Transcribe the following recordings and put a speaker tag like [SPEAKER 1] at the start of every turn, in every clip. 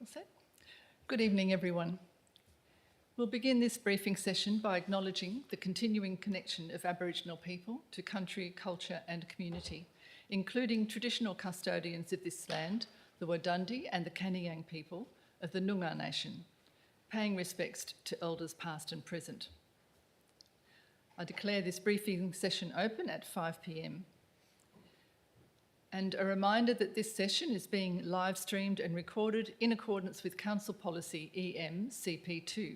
[SPEAKER 1] All set? Good evening, everyone. We'll begin this briefing session by acknowledging the continuing connection of Aboriginal people to country, culture and community, including traditional custodians of this land, the Wadundji and the Kaniang people of the Noongar Nation, paying respects to elders past and present. I declare this briefing session open at 5 p.m. And a reminder that this session is being live streamed and recorded in accordance with Council Policy EM CP2.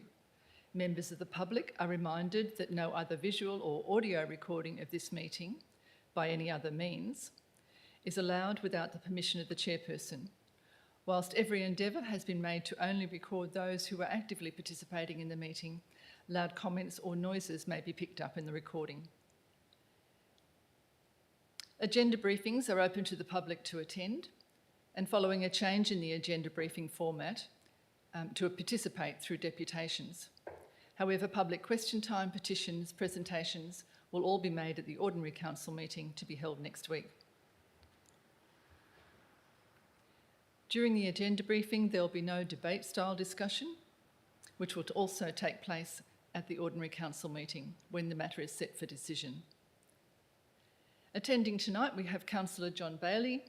[SPEAKER 1] Members of the public are reminded that no other visual or audio recording of this meeting, by any other means, is allowed without the permission of the chairperson, whilst every endeavour has been made to only record those who are actively participating in the meeting. Loud comments or noises may be picked up in the recording. Agenda briefings are open to the public to attend, and following a change in the agenda briefing format, to participate through deputations. However, public question time, petitions, presentations will all be made at the ordinary council meeting to be held next week. During the agenda briefing, there will be no debate-style discussion, which will also take place at the ordinary council meeting when the matter is set for decision. Attending tonight, we have Councillor John Bailey,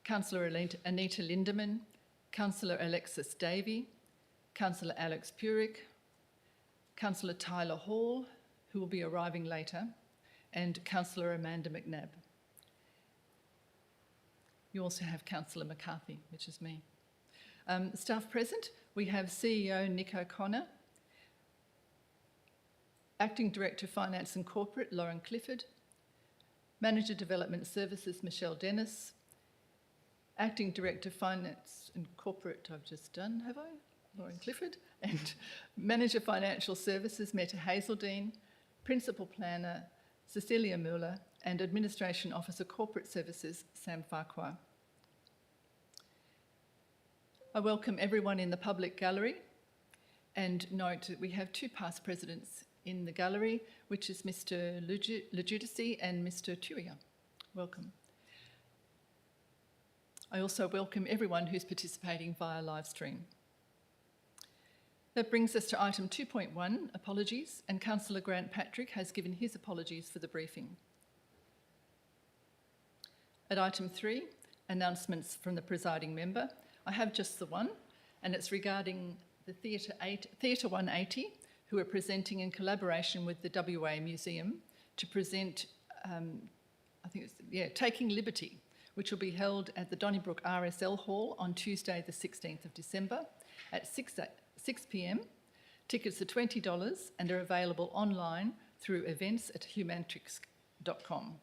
[SPEAKER 1] Councillor Anita Lindeman, Councillor Alexis Davey, Councillor Alex Purick, Councillor Tyler Hall, who will be arriving later, and Councillor Amanda McNabb. You also have Councillor McCarthy, which is me. Staff present, we have CEO Nick O'Connor, Acting Director Finance and Corporate Lauren Clifford, Manager Development Services Michelle Dennis, Acting Director Finance and Corporate, I've just done, have I? Lauren Clifford, and Manager Financial Services Meta Hazeldine, Principal Planner Cecilia Muller, and Administration Officer Corporate Services Sam Farquhar. I welcome everyone in the public gallery and note that we have two past presidents in the gallery, which is Mr. Lejudici and Mr. Turia. Welcome. I also welcome everyone who's participating via live stream. That brings us to item 2.1, apologies, and Councillor Grant Patrick has given his apologies for the briefing. At item 3, announcements from the presiding member, I have just the one, and it's regarding the Theatre 180, who are presenting in collaboration with the WA Museum to present, Taking Liberty, which will be held at the Donnybrook RSL Hall on Tuesday the 16th of December at 6 p.m. Tickets are $20 and are available online through events@humantrix.com.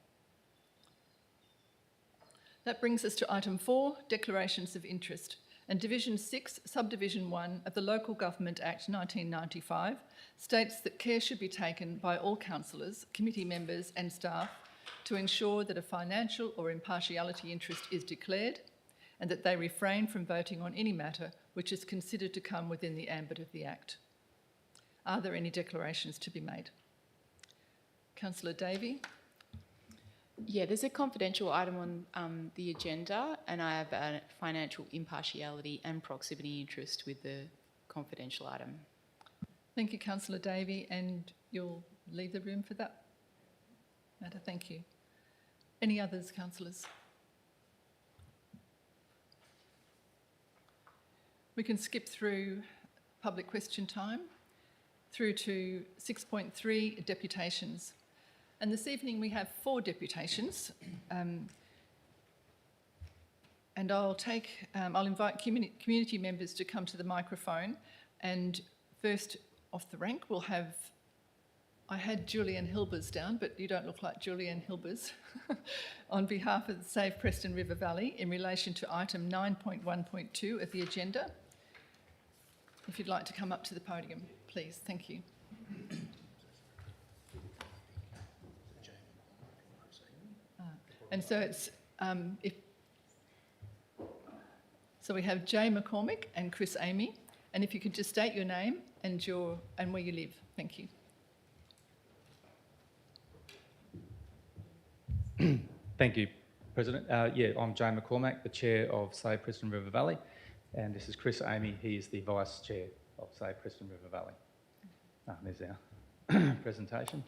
[SPEAKER 1] That brings us to item 4, declarations of interest. And Division 6, Subdivision 1 of the Local Government Act 1995 states that care should be taken by all councillors, committee members and staff to ensure that a financial or impartiality interest is declared and that they refrain from voting on any matter which is considered to come within the ambit of the Act. Are there any declarations to be made? Councillor Davey.
[SPEAKER 2] Yeah, there's a confidential item on the agenda, and I have a financial impartiality and proximity interest with the confidential item.
[SPEAKER 1] Thank you, Councillor Davey, and you'll leave the room for that matter. Thank you. Any others, councillors? We can skip through public question time through to 6.3, deputations. And this evening we have 4 deputations, and I'll invite community members to come to the microphone. And first off the rank, I had Julianne Hilbers down, but you don't look like Julianne Hilbers, on behalf of the Save Preston River Valley in relation to item 9.1.2 of the agenda. If you'd like to come up to the podium, please. Thank you. And so it's so we have Jay McCormick and Chris Amy, and if you could just state your name and where you live. Thank you.
[SPEAKER 3] Thank you, President. I'm Jay McCormack, the Chair of Save Preston River Valley. And this is Chris Amy. He is the Vice Chair of Save Preston River Valley. There's our presentation.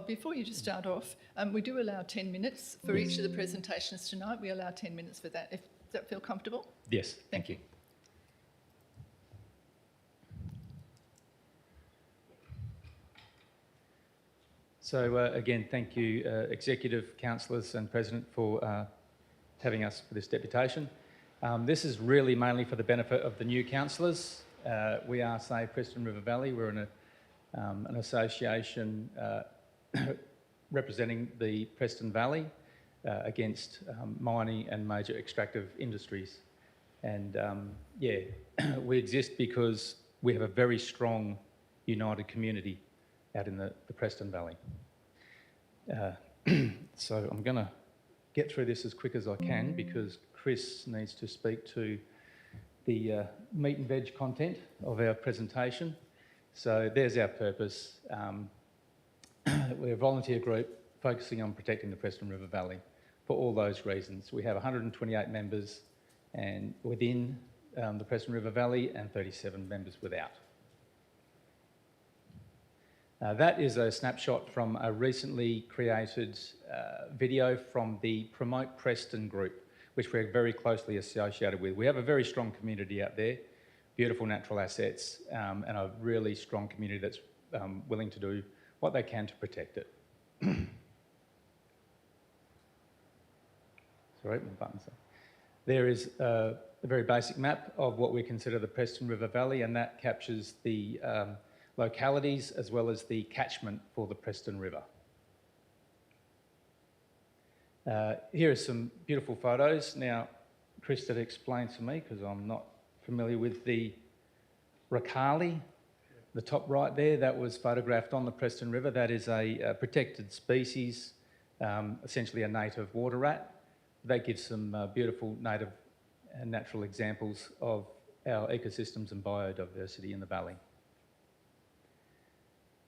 [SPEAKER 1] Before you just start off, we do allow 10 minutes for each of the presentations tonight. We allow 10 minutes for that. Does that feel comfortable?
[SPEAKER 3] Yes,
[SPEAKER 1] Thank you.
[SPEAKER 3] So again, thank you, Executive, Councillors and President for having us for this deputation. This is really mainly for the benefit of the new councillors. We are Save Preston River Valley. We're in an association representing the Preston Valley against mining and major extractive industries. And yeah, we exist because we have a very strong, united community out in the Preston Valley. So I'm going to get through this as quick as I can because Chris needs to speak to the meat and veg content of our presentation. So there's our purpose. We're a volunteer group focusing on protecting the Preston River Valley for all those reasons. We have 128 members and within the Preston River Valley and 37 members without. That is a snapshot from a recently created video from the Promote Preston group, which we're very closely associated with. We have a very strong community out there, beautiful natural assets, and a really strong community that's willing to do what they can to protect it. Sorry, my button's up. There is a very basic map of what we consider the Preston River Valley, and that captures the localities as well as the catchment for the Preston River. Here are some beautiful photos. Now, Chris did explain to me, because I'm not familiar with the Rakaali, the top right there, that was photographed on the Preston River. That is a protected species, essentially a native water rat. That gives some beautiful native and natural examples of our ecosystems and biodiversity in the valley.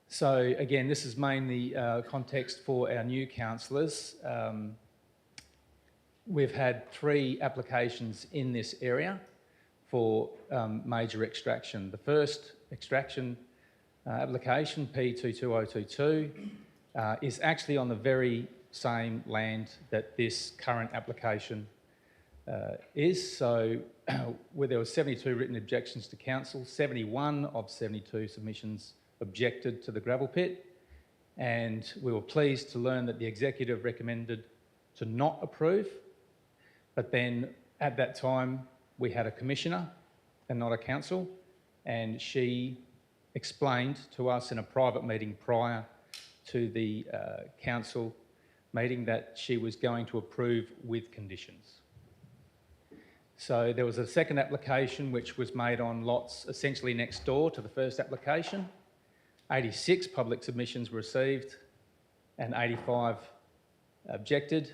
[SPEAKER 3] So again, this is mainly context for our new councillors. We've had 3 applications in this area for major extraction. The first extraction application, P22022, is actually on the very same land that this current application is. So where there were 72 written objections to council, 71 of 72 submissions objected to the gravel pit, and we were pleased to learn that the executive recommended to not approve, but then at that time we had a commissioner and not a council, and she explained to us in a private meeting prior to the council meeting that she was going to approve with conditions. So there was a second application which was made on lots essentially next door to the first application. 86 public submissions were received and 85 objected.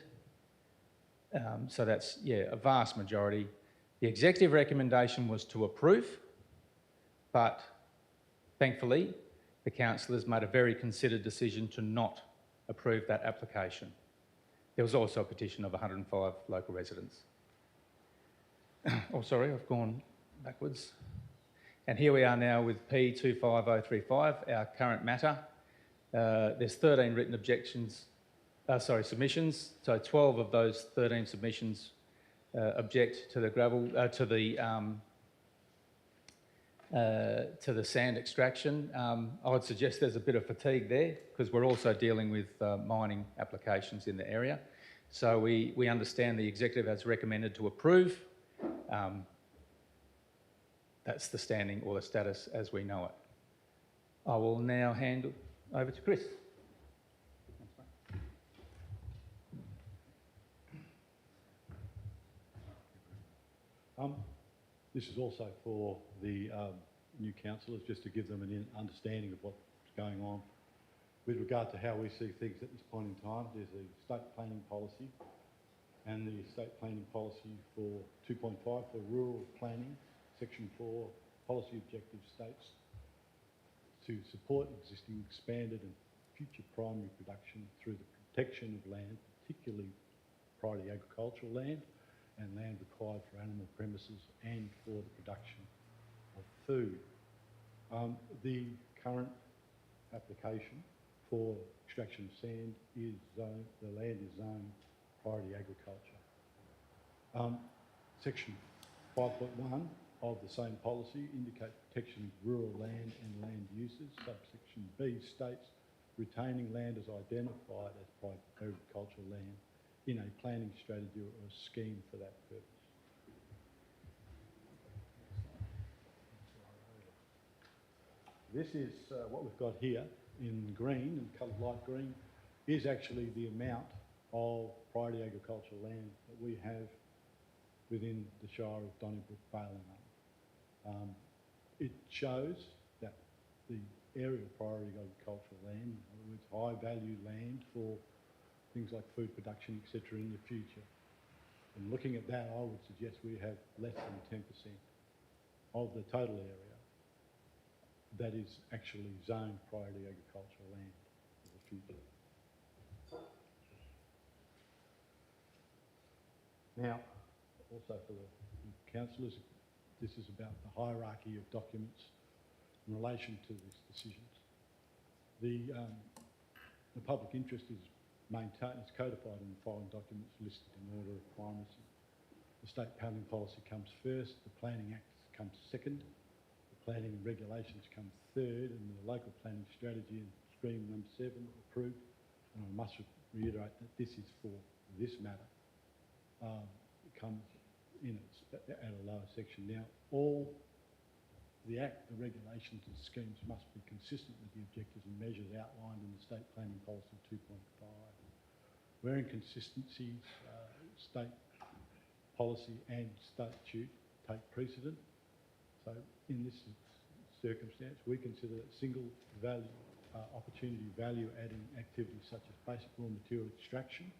[SPEAKER 3] So that's, yeah, a vast majority. The executive recommendation was to approve, but thankfully the councillors made a very considered decision to not approve that application. There was also a petition of 105 local residents. Oh, sorry, I've gone backwards. And here we are now with P25035, our current matter. There's 13 written submissions. So 12 of those 13 submissions object to the to the sand extraction. I would suggest there's a bit of fatigue there because we're also dealing with mining applications in the area. So we understand the executive has recommended to approve. That's the standing or the status as we know it. I will now hand over to Chris.
[SPEAKER 4] This is also for the new councillors, just to give them an understanding of what's going on. With regard to how we see things at this point in time, there's a state planning policy and the state planning policy for 2.5 for rural planning, section 4, policy objective states to support existing, expanded and future primary production through the protection of land, particularly priority agricultural land, and land required for animal premises and for the production of food. The current application for extraction of sand is zoned, the land is zoned priority agriculture. Section 5.1 of the same policy indicates protection of rural land and land uses. Subsection B states retaining land is identified as private agricultural land in a planning strategy or a scheme for that purpose. This is what we've got here in green and coloured light green is actually the amount of priority agricultural land that we have within the Shire of Donnybrook, Vale and Arm. It shows that the area of priority agricultural land, in other words, high value land for things like food production, etc. in the future. And looking at that, I would suggest we have less than 10% of the total area that is actually zoned priority agricultural land for the future. Now, also for the councillors, this is about the hierarchy of documents in relation to these decisions. The public interest is maintained, it's codified in the following documents listed in order of primacy. The state planning policy comes first, the Planning Act comes second, the planning and regulations come third, and the local planning strategy and stream number 7 approved. And I must reiterate that this is for this matter. It comes in at a lower section. Now, all the Act, the regulations and schemes must be consistent with the objectives and measures outlined in the State Planning Policy 2.5. Where inconsistencies, state policy and statute take precedent. So in this circumstance, we consider that single value, opportunity value adding activities such as basic raw material extraction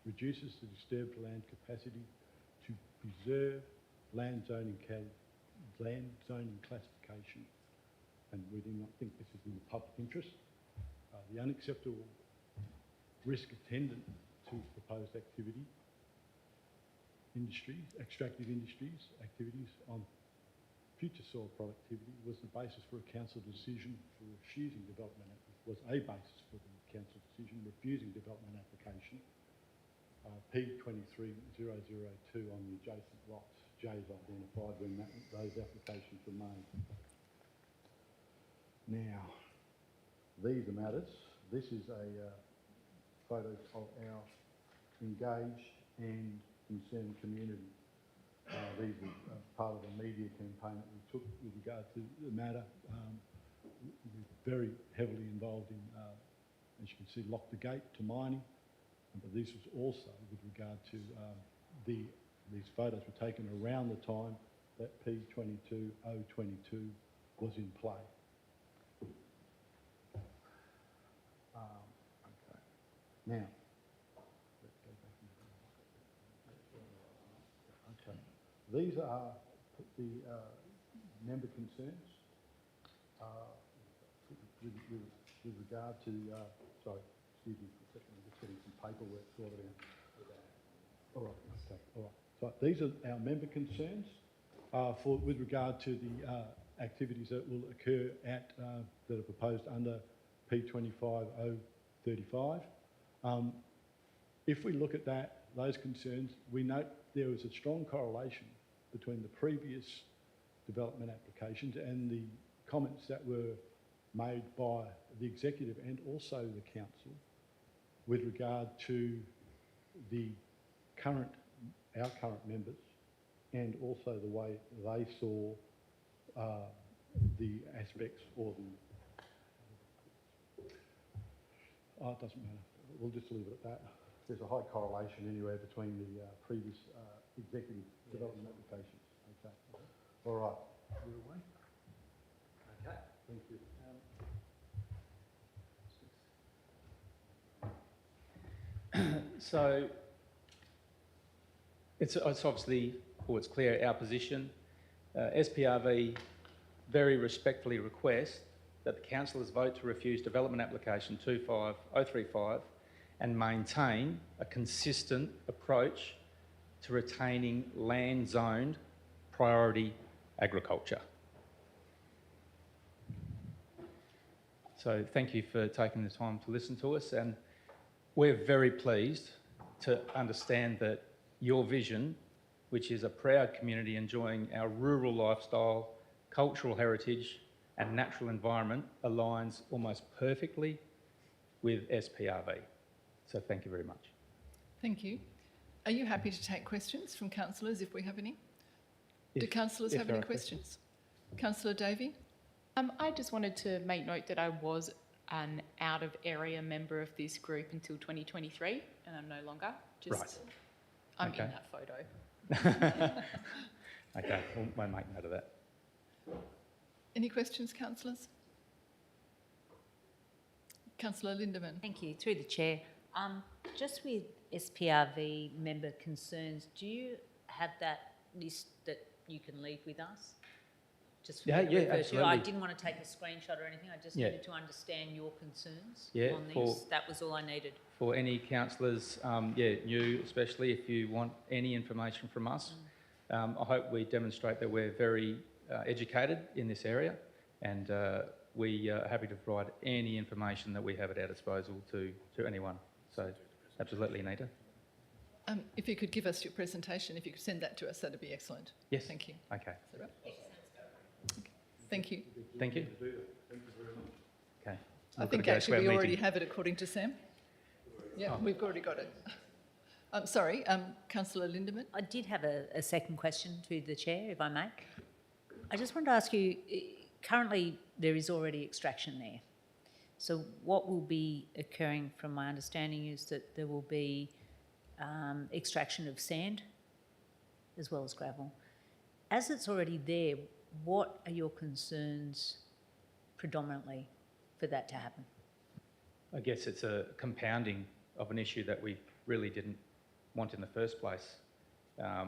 [SPEAKER 4] reduces the disturbed land capacity to preserve land zoning classification, and we do not think this is in the public interest. The unacceptable risk attendant to proposed activity, extractive industries, activities on future soil productivity was the basis for a council decision for refusing development, was a basis for the council decision refusing development application. P23002 on the adjacent lots. J is identified when those applications were made. Now, these are matters. This is a photos of our engaged and concerned community. These are part of the media campaign that we took with regard to the matter. We're very heavily involved in, as you can see, Lock the Gate to mining. But this was also with regard to these photos were taken around the time that P22022 was in play. Okay. Now, let's go back. Okay. These are the member concerns with regard to, sorry, excuse me for a second, I'm just getting some paperwork sorted out. All right, okay, all right. So these are our member concerns with regard to the activities that will occur at, that are proposed under P25035. If we look at those concerns, we note there was a strong correlation between the previous development applications and the comments that were made by the executive and also the council with regard to our current members, and also the way they saw the aspects or the... Oh, it doesn't matter. We'll just leave it at that. There's a high correlation anyway between the previous executive development applications. Okay. All right. You're away? Okay. Thank you.
[SPEAKER 3] So it's obviously, or it's clear, our position. SPRV very respectfully request that the councillors vote to refuse development application 25035 and maintain a consistent approach to retaining land zoned priority agriculture. So thank you for taking the time to listen to us, and we're very pleased to understand that your vision, which is a proud community enjoying our rural lifestyle, cultural heritage and natural environment, aligns almost perfectly with SPRV. So thank you very much.
[SPEAKER 1] Thank you. Are you happy to take questions from councillors if we have any? Do
[SPEAKER 3] If-
[SPEAKER 1] councillors
[SPEAKER 3] if
[SPEAKER 1] have
[SPEAKER 3] there
[SPEAKER 1] any
[SPEAKER 3] are
[SPEAKER 1] questions? Councillor Davey?
[SPEAKER 2] I just wanted to make note that I was an out-of-area member of this group until 2023, and I'm no longer.
[SPEAKER 3] Right.
[SPEAKER 2] I'm
[SPEAKER 3] Okay.
[SPEAKER 2] in that photo.
[SPEAKER 3] Okay, we'll make note of that.
[SPEAKER 1] Any questions, councillors? Councillor Lindemann.
[SPEAKER 5] Thank you. Through the chair, just with SPRV member concerns, do you have that list that you can leave with us? Just for
[SPEAKER 3] Yeah,
[SPEAKER 5] me to
[SPEAKER 3] yeah,
[SPEAKER 5] refer to? I
[SPEAKER 3] absolutely.
[SPEAKER 5] didn't want to take a screenshot or anything. I just
[SPEAKER 3] Yeah.
[SPEAKER 5] needed to understand your concerns
[SPEAKER 3] Yeah,
[SPEAKER 5] on
[SPEAKER 3] for-
[SPEAKER 5] this. That was all I needed.
[SPEAKER 3] For any councillors, you especially, if you want any information from us, I hope we demonstrate that we're very educated in this area, and we are happy to provide any information that we have at our disposal to anyone. So absolutely, Anita.
[SPEAKER 1] If you could give us your presentation, if you could send that to us, that'd be excellent.
[SPEAKER 3] Yes.
[SPEAKER 1] Thank you.
[SPEAKER 3] Okay.
[SPEAKER 1] Is that right? Okay. Thank you.
[SPEAKER 3] Thank you. Okay.
[SPEAKER 1] I
[SPEAKER 3] We've
[SPEAKER 1] think
[SPEAKER 3] got to go to
[SPEAKER 1] actually
[SPEAKER 3] our
[SPEAKER 1] we already
[SPEAKER 3] meeting.
[SPEAKER 1] have it according to Sam. Yeah, we've already got it. Sorry, Councillor Lindemann.
[SPEAKER 5] I did have a second question to the chair, if I may. I just wanted to ask you, currently there is already extraction there. So what will be occurring, from my understanding, is that there will be extraction of sand as well as gravel. As it's already there, what are your concerns predominantly for that to happen?
[SPEAKER 3] I guess it's a compounding of an issue that we really didn't want in the first place. Why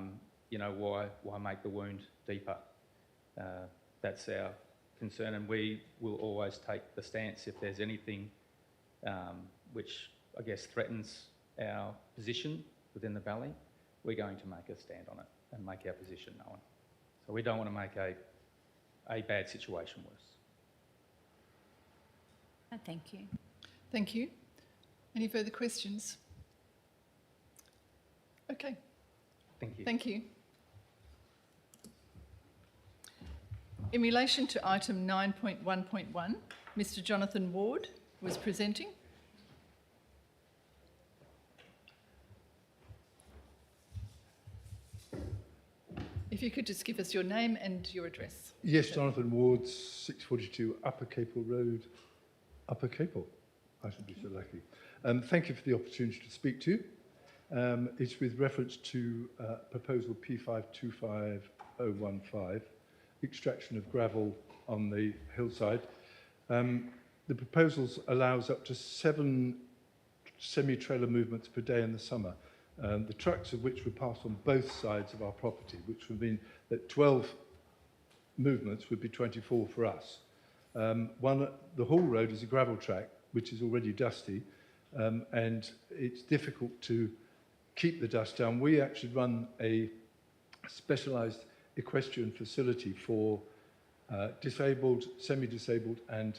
[SPEAKER 3] make the wound deeper? That's our concern, and we will always take the stance if there's anything which I guess threatens our position within the valley, we're going to make a stand on it and make our position known. So we don't want to make a bad situation worse.
[SPEAKER 5] Oh, thank you.
[SPEAKER 1] Thank you. Any further questions? Okay,
[SPEAKER 3] Thank you.
[SPEAKER 1] thank you. In relation to item 9.1.1, Mr Jonathan Ward was presenting. If you could just give us your name and your address.
[SPEAKER 6] Yes, Jonathan Ward, 642 Upper Capel Road, Upper Capel. I should be so lucky. Thank you for the opportunity to speak to you. It's with reference to proposal P525015, extraction of gravel on the hillside. The proposals allows up to 7 semi-trailer movements per day in the summer. The trucks of which would pass on both sides of our property, which would mean that 12 movements would be 24 for us. The Hall Road is a gravel track, which is already dusty, and it's difficult to keep the dust down. We actually run a specialised equestrian facility for disabled, semi-disabled and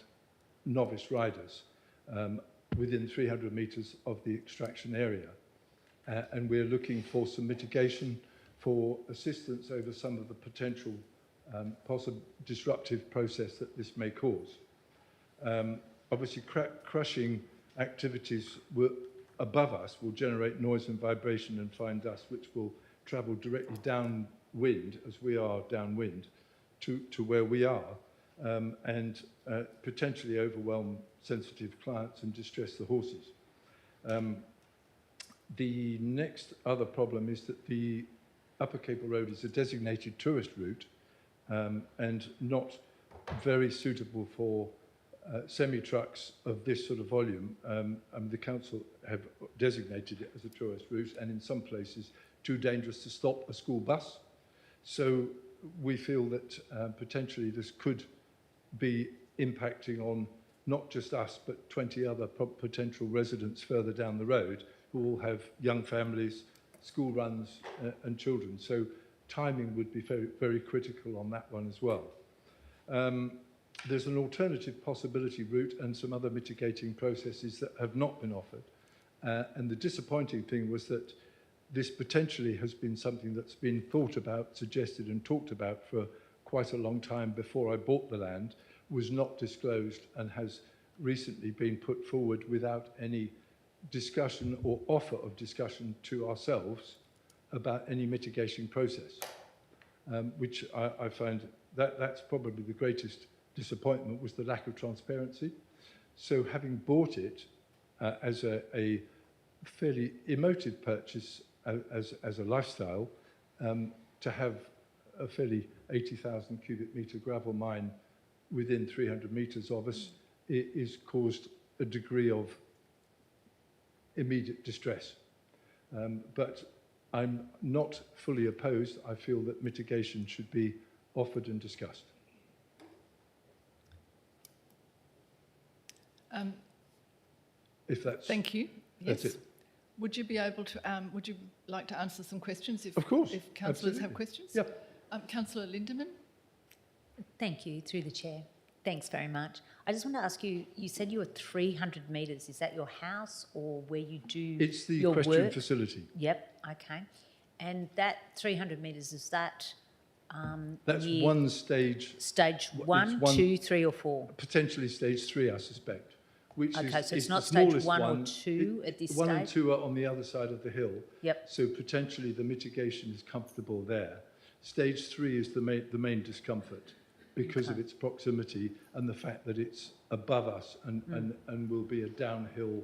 [SPEAKER 6] novice riders within 300 metres of the extraction area. And we're looking for some mitigation for assistance over some of the potential possible disruptive process that this may cause. Obviously, crushing activities above us will generate noise and vibration and fine dust, which will travel directly downwind, as we are downwind, to where we are, and potentially overwhelm sensitive clients and distress the horses. The next other problem is that the Upper Capel Road is a designated tourist route and not very suitable for semi-trucks of this sort of volume. The council have designated it as a tourist route, and in some places too dangerous to stop a school bus. So we feel that potentially this could be impacting on not just us, but 20 other potential residents further down the road who all have young families, school runs and children. So timing would be very, very critical on that one as well. There's an alternative possibility route and some other mitigating processes that have not been offered. And the disappointing thing was that this potentially has been something that's been thought about, suggested and talked about for quite a long time before I bought the land, was not disclosed and has recently been put forward without any discussion or offer of discussion to ourselves about any mitigation process, which I find that's probably the greatest disappointment, was the lack of transparency. So having bought it as a fairly emotive purchase as a lifestyle, to have a fairly 80,000 cubic metre gravel mine within 300 metres of us is caused a degree of immediate distress. But I'm not fully opposed. I feel that mitigation should be offered and discussed. If that's...
[SPEAKER 1] Thank you.
[SPEAKER 6] That's
[SPEAKER 1] Yes.
[SPEAKER 6] it.
[SPEAKER 1] Would you be able to, would you like to answer some questions if,
[SPEAKER 6] Of course,
[SPEAKER 1] if councillors have
[SPEAKER 6] absolutely.
[SPEAKER 1] questions?
[SPEAKER 6] Yep.
[SPEAKER 1] Councillor Lindemann?
[SPEAKER 5] Thank you, through the chair. Thanks very much. I just want to ask you, you said you were 300 metres. Is that your house or where you do
[SPEAKER 6] It's the
[SPEAKER 5] your
[SPEAKER 6] question
[SPEAKER 5] work?
[SPEAKER 6] facility.
[SPEAKER 5] Yep, okay. And that 300 metres, is that
[SPEAKER 6] That's
[SPEAKER 5] near
[SPEAKER 6] one stage,
[SPEAKER 5] stage
[SPEAKER 6] it's
[SPEAKER 5] 1,
[SPEAKER 6] one-
[SPEAKER 5] 2, 3 or 4?
[SPEAKER 6] potentially stage 3, I suspect. Which
[SPEAKER 5] Okay, so it's
[SPEAKER 6] is
[SPEAKER 5] not
[SPEAKER 6] the
[SPEAKER 5] stage
[SPEAKER 6] smallest
[SPEAKER 5] 1 or
[SPEAKER 6] one.
[SPEAKER 5] 2 at this
[SPEAKER 6] 1 and
[SPEAKER 5] stage?
[SPEAKER 6] 2 are on the other side of the hill.
[SPEAKER 5] Yep,
[SPEAKER 6] So potentially the mitigation is comfortable there. Stage 3 is the main discomfort because of
[SPEAKER 5] Okay.
[SPEAKER 6] its proximity and the fact that it's above us and will be a downhill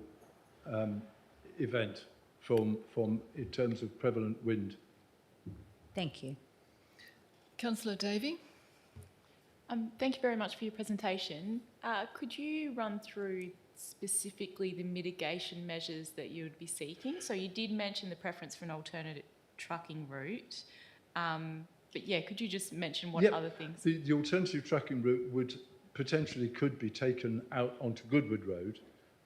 [SPEAKER 6] event from in terms of prevalent wind.
[SPEAKER 5] thank you.
[SPEAKER 1] Councillor Davey?
[SPEAKER 2] Thank you very much for your presentation. Could you run through specifically the mitigation measures that you would be seeking? So you did mention the preference for an alternative trucking route, but yeah, could you just mention what
[SPEAKER 6] Yep.
[SPEAKER 2] other things?
[SPEAKER 6] The alternative trucking route could be taken out onto Goodwood Road,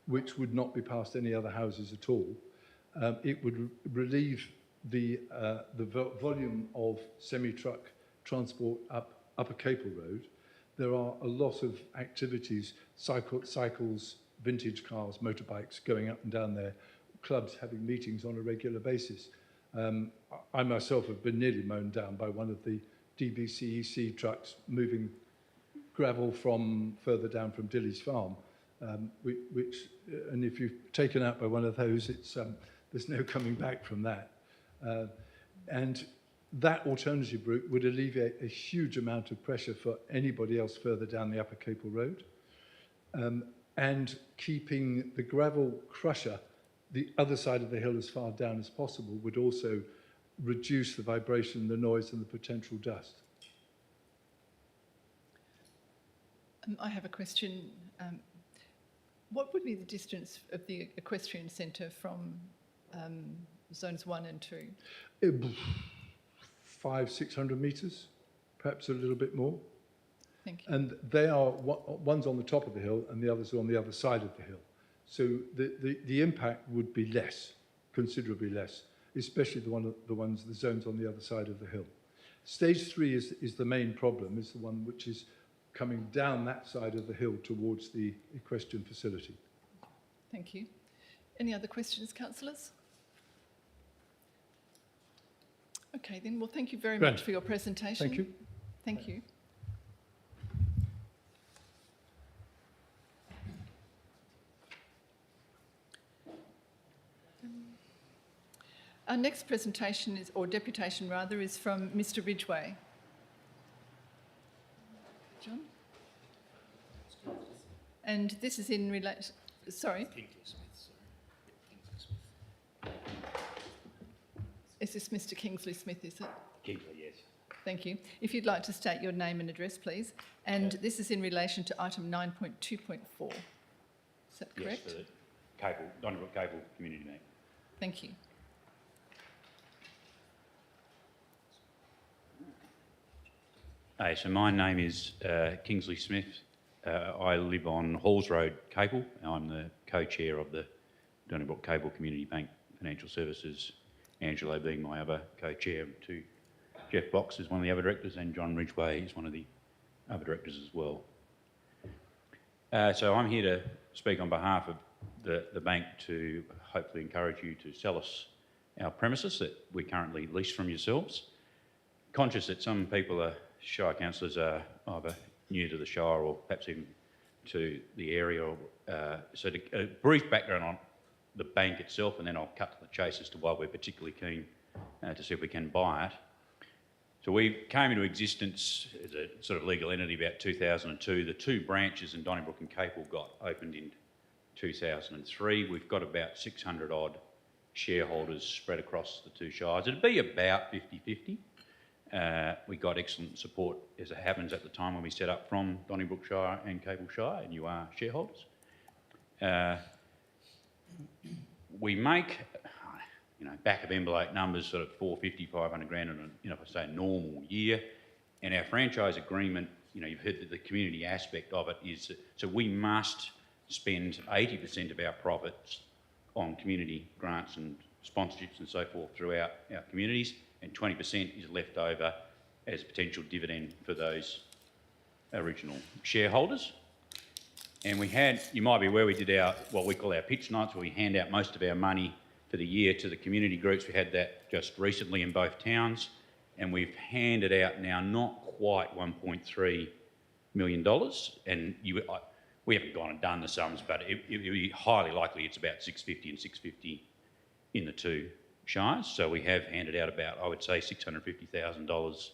[SPEAKER 6] which would not be past any other houses at all. It would relieve the volume of semi-truck transport up Upper Capel Road. There are a lot of activities, cycles, vintage cars, motorbikes going up and down there, clubs having meetings on a regular basis. I myself have been nearly mown down by one of the DBCEC trucks moving gravel from further down from Dilly's Farm, and if you've taken out by one of those, there's no coming back from that. And that alternative route would alleviate a huge amount of pressure for anybody else further down the Upper Capel Road. And keeping the gravel crusher the other side of the hill as far down as possible would also reduce the vibration, the noise and the potential dust.
[SPEAKER 1] I have a question. What would be the distance of the equestrian centre from zones 1 and 2?
[SPEAKER 6] 500-600 metres, perhaps a little bit more.
[SPEAKER 1] Thank you.
[SPEAKER 6] And they are, one's on the top of the hill and the others are on the other side of the hill. So the impact would be less, considerably less, especially the zones on the other side of the hill. Stage 3 is the main problem, is the one which is coming down that side of the hill towards the equestrian facility.
[SPEAKER 1] Thank you. Any other questions, councillors? Okay, then. Well, thank you very
[SPEAKER 6] Grand.
[SPEAKER 1] much for your presentation.
[SPEAKER 6] Thank you.
[SPEAKER 1] Thank you. Our next presentation is, or deputation rather, is from Mr. Ridgway. John? And this is in relation, sorry? Is this Mr. Kingsley Smith, is it?
[SPEAKER 7] Kingsley, yes.
[SPEAKER 1] Thank you. If you'd like to state your name and address, please. And this is in relation to item 9.2.4. Is that correct?
[SPEAKER 7] Yes, for the Cable, Donnybrook Cable Community Bank.
[SPEAKER 1] Thank you.
[SPEAKER 7] Hey, so my name is Kingsley Smith. I live on Halls Road, Cable. I'm the co-chair of the Donnybrook Cable Community Bank Financial Services Angelo being my other co-chair, to Jeff Box is one of the other directors, and John Ridgway is one of the other directors as well. So I'm here to speak on behalf of the bank to hopefully encourage you to sell us our premises that we currently lease from yourselves. Conscious that some people are, Shire councillors are either new to the Shire or perhaps even to the area. So a brief background on the bank itself, and then I'll cut to the chase as to why we're particularly keen to see if we can buy it. So we came into existence as a sort of legal entity about 2002. The two branches in Donnybrook and Capel got opened in 2003. We've got about 600 odd shareholders spread across the two shires. It'd be about 50-50. We got excellent support, as it happens, at the time when we set up from Donnybrook Shire and Capel Shire, and you are shareholders. We make, back of envelope numbers, sort of 450, 500 grand in a, if I say a normal year. And our franchise agreement, you've heard that the community aspect of it is, so we must spend 80% of our profits on community grants and sponsorships and so forth throughout our communities, and 20% is left over as potential dividend for those original shareholders. And we had, you might be aware, we did our, what we call our pitch nights, where we hand out most of our money for the year to the community groups. We had that just recently in both towns, and we've handed out now not quite $1.3 million. And we haven't gone and done the sums, but it would be highly likely it's about 650 and 650 in the two shires. So we have handed out about, I would say, $650,000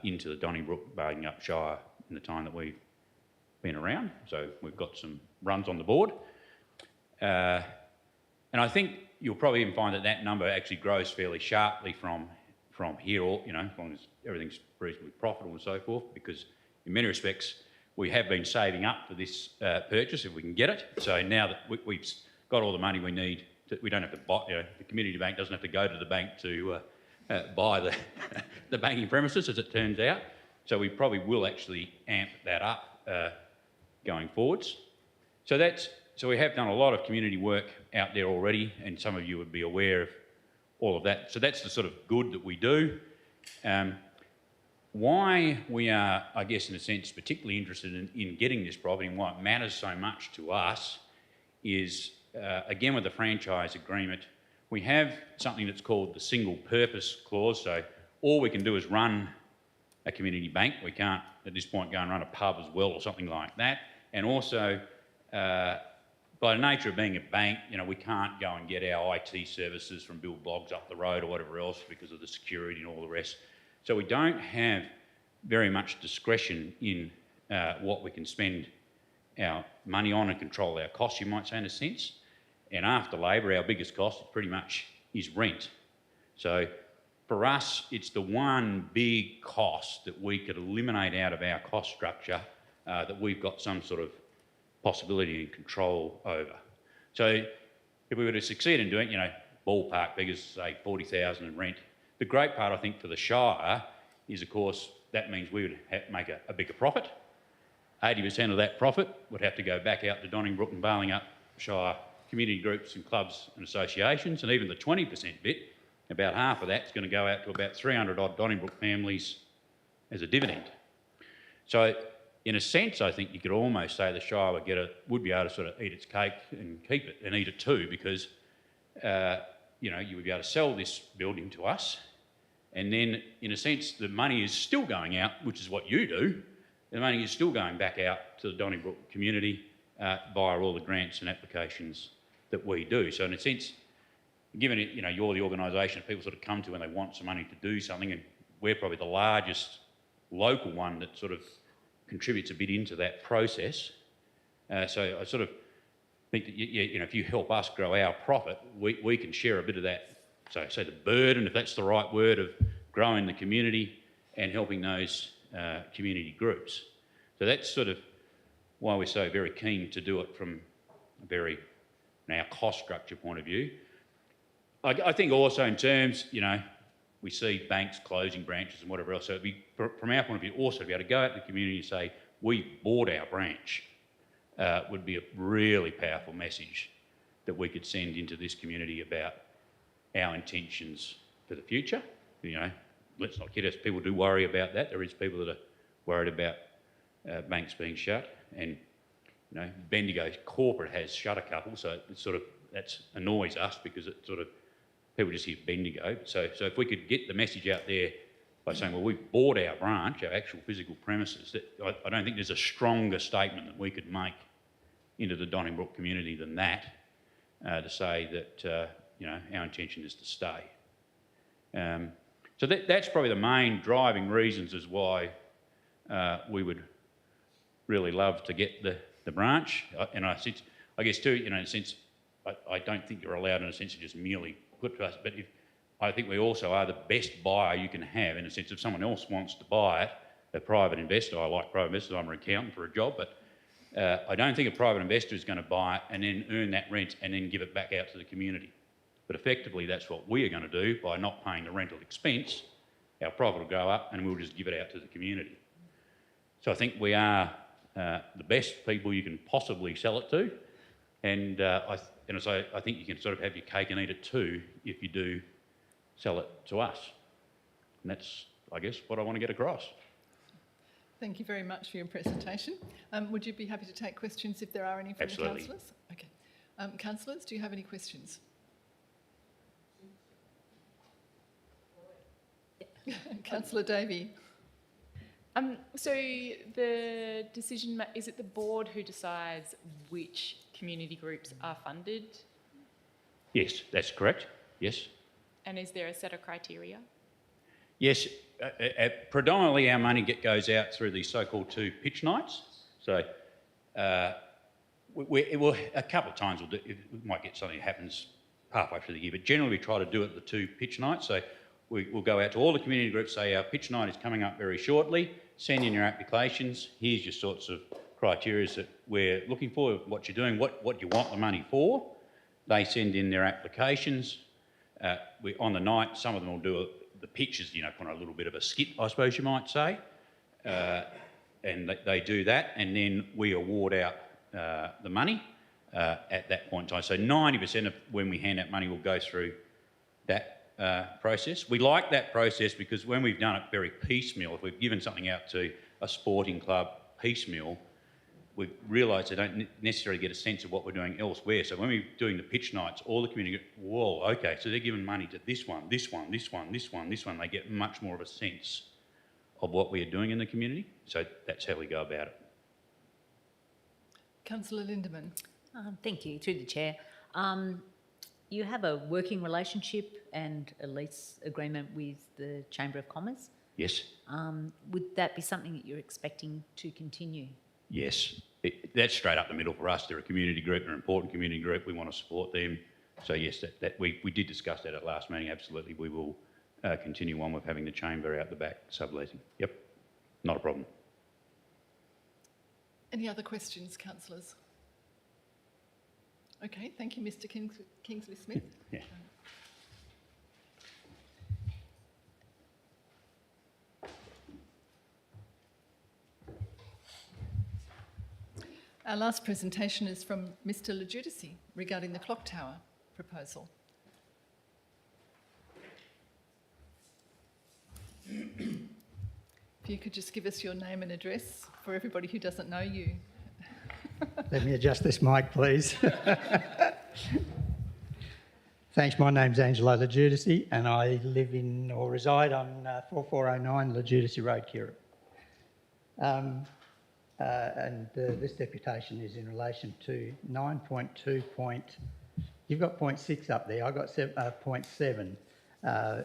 [SPEAKER 7] into the Donnybrook, Barlingup Shire in the time that we've been around. So we've got some runs on the board. And I think you'll probably even find that that number actually grows fairly sharply from here, or, as long as everything's reasonably profitable and so forth, because in many respects, we have been saving up for this purchase if we can get it. So now that we've got all the money we need, we don't have to buy, the community bank doesn't have to go to the bank to buy the banking premises, as it turns out. So we probably will actually amp that up going forwards. So we have done a lot of community work out there already, and some of you would be aware of all of that. So that's the sort of good that we do. Why we are, I guess, in a sense, particularly interested in getting this property, and why it matters so much to us is, again, with the franchise agreement, we have something that's called the single purpose clause. So all we can do is run a community bank. We can't, at this point, go and run a pub as well or something like that. And also, by the nature of being a bank, we can't go and get our IT services from Bill Bloggs up the road or whatever else because of the security and all the rest. So we don't have very much discretion in what we can spend our money on and control our costs, you might say, in a sense. And after labour, our biggest cost pretty much is rent. So for us, it's the one big cost that we could eliminate out of our cost structure that we've got some sort of possibility and control over. So if we were to succeed in doing, ballpark figures, say 40,000 in rent, the great part, I think, for the Shire is, of course, that means we would make a bigger profit. 80% of that profit would have to go back out to Donnybrook and Barlingup Shire community groups and clubs and associations, and even the 20% bit, about half of that's going to go out to about 300 odd Donnybrook families as a dividend. So in a sense, I think you could almost say the Shire would be able to sort of eat its cake and keep it, and eat it too, because you would be able to sell this building to us, and then in a sense the money is still going out, which is what you do. The money is still going back out to the Donnybrook community via all the grants and applications that we do. So in a sense, given it, you're the organisation that people sort of come to when they want some money to do something, and we're probably the largest local one that sort of contributes a bit into that process. So I sort of think that if you help us grow our profit, we can share a bit of that. So say the burden, if that's the right word, of growing the community and helping those community groups. So that's sort of why we're so very keen to do it from a very, our cost structure point of view. I think also in terms, we see banks closing branches and whatever else. So it'd be, from our point of view, also to be able to go out to the community and say, we bought our branch, would be a really powerful message that we could send into this community about our intentions for the future. You know, let's not kid us, people do worry about that. There is people that are worried about banks being shut, and you know, Bendigo corporate has shut a couple, so it sort of that annoys us because it sort of people just hear Bendigo. So if we could get the message out there by saying, well, we've bought our branch, our actual physical premises, that I don't think there's a stronger statement that we could make into the Donnybrook community than that, to say that you know, our intention is to stay. So that's probably the main driving reasons as why we would really love to get the branch. And I guess too, you know, in a sense, I don't think you're allowed in a sense to just merely put to us, but I think we also are the best buyer you can have, in a sense if someone else wants to buy it, a private investor. I like private investors, I'm an accountant for a job, but I don't think a private investor is going to buy it and then earn that rent and then give it back out to the community. But effectively that's what we are going to do by not paying the rental expense. Our profit will go up and we'll just give it out to the community. So I think we are the best people you can possibly sell it to, and so I think you can sort of have your cake and eat it too if you do sell it to us. And that's, I guess, what I want to get across.
[SPEAKER 1] Thank you very much for your presentation. Would you be happy to take questions if there are any from
[SPEAKER 7] Absolutely.
[SPEAKER 1] the councillors? Okay. Councillors, do you have any questions? Councillor Davey.
[SPEAKER 2] So the decision, is it the board who decides which community groups are funded?
[SPEAKER 7] Yes, that's correct. Yes.
[SPEAKER 2] And is there a set of criteria?
[SPEAKER 7] Yes, predominantly our money goes out through these so-called 2 pitch nights. So it will, a couple of times we might get something that happens halfway through the year, but generally we try to do it at the 2 pitch nights. So we'll go out to all the community groups, say our pitch night is coming up very shortly, send in your applications, here's your sorts of criteria that we're looking for, what you're doing, what you want the money for. They send in their applications. On the night, some of them will do the pitches, you know, kind of a little bit of a skit, I suppose you might say. And they do that, and then we award out the money at that point in time. So 90% of when we hand out money will go through that process. We like that process because when we've done it very piecemeal, if we've given something out to a sporting club piecemeal, we've realised they don't necessarily get a sense of what we're doing elsewhere. So when we're doing the pitch nights, all the community go, whoa, okay, so they're giving money to this one, this one, this one, this one, this one. They get much more of a sense of what we are doing in the community. So that's how we go about it.
[SPEAKER 1] Councillor Lindeman.
[SPEAKER 5] Thank you, through the chair. You have a working relationship and a lease agreement with the Chamber of Commerce.
[SPEAKER 7] Yes.
[SPEAKER 5] Would that be something that you're expecting to continue?
[SPEAKER 7] Yes, that's straight up the middle for us. They're a community group, they're an important community group. We want to support them. So yes, we did discuss that at last meeting. Absolutely, we will continue on with having the chamber out the back subletting. Yep, not a problem.
[SPEAKER 1] Any other questions, councillors? Okay, thank you, Mr. Kingsley-Smith.
[SPEAKER 7] Yeah.
[SPEAKER 1] Our last presentation is from Mr. Legiudice regarding the clock tower proposal. If you could just give us your name and address for everybody who doesn't know you.
[SPEAKER 8] Let me adjust this mic, please. Thanks. My name's Angelo Legiudice and I live in or reside on 4409 Legiudice Road, Kirra. This deputation is in relation to 9.2. You've got 0.6 up there. I've got 0.7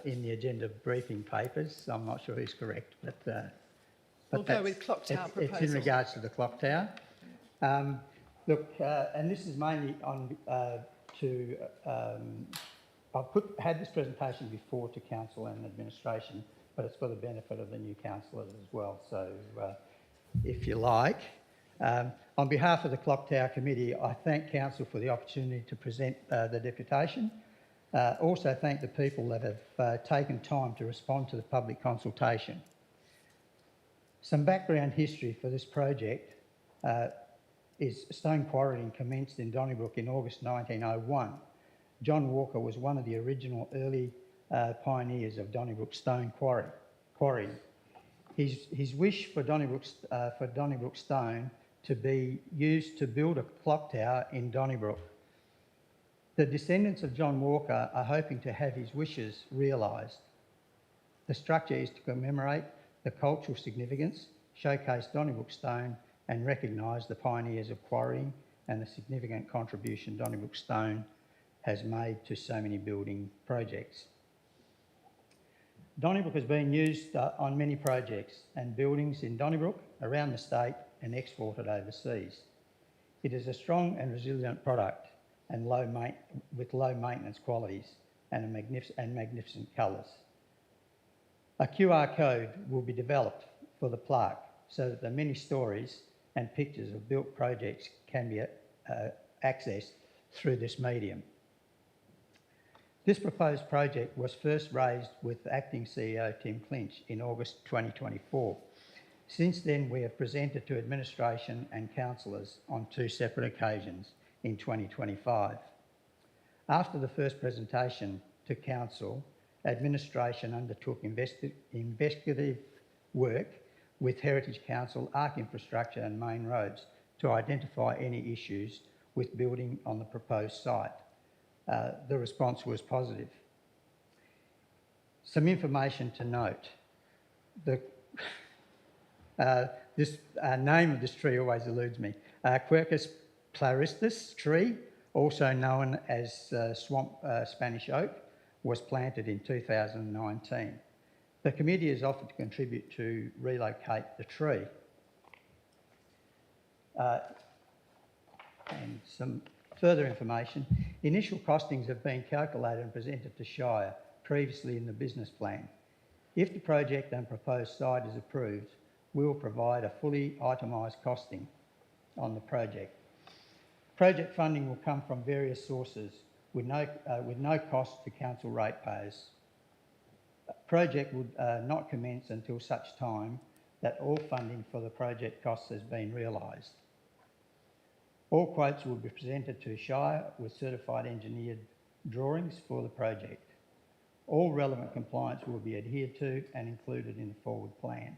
[SPEAKER 8] in the agenda briefing papers. I'm not sure who's correct, but
[SPEAKER 1] We'll go with clock tower proposal.
[SPEAKER 8] It's in regards to the clock tower. Look, and this is mainly on I've had this presentation before to council and administration, but it's for the benefit of the new councillors as well. So, if you like, on behalf of the Clock Tower Committee, I thank council for the opportunity to present the deputation. Also thank the people that have taken time to respond to the public consultation. Some background history for this project is stone quarrying commenced in Donnybrook in August 1901 John Walker was one of the original early pioneers of Donnybrook stone quarrying. His wish for Donnybrook stone to be used to build a clock tower in Donnybrook. The descendants of John Walker are hoping to have his wishes realised. The structure is to commemorate the cultural significance, showcase Donnybrook stone and recognise the pioneers of quarrying and the significant contribution Donnybrook stone has made to so many building projects. Donnybrook has been used on many projects and buildings in Donnybrook, around the state and exported overseas. It is a strong and resilient product and with low maintenance qualities and magnificent colours. A QR code will be developed for the plaque so that the many stories and pictures of built projects can be accessed through this medium. This proposed project was first raised with acting CEO Tim Clinch in August 2024. Since then, we have presented to administration and councillors on 2 separate occasions in 2025. After the first presentation to council, administration undertook investigative work with Heritage Council, Arc Infrastructure and Main Roads to identify any issues with building on the proposed site. The response was positive. Some information to note. This name of this tree always eludes me. Quercus plaristis tree, also known as swamp Spanish oak, was planted in 2019. The committee has offered to contribute to relocate the tree. And some further information. Initial costings have been calculated and presented to Shire previously in the business plan. If the project and proposed site is approved, we will provide a fully itemised costing on the project. Project funding will come from various sources with no cost to council ratepayers. Project would not commence until such time that all funding for the project costs has been realised. All quotes will be presented to Shire with certified engineered drawings for the project. All relevant compliance will be adhered to and included in the forward plan.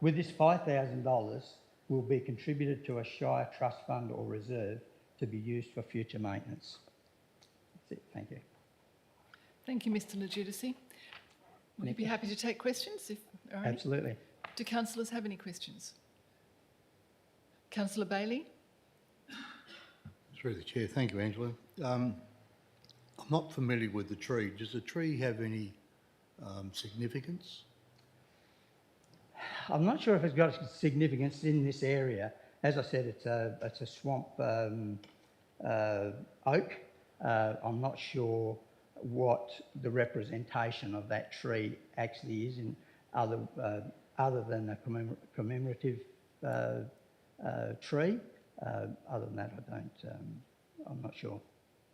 [SPEAKER 8] With this $5,000 will be contributed to a Shire trust fund or reserve to be used for future maintenance. That's it. Thank you.
[SPEAKER 1] Thank you, Mr Legitimacy. Would you be happy to take questions? If there are any?
[SPEAKER 8] Absolutely.
[SPEAKER 1] Do councillors have any questions? Councillor Bailey?
[SPEAKER 4] Through the chair, thank you, Angela. I'm not familiar with the tree. Does the tree have any significance?
[SPEAKER 8] I'm not sure if it's got significance in this area. As I said, it's a swamp oak. I'm not sure what the representation of that tree actually is in other than a commemorative tree. Other than that, I'm not sure.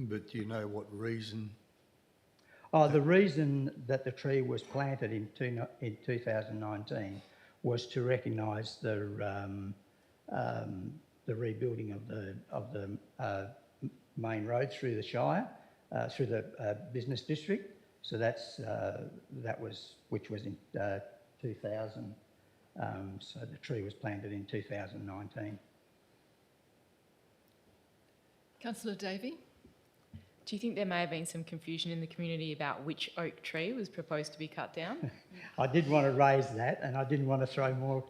[SPEAKER 4] But do you know what reason?
[SPEAKER 8] Oh, the reason that the tree was planted in 2019 was to recognise the rebuilding of the main road through the Shire, through the business district. So which was in 2000. So the tree was planted in 2019.
[SPEAKER 1] Councillor Davey?
[SPEAKER 2] Do you think there may have been some confusion in the community about which oak tree was proposed to be cut down?
[SPEAKER 8] I did want to raise that, and I didn't want to throw more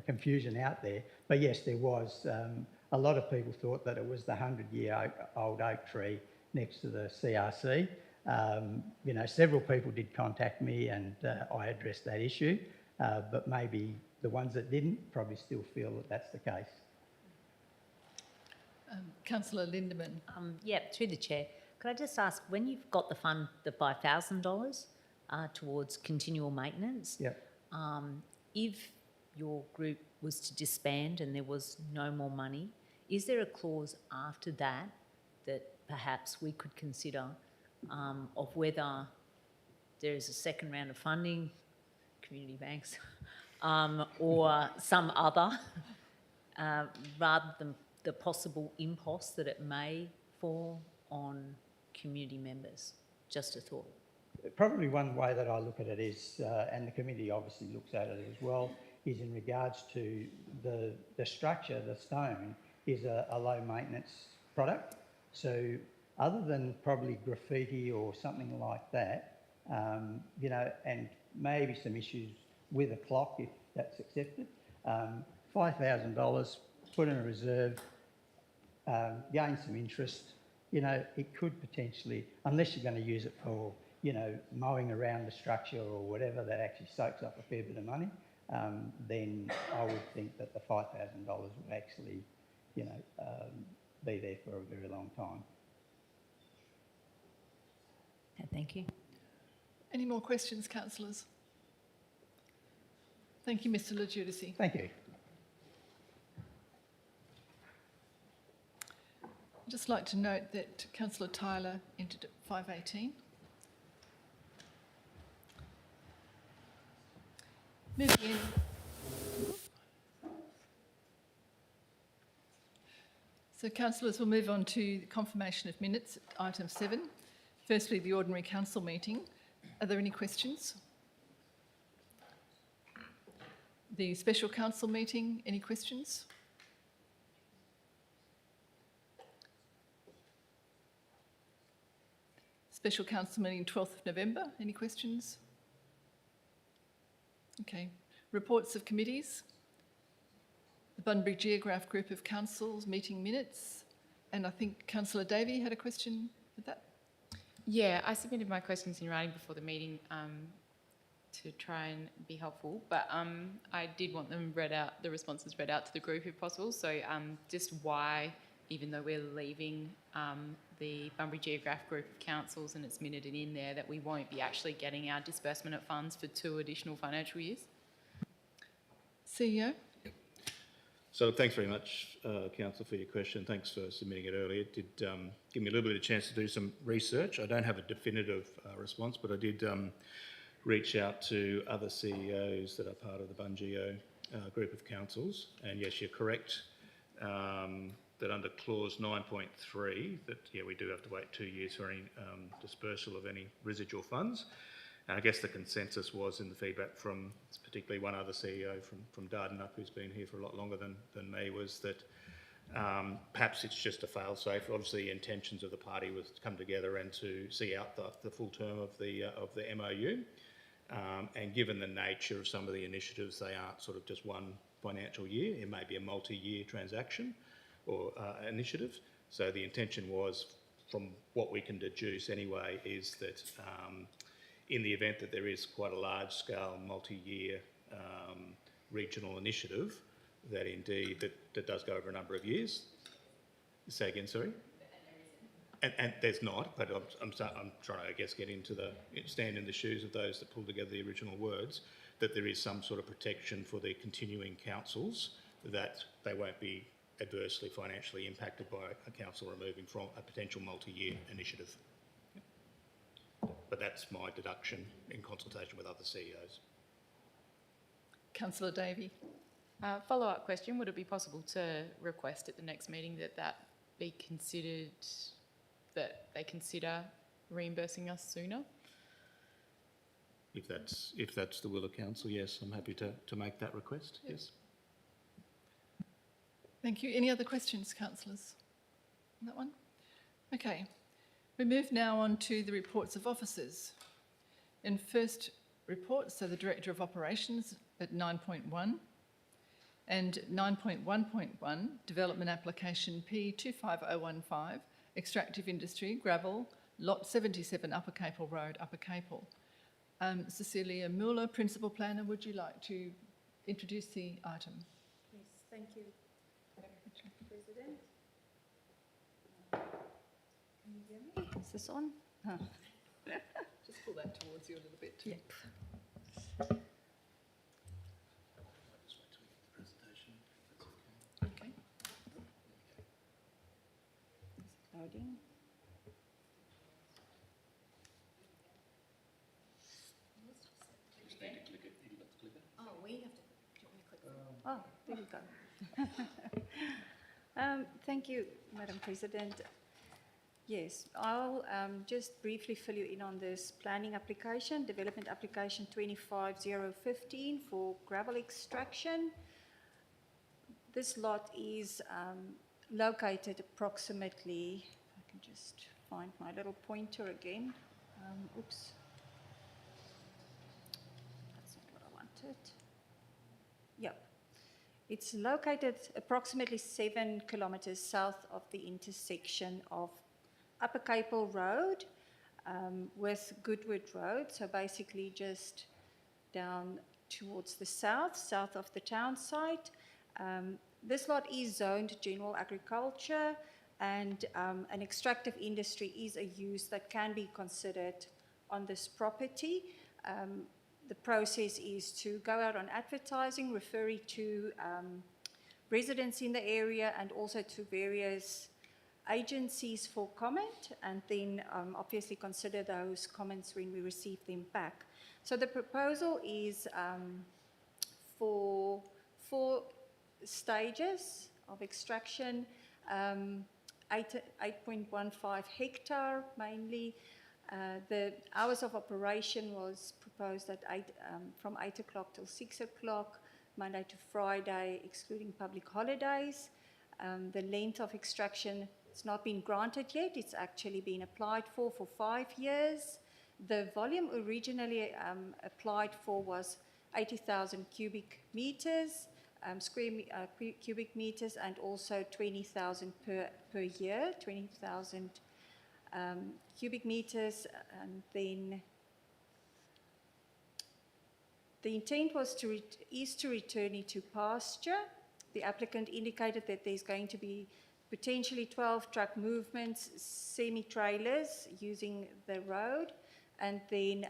[SPEAKER 8] confusion out there. But yes, there was. A lot of people thought that it was the 100-year-old oak tree next to the CRC. Several people did contact me, and I addressed that issue. But maybe the ones that didn't probably still feel that that's the case.
[SPEAKER 1] Councillor Lindeman?
[SPEAKER 5] Through the chair. Could I just ask, when you've got the fund, the $5,000 towards continual maintenance, if your group was to disband and there was no more money, is there a clause after that that perhaps we could consider of whether there is a second round of funding, community banks, or some other, rather than the possible impost that it may fall on community members? Just a thought.
[SPEAKER 8] Probably one way that I look at it is, and the committee obviously looks at it as well, is in regards to the structure, the stone, is a low maintenance product. So other than probably graffiti or something like that, you know, and maybe some issues with a clock if that's accepted, $5,000, put in a reserve, gain some interest, you know, it could potentially, unless you're going to use it for, you know, mowing around the structure or whatever that actually soaks up a fair bit of money, then I would think that the $5,000 would actually, you know, be there for a very long time.
[SPEAKER 5] Thank you.
[SPEAKER 1] Any more questions, councillors? Thank you, Mr Legudisi.
[SPEAKER 8] Thank you.
[SPEAKER 1] I'd just like to note that Councillor Tyler entered at 5:18. Moving in. So councillors, will move on to the confirmation of minutes, item 7. Firstly, the ordinary council meeting. Are there any questions? The special council meeting, any questions? Special council meeting 12th of November, any questions? Okay. Reports of committees. The Bunbury Geograph Group of Councils meeting minutes. And I think Councillor Davey had a question with that.
[SPEAKER 2] Yeah, I submitted my questions in writing before the meeting to try and be helpful, but I did want them read out, the responses read out to the group if possible. So just why, even though we're leaving the Bunbury Geograph Group of Councils and it's minuted in there, that we won't be actually getting our disbursement of funds for 2 additional financial years.
[SPEAKER 1] CEO?
[SPEAKER 9] So thanks very much, Councillor, for your question. Thanks for submitting it earlier. It did give me a little bit of a chance to do some research. I don't have a definitive response, but I did reach out to other CEOs that are part of the Bungeo group of councils. And yes, you're correct that under clause 9.3, that yeah, we do have to wait 2 years for any dispersal of any residual funds. And I guess the consensus was in the feedback from particularly one other CEO from Dardanup, who's been here for a lot longer than me, was that perhaps it's just a fail-safe. Obviously, the intentions of the party was to come together and to see out the full term of the MOU. And given the nature of some of the initiatives, they aren't sort of just one financial year. It may be a multi-year transaction or initiative. So the intention was, from what we can deduce anyway, is that in the event that there is quite a large-scale multi-year regional initiative, that indeed that does go over a number of years. Say again, sorry? And there's not, but I'm trying to, I guess, stand in the shoes of those that pulled together the original words, that there is some sort of protection for the continuing councils, that they won't be adversely financially impacted by a council removing from a potential multi-year initiative. But that's my deduction in consultation with other CEOs.
[SPEAKER 1] Councillor Davey.
[SPEAKER 2] Follow-up question, would it be possible to request at the next meeting that be considered, that they consider reimbursing us sooner?
[SPEAKER 9] If that's the will of council, yes, I'm happy to make that request, yes.
[SPEAKER 1] Thank you. Any other questions, councillors? On that one? Okay. We move now on to the reports of officers. In first report, so the Director of Operations at 9.1 and 9.1.1, Development Application P25015, Extractive Industry, Gravel, Lot 77, Upper Capel Road, Upper Capel. Cecilia Mueller, Principal Planner, would you like to introduce the item?
[SPEAKER 10] Yes, thank you, President. Can you hear me? Is this on? Oh.
[SPEAKER 1] Just pull that towards you a little bit.
[SPEAKER 10] Yep.
[SPEAKER 1] Okay.
[SPEAKER 10] Loading. Oh, we have to. Do you want me to click? Oh, there we go. Thank you, Madam President. Yes, I'll just briefly fill you in on this planning application, development application 25015 for gravel extraction. This lot is located approximately, if I can just find my little pointer again. Oops. That's not what I wanted. Yep. It's located approximately 7 kilometres south of the intersection of Upper Capel Road with Goodwood Road, so basically just down towards the south of the town site. This lot is zoned general agriculture, and an extractive industry is a use that can be considered on this property. The process is to go out on advertising, refer it to residents in the area and also to various agencies for comment, and then obviously consider those comments when we receive them back. So the proposal is for 4 stages of extraction, 8.15 hectare mainly. The hours of operation was proposed at from 8 o'clock till 6 o'clock, Monday to Friday, excluding public holidays. The length of extraction, it's not been granted yet. It's actually been applied for 5 years. The volume originally applied for was 80,000 cubic meters, cubic meters, and also 20,000 per year, 20,000 cubic meters, and then the intent was to return it to pasture. The applicant indicated that there's going to be potentially 12 truck movements, semi-trailers using the road, and then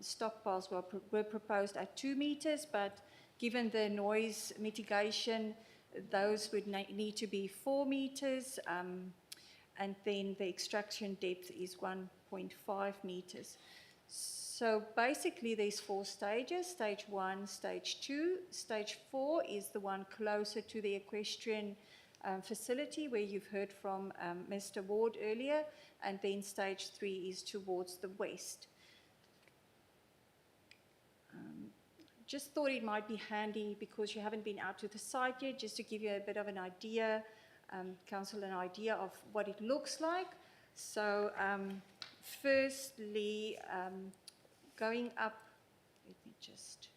[SPEAKER 10] stockpiles were proposed at 2 meters, but given the noise mitigation, those would need to be 4 meters, and then the extraction depth is 1.5 meters. So basically there's 4 stages, stage 1, stage 2. Stage 4 is the one closer to the equestrian facility where you've heard from Mr. Ward earlier, and then stage 3 is towards the west. Just thought it might be handy, because you haven't been out to the site yet, just to give you a bit of an idea, council, an idea of what it looks like. So firstly, going up, let me just,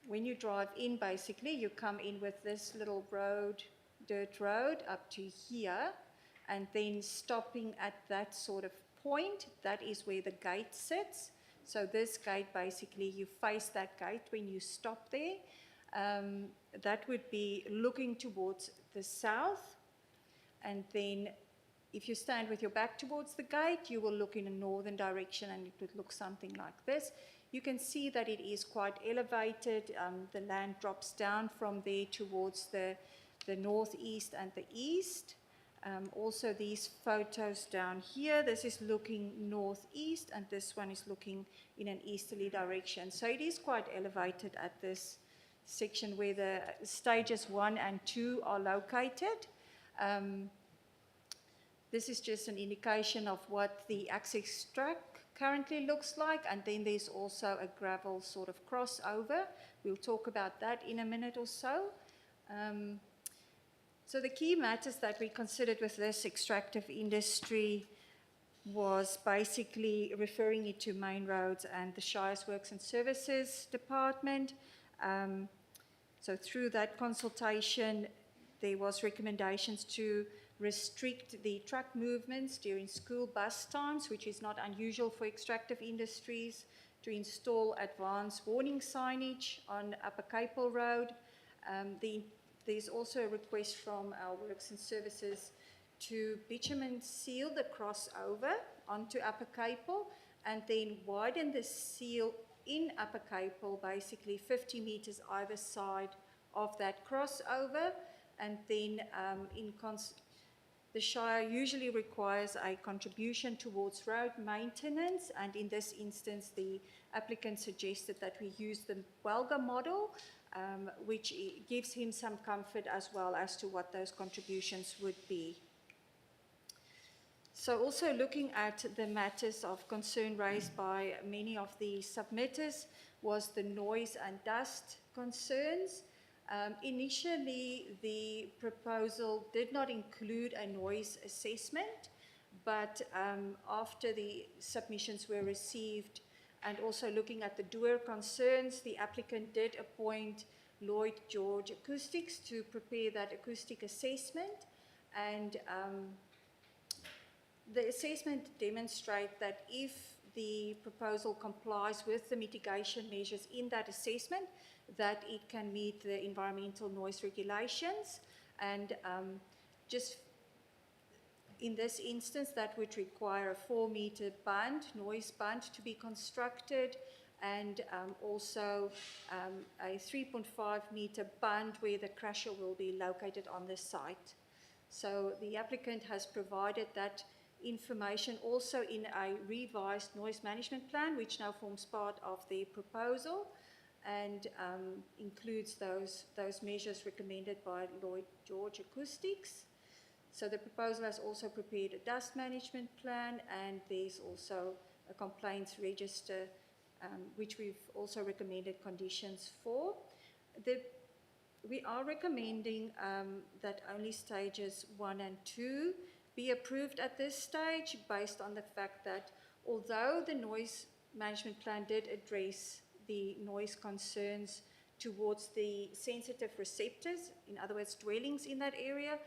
[SPEAKER 10] when you drive in, basically, you come in with this little road, dirt road, up to here, and then stopping at that sort of point, that is where the gate sits. So this gate, basically, you face that gate when you stop there. That would be looking towards the south, and then if you stand with your back towards the gate, you will look in a northern direction, and it would look something like this. You can see that it is quite elevated. The land drops down from there towards the northeast and the east. Also these photos down here, this is looking northeast, and this one is looking in an easterly direction. So it is quite elevated at this section where the stages 1 and 2 are located. This is just an indication of what the access track currently looks like, and then there's also a gravel sort of crossover. We'll talk about that in a minute or so. So the key matters that we considered with this extractive industry was basically referring it to Main Roads and the Shire's Works and Services Department. So through that consultation, there was recommendations to restrict the truck movements during school bus times, which is not unusual for extractive industries, to install advanced warning signage on Upper Capel Road. There's also a request from our Works and Services to bitumen seal the crossover onto Upper Capel, and then widen the seal in Upper Capel, basically 50 metres either side of that crossover, and then the Shire usually requires a contribution towards road maintenance, and in this instance the applicant suggested that we use the Welga model, which gives him some comfort as well as to what those contributions would be. So also looking at the matters of concern raised by many of the submitters was the noise and dust concerns. Initially, the proposal did not include a noise assessment, but after the submissions were received and also looking at the doer concerns, the applicant did appoint Lloyd George Acoustics to prepare that acoustic assessment, and the assessment demonstrates that if the proposal complies with the mitigation measures in that assessment, that it can meet the environmental noise regulations. And just in this instance, that would require a 4-meter band, noise band, to be constructed, and also a 3.5-meter band where the crusher will be located on the site. So the applicant has provided that information also in a revised noise management plan, which now forms part of the proposal, and includes those measures recommended by Lloyd George Acoustics. So the proposal has also prepared a dust management plan, and there's also a complaints register, which we've also recommended conditions for. We are recommending that only stages 1 and 2 be approved at this stage, based on the fact that although the noise management plan did address the noise concerns towards the sensitive receptors, in other words, dwellings in that area,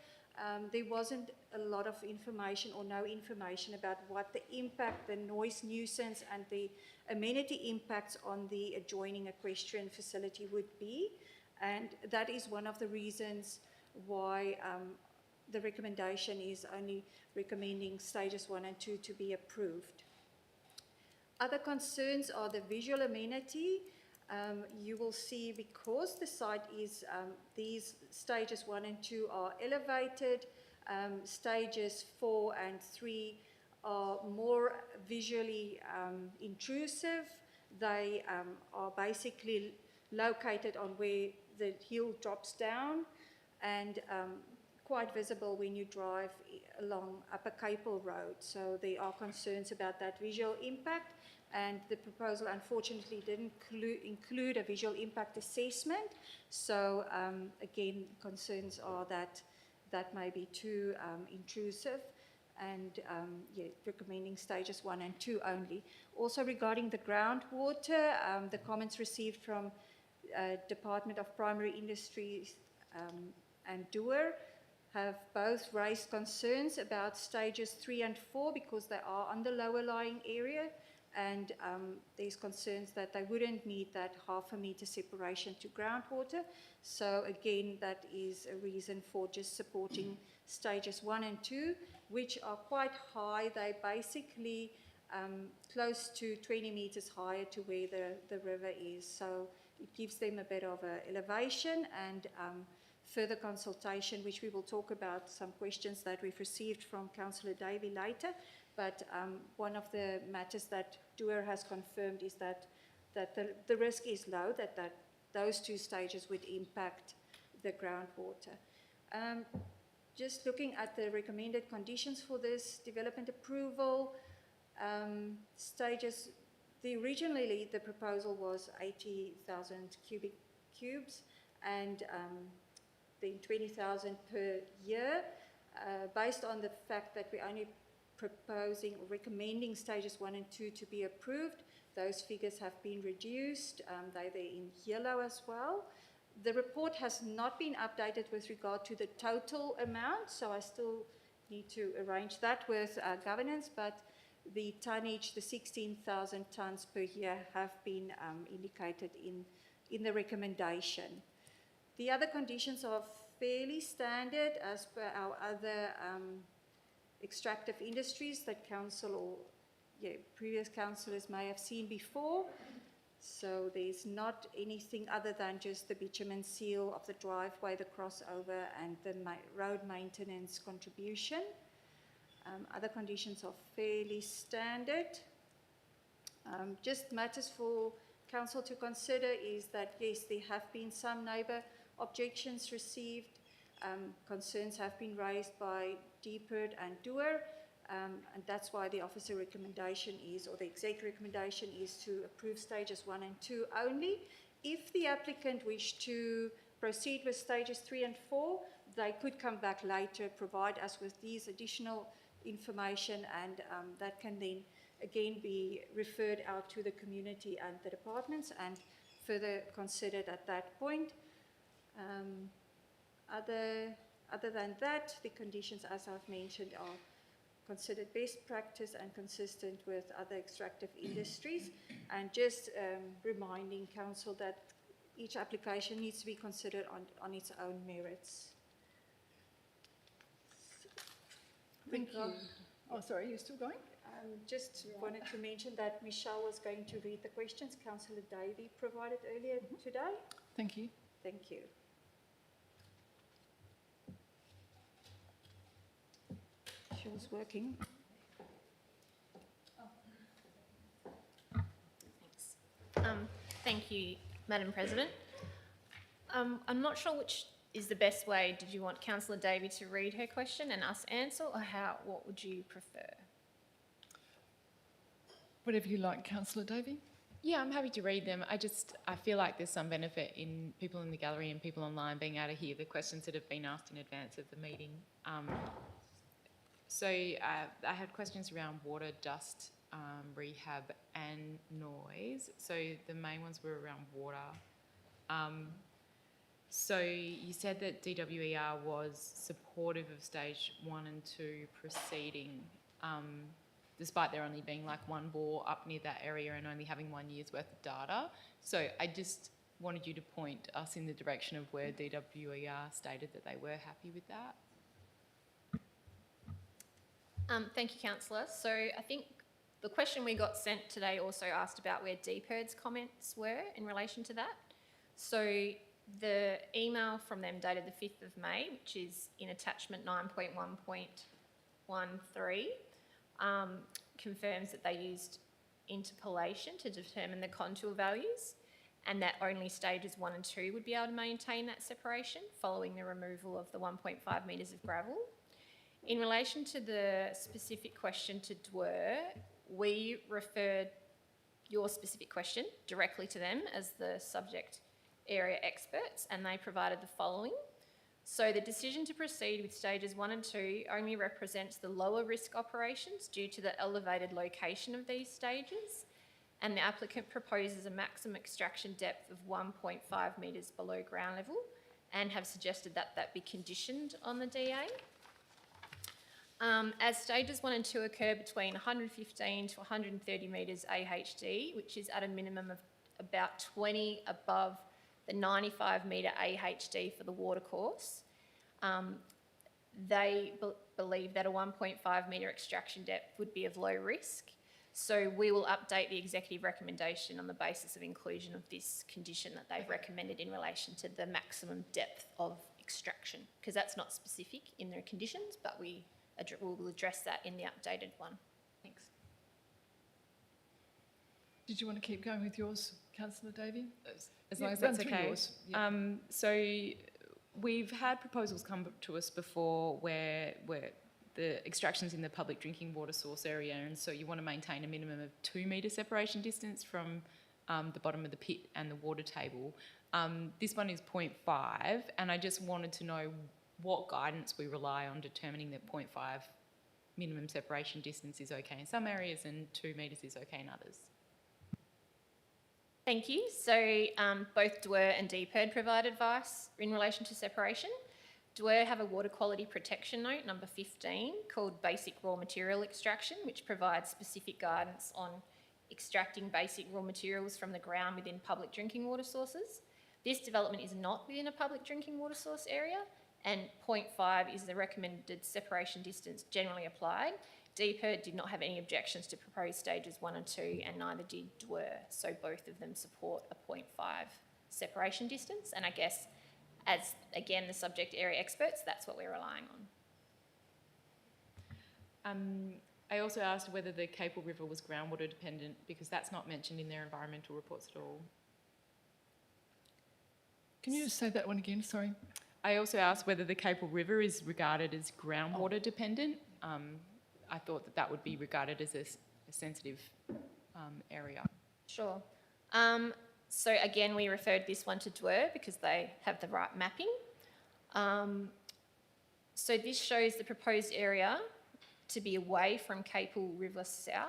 [SPEAKER 10] there wasn't a lot of information or no information about what the impact, the noise nuisance and the amenity impacts on the adjoining equestrian facility would be. And that is one of the reasons why the recommendation is only recommending stages 1 and 2 to be approved. Other concerns are the visual amenity. You will see, because the site is, these stages 1 and 2 are elevated, stages 4 and 3 are more visually intrusive. They are basically located on where the hill drops down, and quite visible when you drive along Upper Capel Road. So there are concerns about that visual impact, and the proposal unfortunately didn't include a visual impact assessment. So again, concerns are that that may be too intrusive, and recommending stages 1 and 2 only. Also regarding the groundwater, the comments received from Department of Primary Industries and DOER have both raised concerns about stages 3 and 4 because they are on the lower lying area, and there's concerns that they wouldn't meet that 0.5 meter separation to groundwater. So again, that is a reason for just supporting stages 1 and 2, which are quite high. They're basically close to 20 meters higher to where the river is. So it gives them a bit of elevation, and further consultation, which we will talk about, some questions that we've received from Councillor Davey later. But one of the matters that DOER has confirmed is that the risk is low, that those 2 stages would impact the groundwater. Just looking at the recommended conditions for this development approval, stages, originally the proposal was 80,000 cubic cubes, and then 20,000 per year. Based on the fact that we're only proposing or recommending stages 1 and 2 to be approved, those figures have been reduced. They're there in yellow as well. The report has not been updated with regard to the total amount, so I still need to arrange that with governance, but the tonnage, the 16,000 tonnes per year, have been indicated in the recommendation. The other conditions are fairly standard as per our other extractive industries that council or previous councillors may have seen before. So there's not anything other than just the bitumen seal of the driveway, the crossover, and the road maintenance contribution. Other conditions are fairly standard. Just matters for council to consider is that, yes, there have been some neighbour objections received. Concerns have been raised by DPIRD and DOER, and that's why the officer recommendation is, or the exec recommendation is, to approve stages 1 and 2 only. If the applicant wished to proceed with stages 3 and 4, they could come back later, provide us with these additional information, and that can then again be referred out to the community and the departments and further considered at that point. Other than that, the conditions, as I've mentioned, are considered best practice and consistent with other extractive industries, and just reminding council that each application needs to be considered on its own merits.
[SPEAKER 1] Thank you. Oh, sorry, you're still going?
[SPEAKER 10] Just wanted to mention that Michelle was going to read the questions Councillor Davey provided earlier today.
[SPEAKER 1] Thank you.
[SPEAKER 10] Thank you. She was working.
[SPEAKER 11] Thank you, Madam President. I'm not sure which is the best way. Did you want Councillor Davey to read her question and us answer, or what would you prefer?
[SPEAKER 1] Whatever you like, Councillor Davey.
[SPEAKER 2] Yeah, I'm happy to read them. I feel like there's some benefit in people in the gallery and people online being able to hear the questions that have been asked in advance of the meeting. So I had questions around water, dust, rehab and noise. So the main ones were around water. So you said that DWER was supportive of stage 1 and 2 proceeding, despite there only being like one bore up near that area and only having 1 year's worth of data. So I just wanted you to point us in the direction of where DWER stated that they were happy with that.
[SPEAKER 11] Thank you, Councillor. So I think the question we got sent today also asked about where DPIRD's comments were in relation to that. So the email from them dated the 5th of May, which is in attachment 9.1.13, confirms that they used interpolation to determine the contour values, and that only stages 1 and 2 would be able to maintain that separation following the removal of the 1.5 metres of gravel. In relation to the specific question to DWER, we referred your specific question directly to them as the subject area experts, and they provided the following. So the decision to proceed with stages 1 and 2 only represents the lower risk operations due to the elevated location of these stages, and the applicant proposes a maximum extraction depth of 1.5 metres below ground level and have suggested that that be conditioned on the DA. As stages 1 and 2 occur between 115 to 130 metres AHD, which is at a minimum of about 20 above the 95 metre AHD for the watercourse, they believe that a 1.5 metre extraction depth would be of low risk. So we will update the executive recommendation on the basis of inclusion of this condition that they've recommended in relation to the maximum depth of extraction, because that's not specific in their conditions, but we will address that in the updated one. Thanks.
[SPEAKER 1] Did you want to keep going with yours, Councillor Davey?
[SPEAKER 2] As long as
[SPEAKER 1] run
[SPEAKER 2] that's
[SPEAKER 1] through
[SPEAKER 2] okay.
[SPEAKER 1] yours. Yeah.
[SPEAKER 2] So we've had proposals come to us before where the extraction's in the public drinking water source area, and so you want to maintain a minimum of 2 metre separation distance from the bottom of the pit and the water table. This one is 0.5, and I just wanted to know what guidance we rely on determining that 0.5 minimum separation distance is okay in some areas and 2 metres is okay in others.
[SPEAKER 11] Thank you. So both DWER and DPIRD provide advice in relation to separation. DWER have a water quality protection note, number 15, called Basic Raw Material Extraction, which provides specific guidance on extracting basic raw materials from the ground within public drinking water sources. This development is not within a public drinking water source area, and 0.5 is the recommended separation distance generally applied. DPIRD did not have any objections to proposed stages 1 and 2, and neither did DWER, so both of them support a 0.5 separation distance, and I guess as, again, the subject area experts, that's what we're relying on.
[SPEAKER 2] I also asked whether the Capel River was groundwater dependent because that's not mentioned in their environmental reports at all.
[SPEAKER 1] Can you just say that one again? Sorry.
[SPEAKER 2] I also asked whether the Capel River is regarded as groundwater dependent. I thought that that would be regarded as a sensitive area.
[SPEAKER 11] Sure. So again, we referred this one to DWER because they have the right mapping. So this shows the proposed area to be away from Capel River South.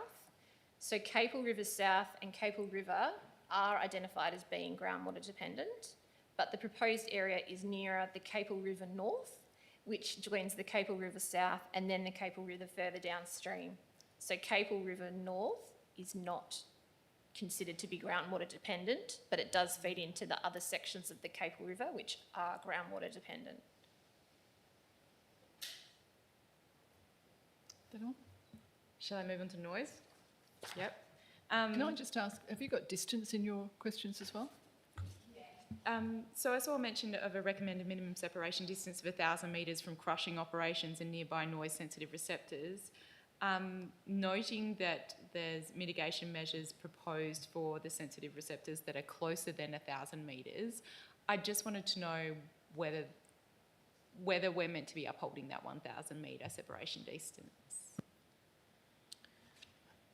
[SPEAKER 11] So Capel River South and Capel River are identified as being groundwater dependent, but the proposed area is nearer the Capel River North, which joins the Capel River South and then the Capel River further downstream. So Capel River North is not considered to be groundwater dependent, but it does feed into the other sections of the Capel River, which are groundwater dependent.
[SPEAKER 1] That all?
[SPEAKER 2] Shall I move on to noise? Yep.
[SPEAKER 1] Can I just ask, have you got distance in your questions as well?
[SPEAKER 2] So I saw a mention of a recommended minimum separation distance of 1,000 metres from crushing operations and nearby noise-sensitive receptors. Noting that there's mitigation measures proposed for the sensitive receptors that are closer than 1,000 metres, I just wanted to know whether we're meant to be upholding that 1,000 metre separation distance.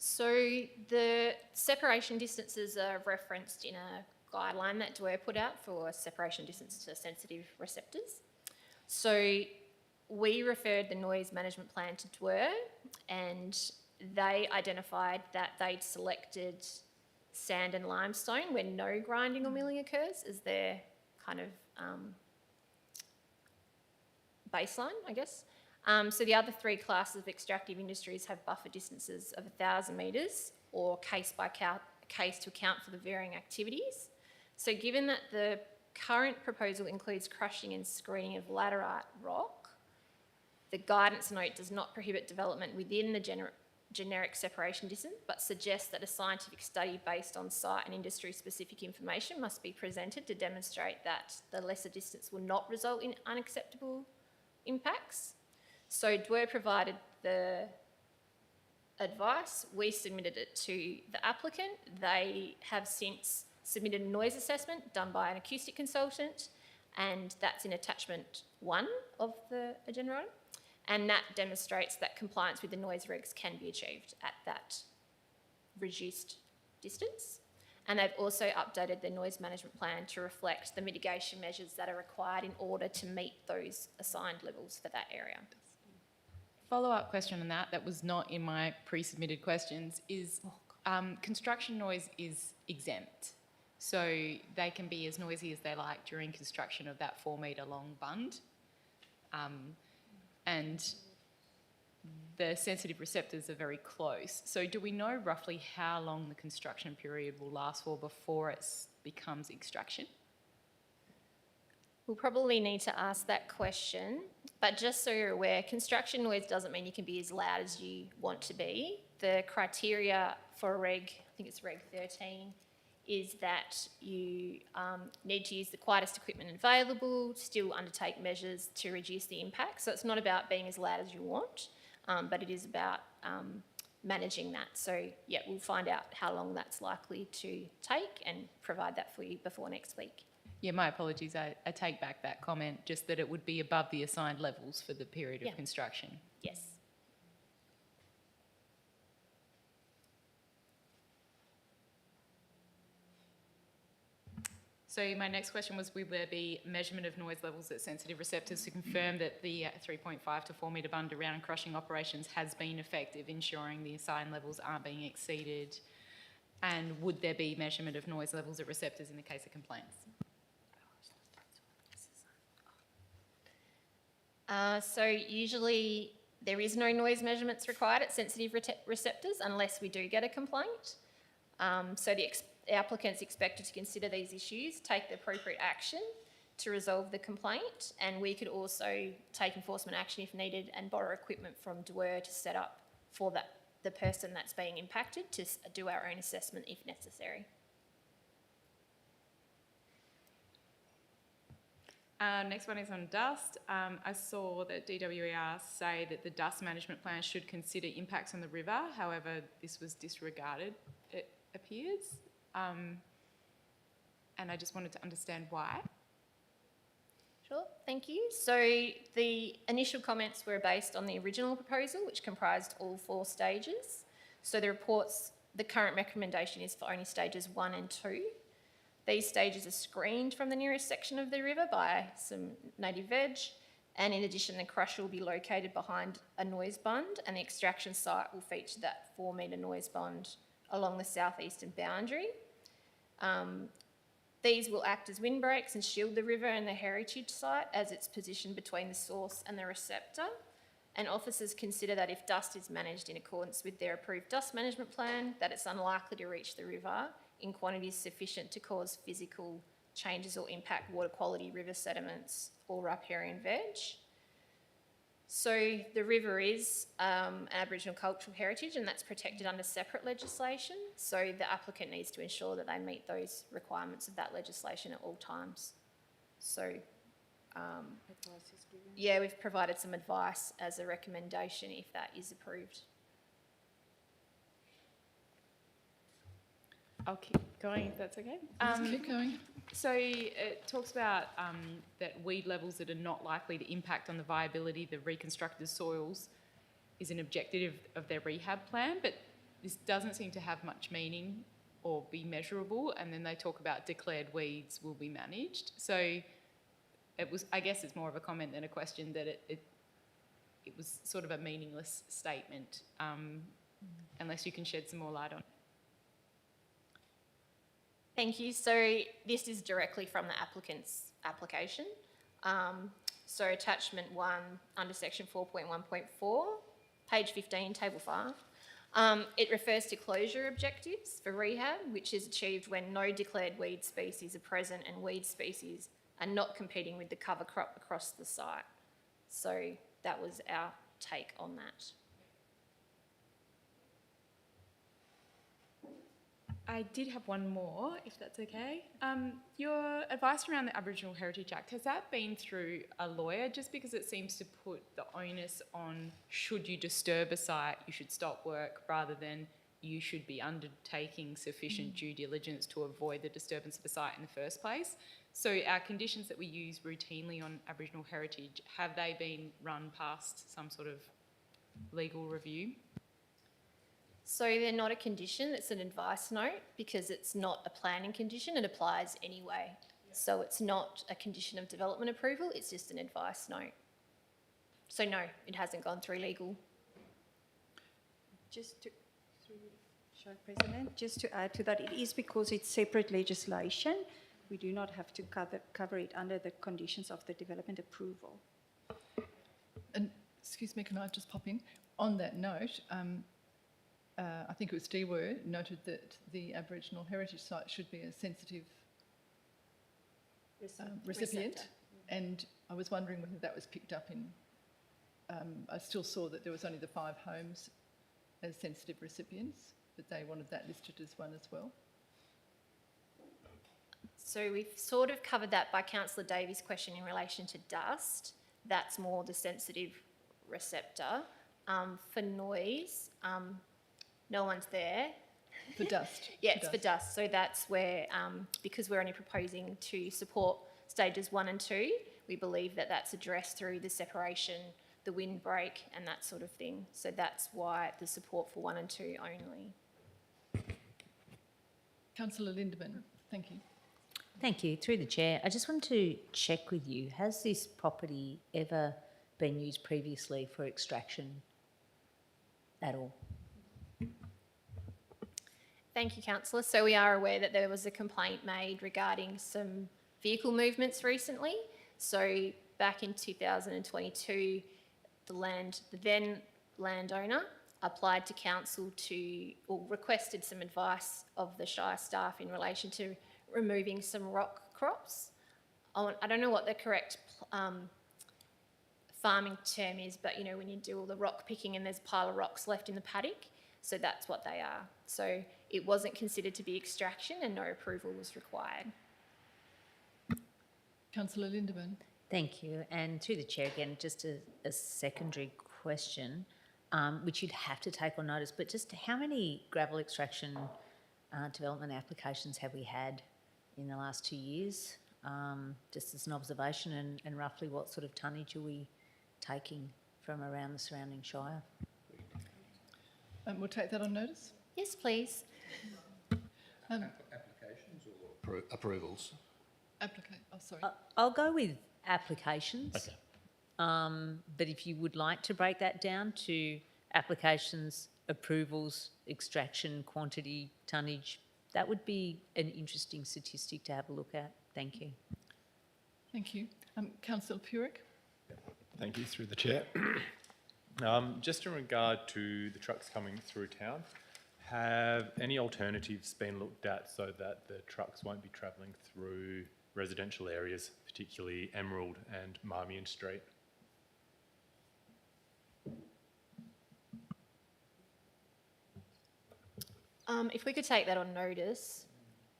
[SPEAKER 11] So the separation distances are referenced in a guideline that DWER put out for separation distance to sensitive receptors. So we referred the noise management plan to DWER and they identified that they'd selected sand and limestone where no grinding or milling occurs as their kind of baseline, I guess. So the other three classes of extractive industries have buffer distances of 1,000 metres or case by case to account for the varying activities. So given that the current proposal includes crushing and screening of laterite rock, the guidance note does not prohibit development within the generic separation distance, but suggests that a scientific study based on site and industry-specific information must be presented to demonstrate that the lesser distance will not result in unacceptable impacts. So DWER provided the advice, we submitted it to the applicant. They have since submitted a noise assessment done by an acoustic consultant, and that's in attachment 1 of the agenda item. And that demonstrates that compliance with the noise regs can be achieved at that reduced distance. And they've also updated the noise management plan to reflect the mitigation measures that are required in order to meet those assigned levels for that area.
[SPEAKER 2] Follow-up question on that was not in my pre-submitted questions is construction noise is exempt. So they can be as noisy as they like during construction of that 4 metre long bund. And the sensitive receptors are very close. So do we know roughly how long the construction period will last for before it becomes extraction?
[SPEAKER 11] We'll probably need to ask that question, but just so you're aware, construction noise doesn't mean you can be as loud as you want to be. The criteria for reg, I think it's reg 13, is that you need to use the quietest equipment available, still undertake measures to reduce the impact. So it's not about being as loud as you want, but it is about managing that. So yeah, we'll find out how long that's likely to take and provide that for you before next week.
[SPEAKER 2] Yeah, my apologies. I take back that comment, just that it would be above the assigned levels for the period of construction.
[SPEAKER 11] Yes.
[SPEAKER 2] So my next question was, will there be measurement of noise levels at sensitive receptors to confirm that the 3.5 to 4 metre bund around crushing operations has been effective, ensuring the assigned levels aren't being exceeded? And would there be measurement of noise levels at receptors in the case of complaints?
[SPEAKER 11] So usually there is no noise measurements required at sensitive receptors unless we do get a complaint. So the applicant's expected to consider these issues, take the appropriate action to resolve the complaint, and we could also take enforcement action if needed and borrow equipment from DWER to set up for the person that's being impacted to do our own assessment if necessary.
[SPEAKER 2] Next one is on dust. I saw that DWER say that the dust management plan should consider impacts on the river. However, this was disregarded, it appears. And I just wanted to understand why.
[SPEAKER 11] Sure, thank you. So the initial comments were based on the original proposal, which comprised all 4 stages. So the current recommendation is for only stages 1 and 2. These stages are screened from the nearest section of the river by some native veg, and in addition, the crusher will be located behind a noise bund, and the extraction site will feature that 4-metre noise bund along the southeastern boundary. These will act as windbreaks and shield the river and the heritage site as it's positioned between the source and the receptor. And officers consider that if dust is managed in accordance with their approved dust management plan, that it's unlikely to reach the river in quantities sufficient to cause physical changes or impact water quality, river sediments or riparian veg. So the river is an Aboriginal cultural heritage, and that's protected under separate legislation. So the applicant needs to ensure that they meet those requirements of that legislation at all times. So yeah, we've provided some advice as a recommendation if that is approved.
[SPEAKER 2] I'll keep going if that's okay.
[SPEAKER 1] Keep going.
[SPEAKER 2] So it talks about that weed levels that are not likely to impact on the viability of the reconstructed soils is an objective of their rehab plan, but this doesn't seem to have much meaning or be measurable. And then they talk about declared weeds will be managed. So I guess it's more of a comment than a question that it was sort of a meaningless statement, unless you can shed some more light on it.
[SPEAKER 11] Thank you. So this is directly from the applicant's application. So attachment 1 under section 4.1.4, page 15, table 5. It refers to closure objectives for rehab, which is achieved when no declared weed species are present and weed species are not competing with the cover crop across the site. So that was our take on that.
[SPEAKER 2] I did have one more, if that's okay. Your advice around the Aboriginal Heritage Act, has that been through a lawyer? Just because it seems to put the onus on, should you disturb a site, you should stop work, rather than you should be undertaking sufficient due diligence to avoid the disturbance of the site in the first place. So our conditions that we use routinely on Aboriginal heritage, have they been run past some sort of legal review?
[SPEAKER 11] So they're not a condition, it's an advice note because it's not a planning condition, it applies anyway. So it's not a condition of development approval, it's just an advice note. So no, it hasn't gone through legal.
[SPEAKER 10] Just to, Sorry, President, just to add to that, it is because it's separate legislation. We do not have to cover it under the conditions of the development approval.
[SPEAKER 1] And excuse me, can I just pop in? On that note, I think it was DWER noted that the Aboriginal heritage site should be a sensitive recipient, and I was wondering whether that was picked up in. I still saw that there was only the 5 homes as sensitive recipients, but they wanted that listed as one as well.
[SPEAKER 11] So we've sort of covered that by Councillor Davies' question in relation to dust. That's more the sensitive receptor. For noise, no one's there.
[SPEAKER 1] For dust?
[SPEAKER 11] Yeah, it's for dust. So that's where, because we're only proposing to support stages 1 and 2, we believe that that's addressed through the separation, the windbreak and that sort of thing. So that's why the support for 1 and 2 only.
[SPEAKER 1] Councillor Lindeman, thank you.
[SPEAKER 5] Thank you. Through the chair, I just want to check with you, has this property ever been used previously for extraction at all?
[SPEAKER 11] Thank you, Councillor. So we are aware that there was a complaint made regarding some vehicle movements recently. So back in 2022, the then landowner applied to council or requested some advice of the Shire staff in relation to removing some rock crops. I don't know what the correct farming term is, but you know, when you do all the rock picking and there's a pile of rocks left in the paddock, so that's what they are. So it wasn't considered to be extraction and no approval was required.
[SPEAKER 1] Councillor Lindemann.
[SPEAKER 5] Thank you. And through the chair again, just a secondary question, which you'd have to take on notice, but just how many gravel extraction development applications have we had in the last 2 years? Just as an observation, and roughly what sort of tonnage are we taking from around the surrounding shire?
[SPEAKER 1] We'll take that on notice.
[SPEAKER 11] Yes, please.
[SPEAKER 3] Applications or
[SPEAKER 9] Approvals.
[SPEAKER 1] Sorry.
[SPEAKER 5] I'll go with applications.
[SPEAKER 9] Okay.
[SPEAKER 5] But if you would like to break that down to applications, approvals, extraction, quantity, tonnage, that would be an interesting statistic to have a look at. Thank you.
[SPEAKER 1] Thank you. Councillor Purick.
[SPEAKER 12] Thank you, through the chair. Just in regard to the trucks coming through town, have any alternatives been looked at so that the trucks won't be travelling through residential areas, particularly Emerald and Marmion Street?
[SPEAKER 11] If we could take that on notice,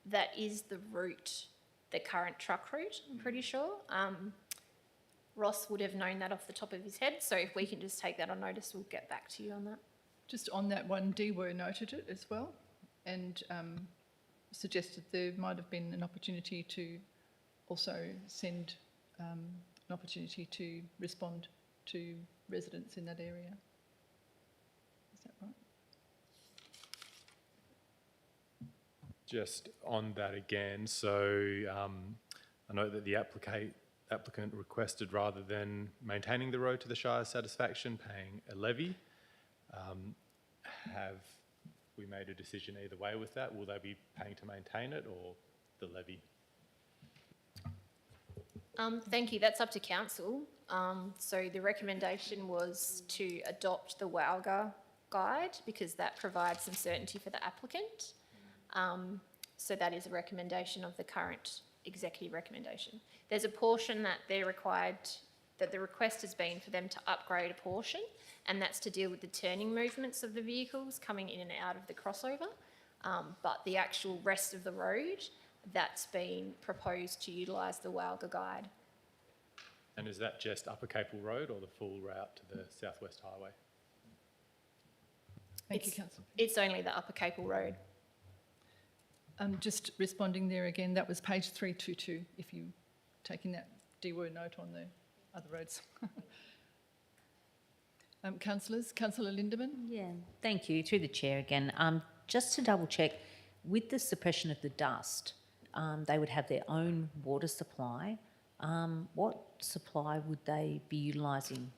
[SPEAKER 11] that is the route, the current truck route, I'm pretty sure. Ross would have known that off the top of his head, so if we can just take that on notice, we'll get back to you on that.
[SPEAKER 1] Just on that one, DWER noted it as well and suggested there might have been an opportunity to also send an opportunity to respond to residents in that area. Is that right?
[SPEAKER 12] Just on that again, so I know that the applicant requested, rather than maintaining the road to the Shire's satisfaction, paying a levy. Have we made a decision either way with that? Will they be paying to maintain it or the levy?
[SPEAKER 11] Thank you, that's up to council. So the recommendation was to adopt the WALGA guide because that provides some certainty for the applicant. So that is a recommendation of the current executive recommendation. There's a portion that they're required, that the request has been for them to upgrade a portion, and that's to deal with the turning movements of the vehicles coming in and out of the crossover. But the actual rest of the road, that's been proposed to utilise the WALGA guide.
[SPEAKER 12] And is that just Upper Capel Road or the full route to the South West Highway?
[SPEAKER 1] Thank you, Councillor.
[SPEAKER 11] It's only the Upper Capel Road.
[SPEAKER 1] Just responding there again, that was page 322, if you taking that DWER note on the other roads. Councillors, Councillor Lindemann.
[SPEAKER 5] Yeah, thank you. Through the chair again. Just to double check, with the suppression of the dust, they would have their own water supply. What supply would they be utilising?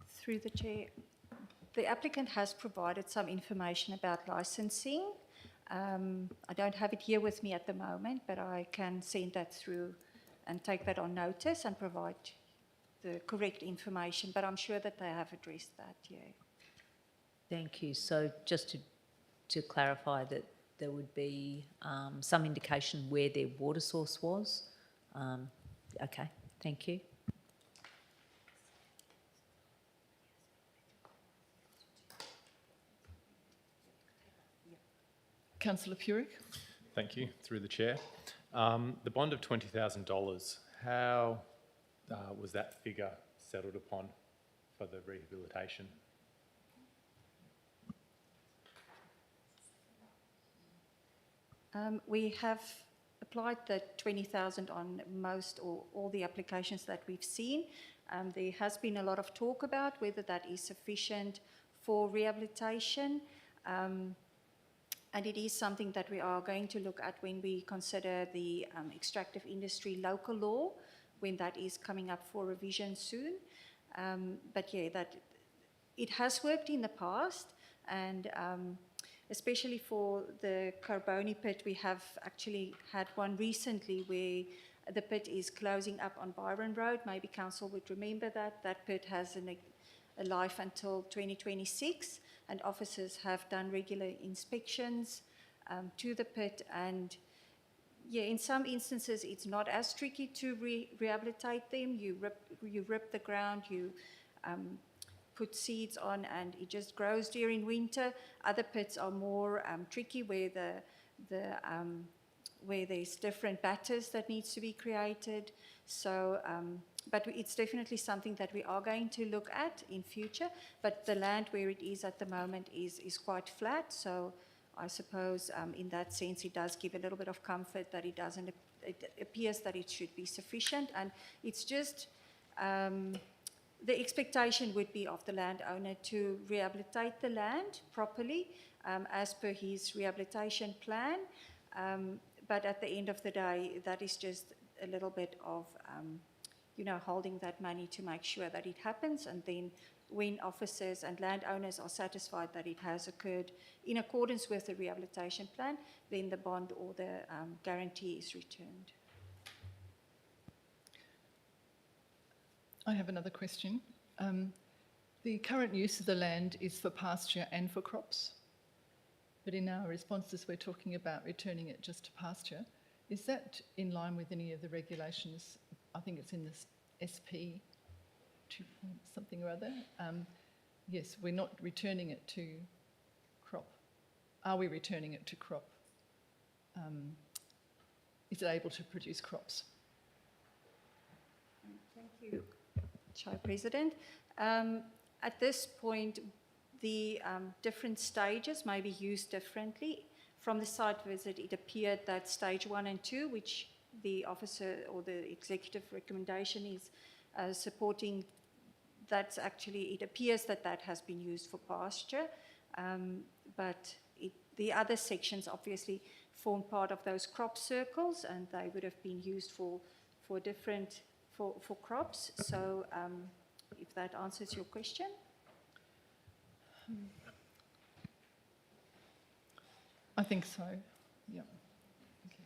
[SPEAKER 10] Through the chair, the applicant has provided some information about licensing. I don't have it here with me at the moment, but I can send that through and take that on notice and provide the correct information, but I'm sure that they have addressed that, yeah.
[SPEAKER 5] Thank you. So just to clarify that there would be some indication where their water source was. Okay, thank you.
[SPEAKER 1] Councillor Purick.
[SPEAKER 12] Thank you, through the chair. The bond of $20,000, how was that figure settled upon for the rehabilitation?
[SPEAKER 10] We have applied the 20,000 on most or all the applications that we've seen. There has been a lot of talk about whether that is sufficient for rehabilitation. And it is something that we are going to look at when we consider the extractive industry local law, when that is coming up for revision soon. But yeah, that it has worked in the past, and especially for the Carboni pit, we have actually had one recently where the pit is closing up on Byron Road. Maybe council would remember that. That pit has a life until 2026, and officers have done regular inspections to the pit. And yeah, in some instances, it's not as tricky to rehabilitate them. You rip the ground, you put seeds on and it just grows during winter. Other pits are more tricky where where there's different batters that needs to be created. So, but it's definitely something that we are going to look at in future. But the land where it is at the moment is quite flat. So I suppose in that sense it does give a little bit of comfort that it appears that it should be sufficient. And it's just, the expectation would be of the landowner to rehabilitate the land properly as per his rehabilitation plan. But at the end of the day, that is just a little bit of, holding that money to make sure that it happens. And then when officers and landowners are satisfied that it has occurred in accordance with the rehabilitation plan, then the bond or the guarantee is returned.
[SPEAKER 1] I have another question. The current use of the land is for pasture and for crops, but in our responses we're talking about returning it just to pasture. Is that in line with any of the regulations? I think it's in this SP 2 point something or other. Yes, we're not returning it to crop. Are we returning it to crop? Is it able to produce crops?
[SPEAKER 10] Thank you, Chair President. At this point, the different stages may be used differently. From the site visit, it appeared that stage 1 and 2, which the officer or the executive recommendation is supporting, that's actually, it appears that that has been used for pasture, but the other sections obviously form part of those crop circles, and they would have been used for crops. So if that answers your question.
[SPEAKER 1] I think so, yeah. Okay.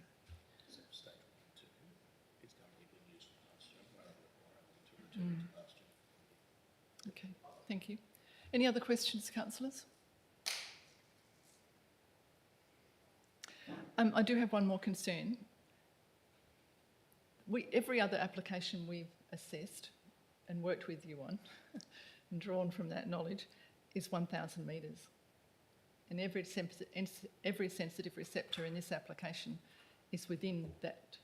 [SPEAKER 1] Okay, thank you. Any other questions, councillors? I do have one more concern. Every other application we've assessed and worked with you on and drawn from that knowledge is 1,000 metres. And every sensitive receptor in this application is within that.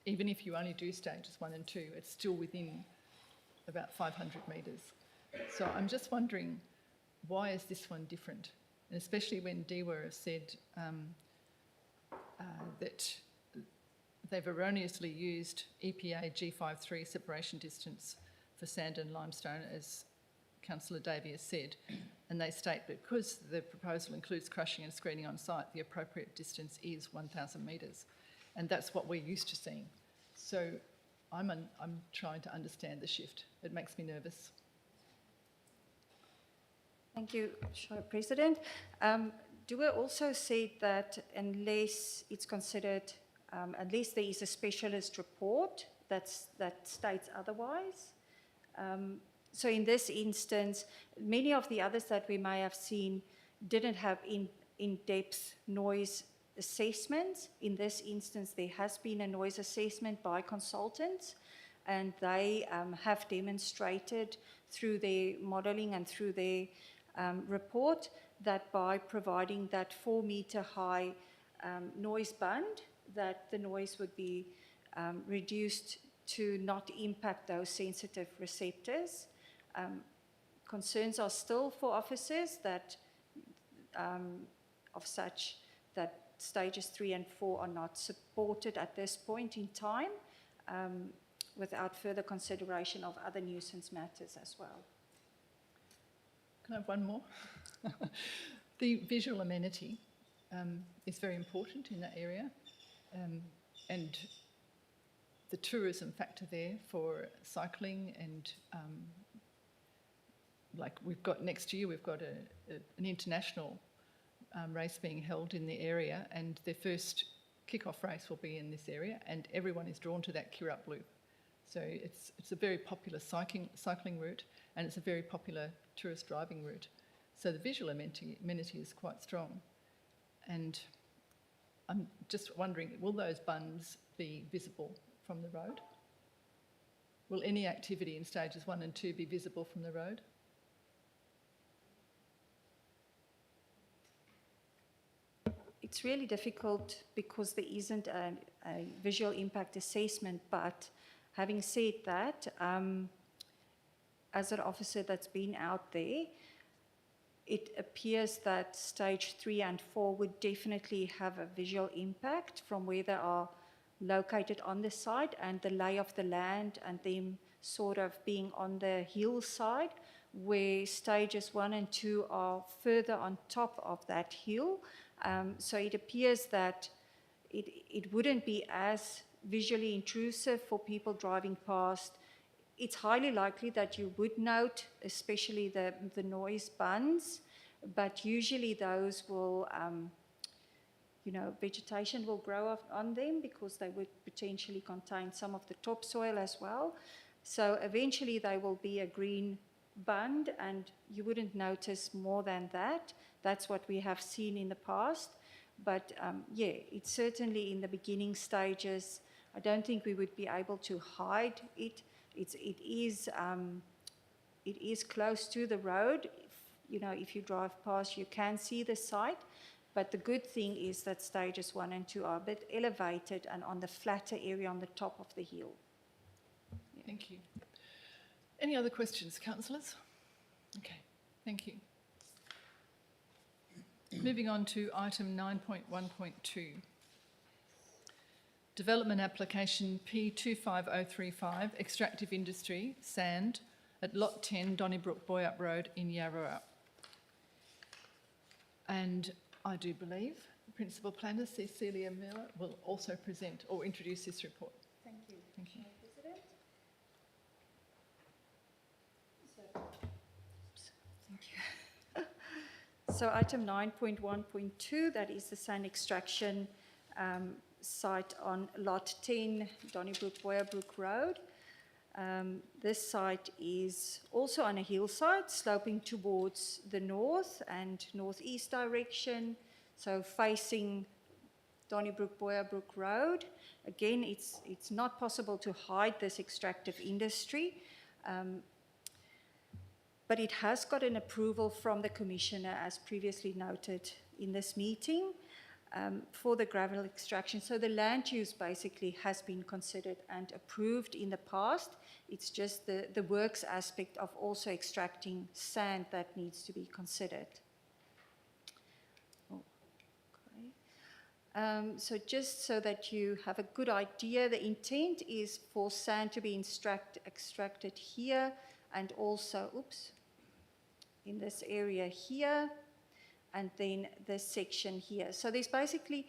[SPEAKER 1] Even if you only do stages 1 and 2, it's still within about 500 metres. So I'm just wondering, why is this one different? And especially when DEWA have said that they've erroneously used EPA G53 separation distance for sand and limestone, as Councillor Davey has said, and they state that because the proposal includes crushing and screening on site, the appropriate distance is 1,000 metres, and that's what we're used to seeing. So I'm trying to understand the shift. It makes me nervous.
[SPEAKER 10] Thank you, Chair President. DEWA also said that unless it's considered, unless there is a specialist report that states otherwise. So in this instance, many of the others that we may have seen didn't have in-depth noise assessments. In this instance, there has been a noise assessment by consultants, and they have demonstrated through their modelling and through their report that by providing that 4-metre high noise band, that the noise would be reduced to not impact those sensitive receptors. Concerns are still for officers that of such that stages 3 and 4 are not supported at this point in time without further consideration of other nuisance matters as well.
[SPEAKER 1] Can I have one more? The visual amenity is very important in that area, and the tourism factor there for cycling, and like we've got next year, we've got an international race being held in the area, and their first kick-off race will be in this area, and everyone is drawn to that Kirrup Loop. So it's a very popular cycling route, and it's a very popular tourist driving route. So the visual amenity is quite strong. And I'm just wondering, will those bunds be visible from the road? Will any activity in stages 1 and 2 be visible from the road?
[SPEAKER 10] It's really difficult because there isn't a visual impact assessment, but having said that, as an officer that's been out there, it appears that stage 3 and 4 would definitely have a visual impact from where they are located on the site and the lay of the land and them sort of being on the hillside, where stages 1 and 2 are further on top of that hill. So it appears that it wouldn't be as visually intrusive for people driving past. It's highly likely that you would note, especially the noise buns, but usually those will, vegetation will grow on them because they would potentially contain some of the topsoil as well. So eventually they will be a green bund and you wouldn't notice more than that. That's what we have seen in the past. But it's certainly in the beginning stages. I don't think we would be able to hide it. It is close to the road. If you drive past, you can see the site. But the good thing is that stages 1 and 2 are a bit elevated and on the flatter area on the top of the hill.
[SPEAKER 1] Thank you. Any other questions, councillors? Okay, thank you. Moving on to item 9.1.2. Development application P25035, extractive industry, sand, at lot 10 Donnybrook Boyup Road in Yarra. And I do believe the Principal Planner, Cecilia Miller, will also present or introduce this report.
[SPEAKER 10] Thank you.
[SPEAKER 1] Thank you.
[SPEAKER 10] So item 9.1.2, that is the sand extraction site on lot 10, Donnybrook Boyabrook Road. This site is also on a hillside sloping towards the north and northeast direction, so facing Donnybrook Boyabrook Road. Again, it's not possible to hide this extractive industry. But it has got an approval from the Commissioner, as previously noted in this meeting, for the gravel extraction. So the land use basically has been considered and approved in the past. It's just the works aspect of also extracting sand that needs to be considered. So just so that you have a good idea, the intent is for sand to be extracted here and also, in this area here, and then this section here. So there's basically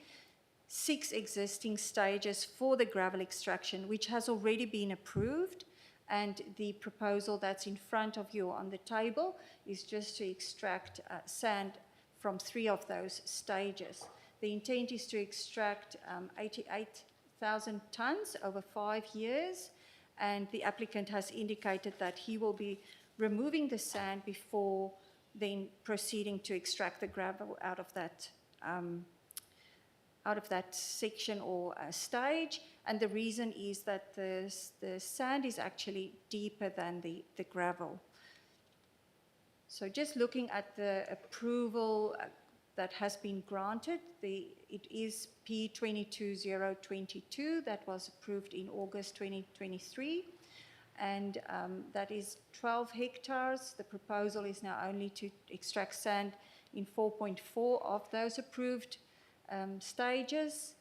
[SPEAKER 10] 6 existing stages for the gravel extraction, which has already been approved, and the proposal that's in front of you on the table is just to extract sand from 3 of those stages. The intent is to extract 88,000 tonnes over 5 years, and the applicant has indicated that he will be removing the sand before then proceeding to extract the gravel out of that section or stage. And the reason is that the sand is actually deeper than the gravel. So just looking at the approval that has been granted, it is P22022 that was approved in August 2023. And that is 12 hectares. The proposal is now only to extract sand in 4.4 of those approved stages.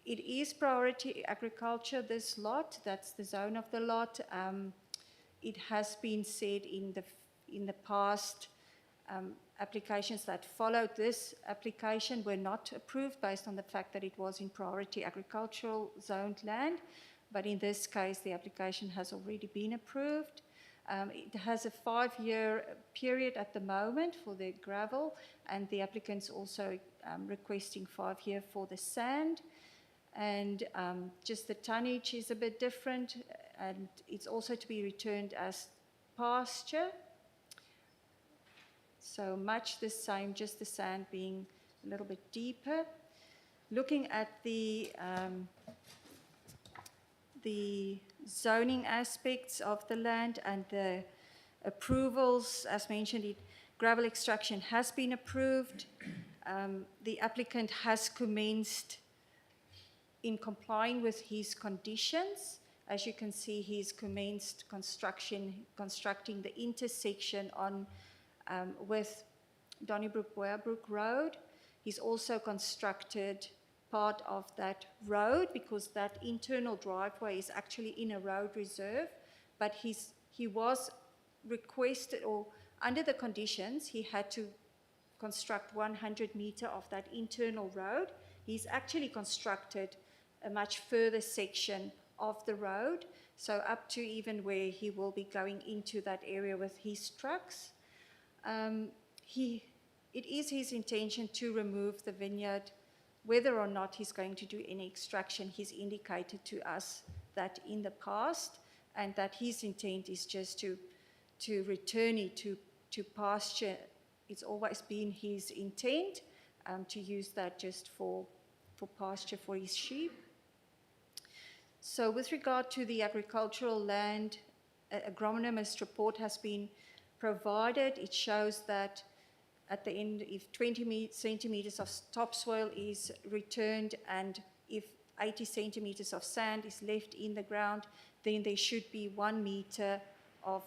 [SPEAKER 10] It is priority agriculture, this lot. That's the zone of the lot. It has been said in the past, applications that followed this application were not approved based on the fact that it was in priority agricultural zoned land. But in this case, the application has already been approved. It has a 5-year period at the moment for the gravel, and the applicant's also requesting 5-year for the sand. And just the tonnage is a bit different, and it's also to be returned as pasture. So much the same, just the sand being a little bit deeper. Looking at the zoning aspects of the land and the approvals. As mentioned, gravel extraction has been approved. The applicant has commenced in complying with his conditions. As you can see, he's commenced constructing the intersection on with Donnybrook-Boerbroek Road. He's also constructed part of that road because that internal driveway is actually in a road reserve, but he was requested, or under the conditions, he had to construct 100 metre of that internal road. He's actually constructed a much further section of the road, so up to even where he will be going into that area with his trucks. It is his intention to remove the vineyard. Whether or not he's going to do any extraction, he's indicated to us that in the past, and that his intent is just to return it to pasture. It's always been his intent to use that just for pasture for his sheep. So with regard to the agricultural land, an agronomist report has been provided. It shows that at the end, if 20 centimetres of topsoil is returned and if 80 centimetres of sand is left in the ground, then there should be 1 metre of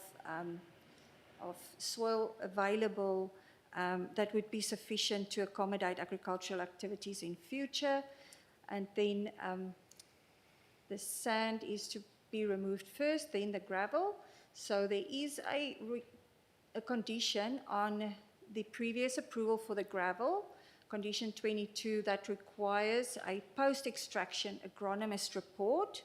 [SPEAKER 10] soil available that would be sufficient to accommodate agricultural activities in future. And then the sand is to be removed first, then the gravel. So there is a condition on the previous approval for the gravel, condition 22, that requires a post-extraction agronomist report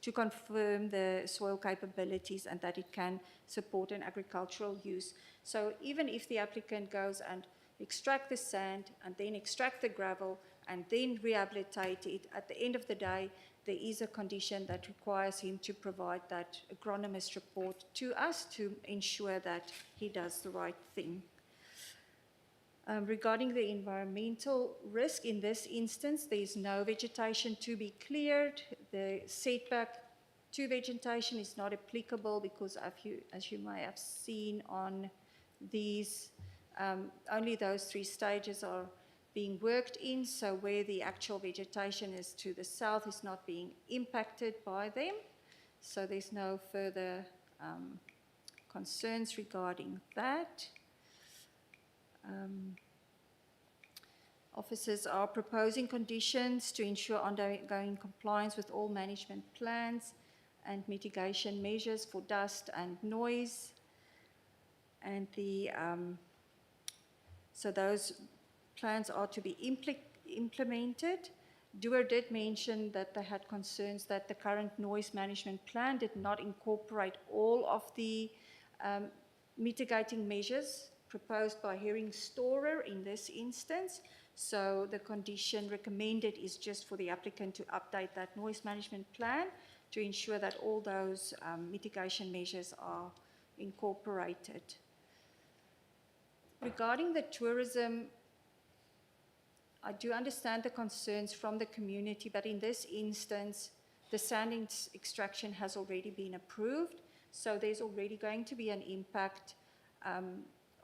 [SPEAKER 10] to confirm the soil capabilities and that it can support an agricultural use. So even if the applicant goes and extract the sand and then extract the gravel and then rehabilitate it, at the end of the day, there is a condition that requires him to provide that agronomist report to us to ensure that he does the right thing. Regarding the environmental risk, in this instance, there is no vegetation to be cleared. The setback to vegetation is not applicable because, as you may have seen on these, only those 3 stages are being worked in, so where the actual vegetation is to the south is not being impacted by them. So there's no further concerns regarding that. Officers are proposing conditions to ensure ongoing compliance with all management plans and mitigation measures for dust and noise. And so those plans are to be implemented. Dewar did mention that they had concerns that the current noise management plan did not incorporate all of the mitigating measures proposed by Herring Storer in this instance. So the condition recommended is just for the applicant to update that noise management plan to ensure that all those mitigation measures are incorporated. Regarding the tourism, I do understand the concerns from the community, but in this instance, the sand extraction has already been approved, so there's already going to be an impact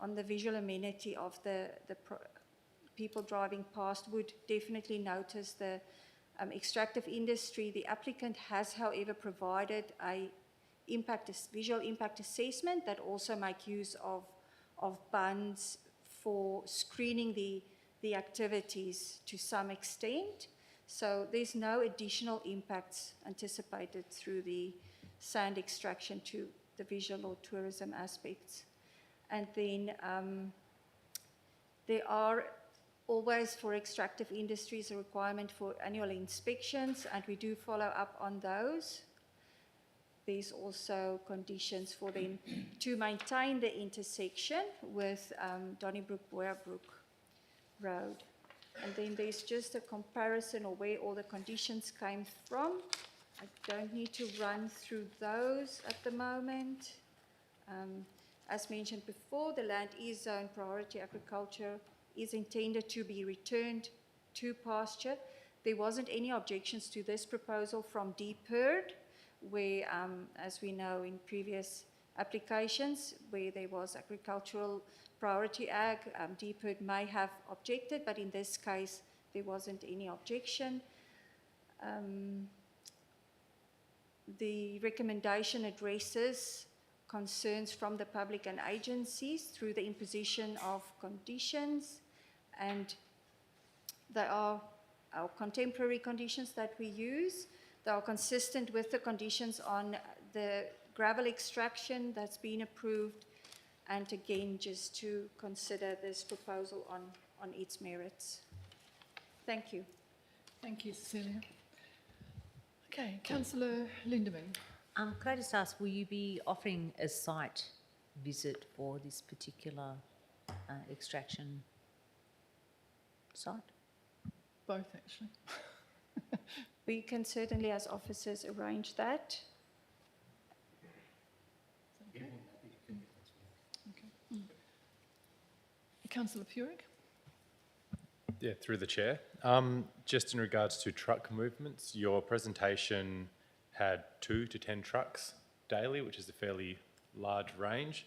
[SPEAKER 10] on the visual amenity of the people driving past would definitely notice the extractive industry. The applicant has, however, provided a visual impact assessment that also make use of bunds for screening the activities to some extent. So there's no additional impacts anticipated through the sand extraction to the visual or tourism aspects. And then there are always for extractive industries a requirement for annual inspections, and we do follow up on those. There's also conditions for them to maintain the intersection with Donnybrook-Boerbroek Road. And then there's just a comparison of where all the conditions came from. I don't need to run through those at the moment. As mentioned before, the land is zoned priority agriculture, is intended to be returned to pasture. There wasn't any objections to this proposal from DPIRD, where, as we know in previous applications, where there was agricultural priority ag, DPIRD may have objected, but in this case, there wasn't any objection. The recommendation addresses concerns from the public and agencies through the imposition of conditions, and they are our contemporary conditions that we use. They are consistent with the conditions on the gravel extraction that's been approved, and again, just to consider this proposal on its merits. Thank you.
[SPEAKER 1] Thank you, Cecilia. Okay, Councillor Lindeman.
[SPEAKER 5] Could I just ask, will you be offering a site visit for this particular extraction site?
[SPEAKER 1] Both, actually.
[SPEAKER 10] We can certainly, as officers, arrange that.
[SPEAKER 1] Okay. Okay. Councillor Purig.
[SPEAKER 12] Yeah, through the chair. Just in regards to truck movements, your presentation had 2 to 10 trucks daily, which is a fairly large range.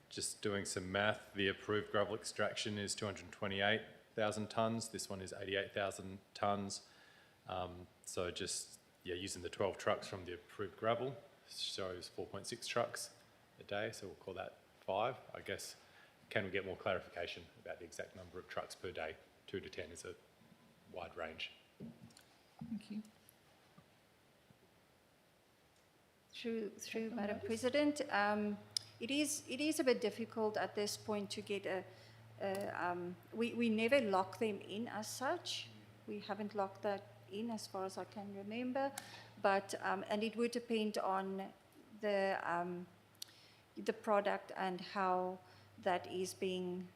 [SPEAKER 12] Just doing some math, the approved gravel extraction is 228,000 tonnes. This one is 88,000 tonnes. So just using the 12 trucks from the approved gravel shows 4.6 trucks a day. So we'll call that 5. I guess, can we get more clarification about the exact number of trucks per day? 2 to 10 is a wide range.
[SPEAKER 1] Thank you.
[SPEAKER 10] Through Madam President, it is a bit difficult at this point to get we never lock them in as such. We haven't locked that in as far as I can remember, but and it would depend on the product and how that is being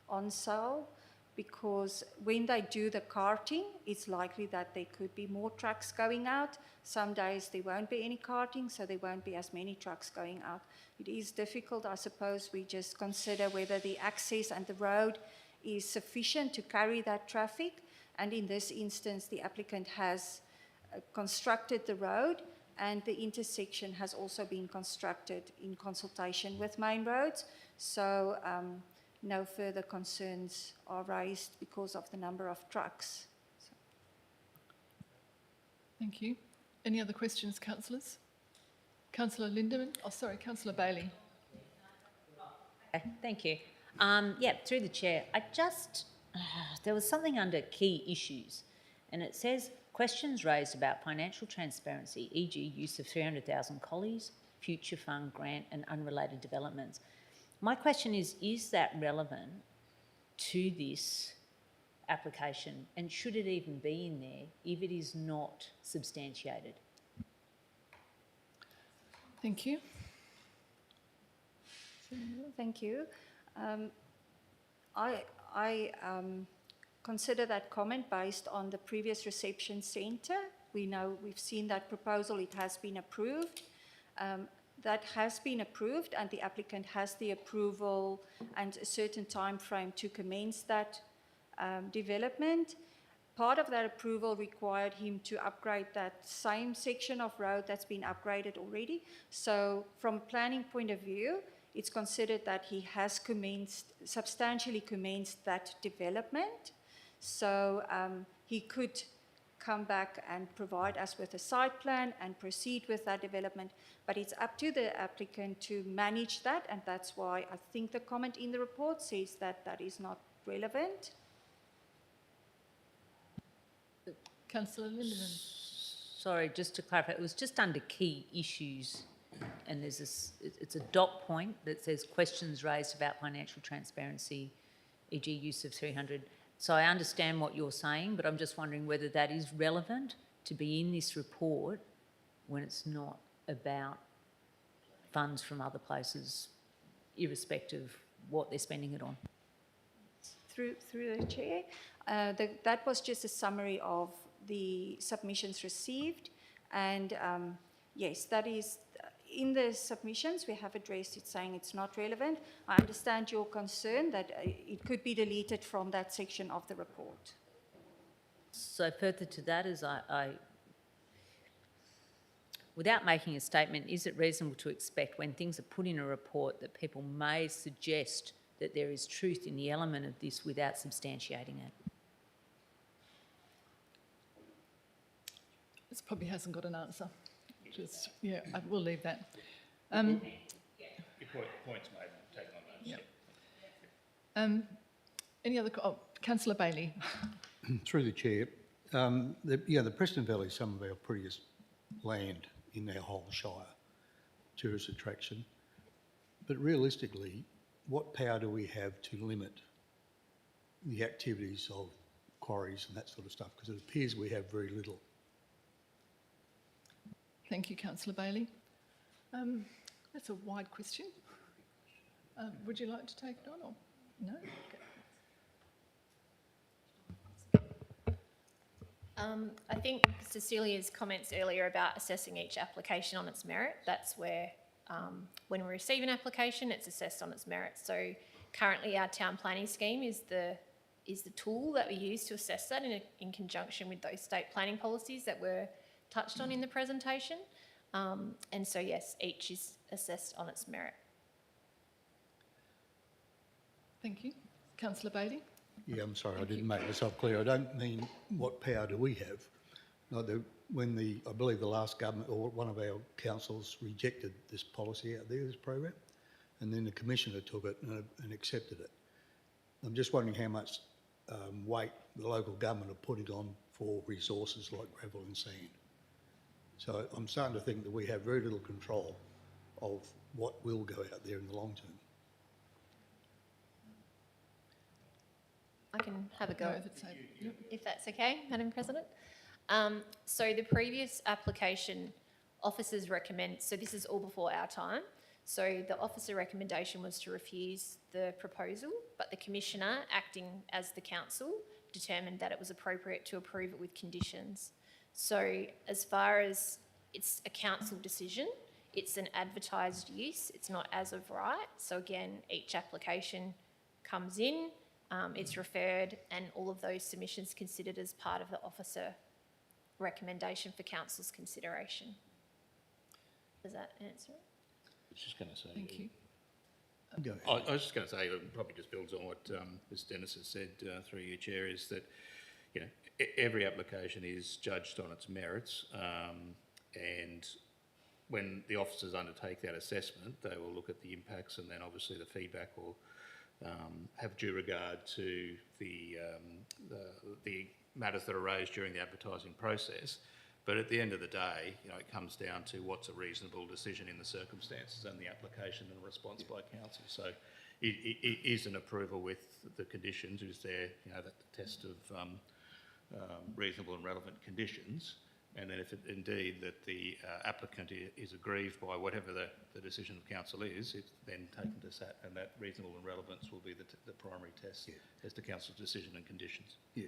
[SPEAKER 10] on sale, because when they do the carting, it's likely that there could be more trucks going out. Some days there won't be any carting, so there won't be as many trucks going out. It is difficult. I suppose we just consider whether the access and the road is sufficient to carry that traffic. And in this instance, the applicant has constructed the road, and the intersection has also been constructed in consultation with Main Roads. So no further concerns are raised because of the number of trucks. So.
[SPEAKER 1] Thank you. Any other questions, councillors? Councillor Lindeman? Oh, sorry, Councillor Bailey.
[SPEAKER 5] Okay, thank you. Through the chair, there was something under key issues, and it says questions raised about financial transparency, e.g. use of 300,000 collies, future fund grant and unrelated developments. My question is that relevant to this application, and should it even be in there if it is not substantiated?
[SPEAKER 1] Thank you.
[SPEAKER 10] Thank you. I consider that comment based on the previous reception centre. We've seen that proposal, it has been approved. That has been approved, and the applicant has the approval and a certain time frame to commence that development. Part of that approval required him to upgrade that same section of road that's been upgraded already. So from a planning point of view, it's considered that he has substantially commenced that development. So he could come back and provide us with a site plan and proceed with that development, but it's up to the applicant to manage that, and that's why I think the comment in the report says that that is not relevant.
[SPEAKER 1] Councillor Lindeman.
[SPEAKER 5] Sorry, just to clarify, it was just under key issues, and there's it's a dot point that says questions raised about financial transparency, e.g. use of 300. So I understand what you're saying, but I'm just wondering whether that is relevant to be in this report when it's not about funds from other places, irrespective what they're spending it on.
[SPEAKER 10] Through the chair, that was just a summary of the submissions received, and yes, that is in the submissions we have addressed it, saying it's not relevant. I understand your concern that it could be deleted from that section of the report.
[SPEAKER 5] So further to that, as without making a statement, is it reasonable to expect when things are put in a report that people may suggest that there is truth in the element of this without substantiating it?
[SPEAKER 1] This probably hasn't got an answer. Just, yeah, we'll leave that.
[SPEAKER 7] Your point's made, taken on notice.
[SPEAKER 1] Yeah. Any other, Councillor Bailey.
[SPEAKER 13] Through the chair, the Preston Valley is some of our prettiest land in our whole shire, tourist attraction. But realistically, what power do we have to limit the activities of quarries and that sort of stuff? Because it appears we have very little.
[SPEAKER 1] Thank you, Councillor Bailey. That's a wide question. Would you like to take it on or no? Okay.
[SPEAKER 11] I think Cecilia's comments earlier about assessing each application on its merit, that's where when we receive an application, it's assessed on its merit. So currently our town planning scheme is the tool that we use to assess that in conjunction with those state planning policies that were touched on in the presentation. And so yes, each is assessed on its merit.
[SPEAKER 1] Thank you. Councillor Bailey.
[SPEAKER 13] Yeah, I'm sorry, I didn't make myself clear. I don't mean what power do we have. I believe the last government or one of our councils rejected this policy out there, this program, and then the commissioner took it and accepted it. I'm just wondering how much weight the local government are putting on for resources like gravel and sand. So I'm starting to think that we have very little control of what will go out there in the long term.
[SPEAKER 11] I can have a go
[SPEAKER 1] No,
[SPEAKER 11] if that's okay, Madam President. So the previous application, officers recommend, so this is all before our time, so the officer recommendation was to refuse the proposal, but the commissioner, acting as the council, determined that it was appropriate to approve it with conditions. So as far as it's a council decision, it's an advertised use, it's not as of right. So again, each application comes in, it's referred, and all of those submissions considered as part of the officer recommendation for council's consideration. Does that answer it?
[SPEAKER 9] I was just going to say.
[SPEAKER 1] thank you.
[SPEAKER 9] I was just going to say, it probably just builds on what Ms Dennis has said through your chair, is that every application is judged on its merits, and when the officers undertake that assessment, they will look at the impacts, and then obviously the feedback will have due regard to the matters that are raised during the advertising process. But at the end of the day, it comes down to what's a reasonable decision in the circumstances and the application and response by council. So it is an approval with the conditions. Is there, that test of reasonable and relevant conditions. And then if it indeed that the applicant is aggrieved by whatever the decision of council is, it's then taken to SAT, and that reasonable and relevance will be the primary test as to council's decision and conditions.
[SPEAKER 13] Yeah,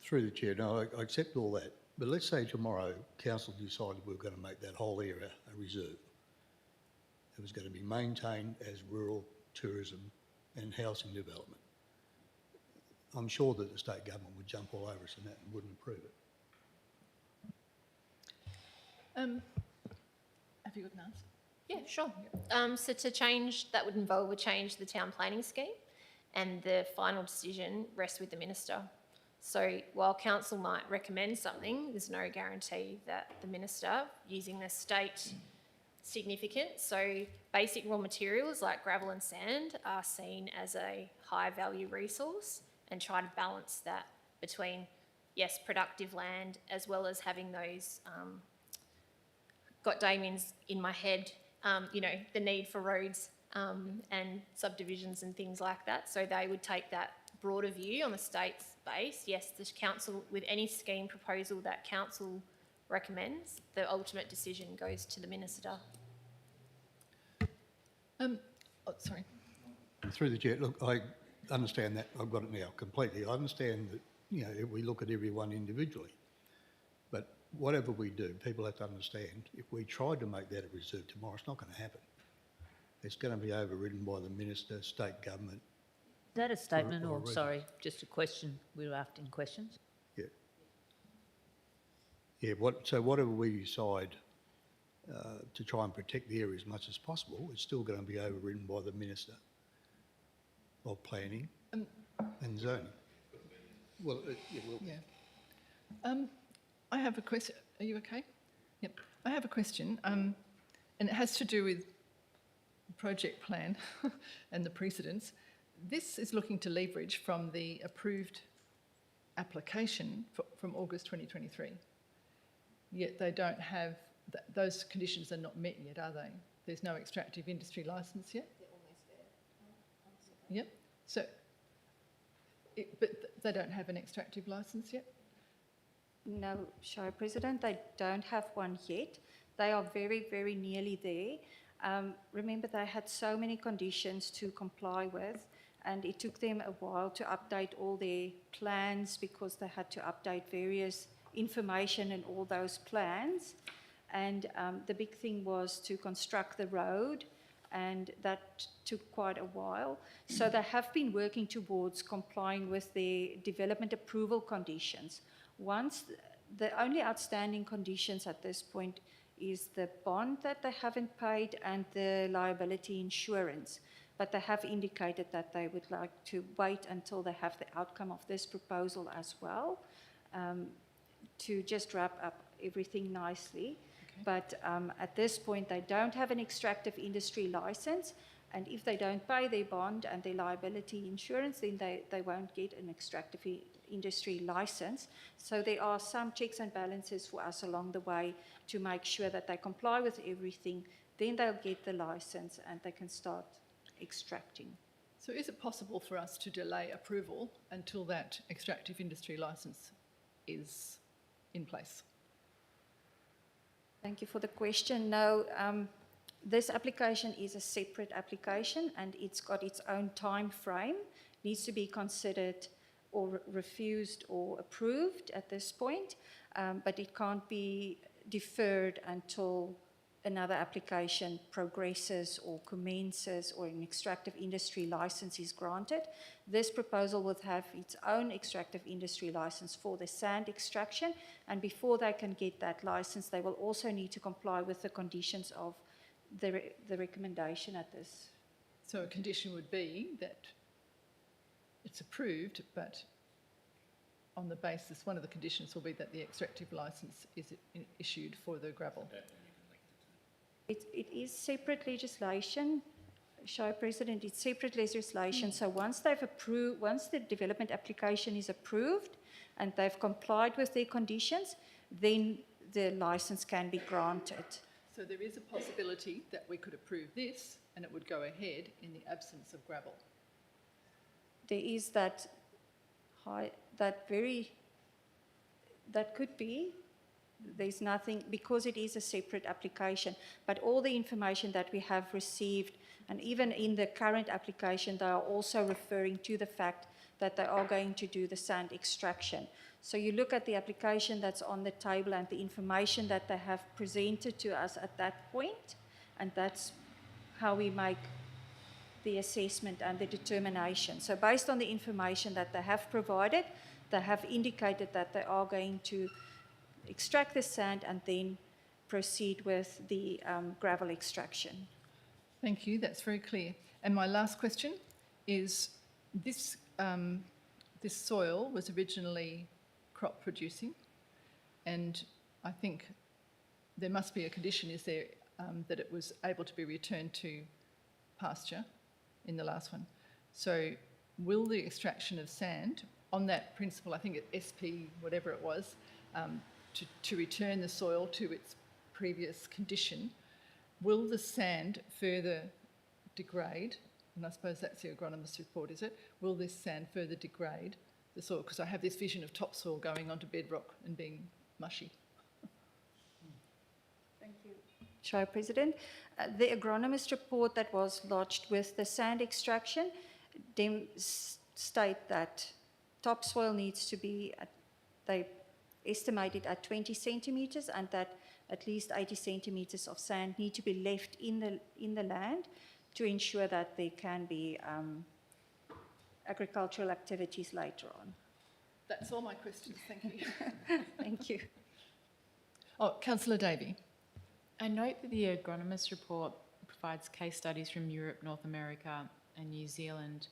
[SPEAKER 13] through the chair, no, I accept all that. But let's say tomorrow council decided we were going to make that whole area a reserve. It was going to be maintained as rural tourism and housing development. I'm sure that the state government would jump all over us in that and wouldn't approve it.
[SPEAKER 1] Have you got an answer?
[SPEAKER 11] Yeah, sure. So to change, that would involve a change to the town planning scheme, and the final decision rests with the minister. So while council might recommend something, there's no guarantee that the minister, using the state significance, so basic raw materials like gravel and sand are seen as a high value resource, and try to balance that between, yes, productive land, as well as having those, got Damien's in my head, the need for roads and subdivisions and things like that. So they would take that broader view on the state's base. Yes, the council, with any scheme proposal that council recommends, the ultimate decision goes to the minister.
[SPEAKER 1] Sorry.
[SPEAKER 13] Through the chair, look, I understand that. I've got it now completely. I understand that, if we look at everyone individually. But whatever we do, people have to understand, if we tried to make that a reserve tomorrow, it's not going to happen. It's going to be overridden by the minister, state government.
[SPEAKER 5] Is that a statement or,
[SPEAKER 13] reasons.
[SPEAKER 5] sorry, just a question? We were asking questions.
[SPEAKER 13] Yeah. Yeah, so whatever we decide to try and protect the area as much as possible, it's still going to be overridden by the Minister of Planning and Zoning. Well, it will be.
[SPEAKER 1] Yeah. I have a question. Are you okay? Yep. I have a question, and it has to do with the project plan and the precedents. This is looking to leverage from the approved application from August 2023. Yet they don't have, those conditions are not met yet, are they? There's no extractive industry licence yet?
[SPEAKER 11] They're almost there.
[SPEAKER 1] Yep. So, but they don't have an extractive licence yet?
[SPEAKER 10] No, Shire President, they don't have one yet. They are very, very nearly there. Remember, they had so many conditions to comply with, and it took them a while to update all their plans because they had to update various information in all those plans. And the big thing was to construct the road, and that took quite a while. So they have been working towards complying with their development approval conditions. The only outstanding conditions at this point is the bond that they haven't paid and the liability insurance. But they have indicated that they would like to wait until they have the outcome of this proposal as well, to just wrap up everything nicely.
[SPEAKER 1] Okay.
[SPEAKER 10] But at this point, they don't have an extractive industry license, and if they don't pay their bond and their liability insurance, then they won't get an extractive industry license. So there are some checks and balances for us along the way to make sure that they comply with everything. Then they'll get the license and they can start extracting.
[SPEAKER 1] So is it possible for us to delay approval until that extractive industry licence is in place?
[SPEAKER 10] Thank you for the question. No, this application is a separate application and it's got its own time frame. It needs to be considered or refused or approved at this point, but it can't be deferred until another application progresses or commences or an extractive industry license is granted. This proposal will have its own extractive industry license for the sand extraction, and before they can get that license, they will also need to comply with the conditions of the recommendation at this.
[SPEAKER 1] So a condition would be that it's approved, but on the basis, one of the conditions will be that the extractive licence is issued for the gravel.
[SPEAKER 10] It is separate legislation, Shire President, it's separate legislation. So once the development application is approved and they've complied with their conditions, then the license can be granted.
[SPEAKER 1] So there is a possibility that we could approve this and it would go ahead in the absence of gravel.
[SPEAKER 10] There is that could be. There's nothing, because it is a separate application, but all the information that we have received, and even in the current application, they are also referring to the fact that they are going to do the sand extraction. So you look at the application that's on the table and the information that they have presented to us at that point, and that's how we make the assessment and the determination. So based on the information that they have provided, they have indicated that they are going to extract the sand and then proceed with the gravel extraction.
[SPEAKER 1] Thank you, that's very clear. And my last question is, this soil was originally crop producing, and I think there must be a condition, is there, that it was able to be returned to pasture in the last one. So will the extraction of sand, on that principle, I think at SP, whatever it was, to return the soil to its previous condition, will the sand further degrade? And I suppose that's the agronomist's report, is it? Will this sand further degrade the soil? Because I have this vision of topsoil going onto bedrock and being mushy.
[SPEAKER 10] Thank you, Shire President. The agronomist report that was lodged with the sand extraction state that topsoil needs to be, they estimated at 20 centimetres, and that at least 80 centimetres of sand need to be left in the land to ensure that there can be agricultural activities later on.
[SPEAKER 1] That's all my questions, thank you.
[SPEAKER 10] Thank you.
[SPEAKER 1] Oh, Councillor Davey.
[SPEAKER 2] I note that the agronomist report provides case studies from Europe, North America and New Zealand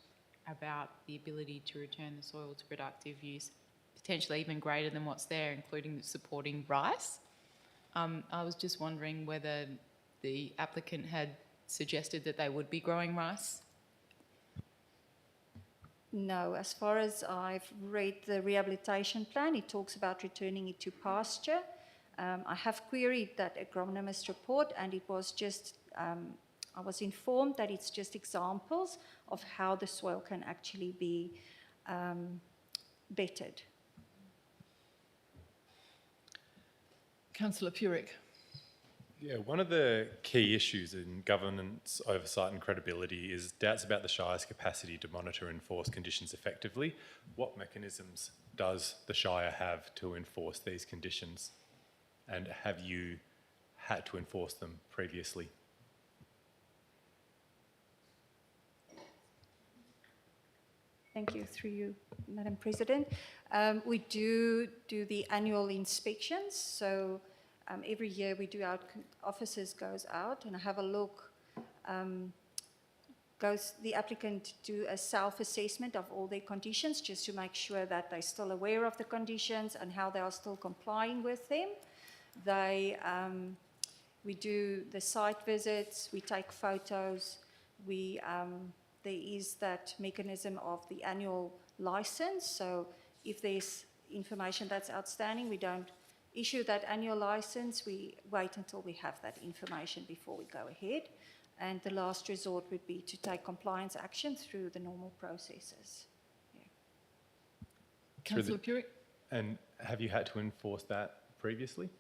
[SPEAKER 2] about the ability to return the soil to productive use, potentially even greater than what's there, including supporting rice. I was just wondering whether the applicant had suggested that they would be growing rice.
[SPEAKER 10] No, as far as I've read the rehabilitation plan, it talks about returning it to pasture. I have queried that agronomist report, and it was just, I was informed that it's just examples of how the soil can actually be bettered.
[SPEAKER 1] Councillor Purick.
[SPEAKER 12] Yeah, one of the key issues in governance oversight and credibility is doubts about the Shire's capacity to monitor and enforce conditions effectively. What mechanisms does the Shire have to enforce these conditions? And have you had to enforce them previously?
[SPEAKER 10] Thank you, through you, Madam President. We do the annual inspections, so every year we do, our officers goes out and have a look, the applicant do a self-assessment of all their conditions just to make sure that they're still aware of the conditions and how they are still complying with them. We do the site visits, we take photos, there is that mechanism of the annual license, so if there's information that's outstanding, we don't issue that annual license, we wait until we have that information before we go ahead. And the last resort would be to take compliance action through the normal processes. Yeah.
[SPEAKER 1] Councillor Purick.
[SPEAKER 12] And have you had to enforce that previously?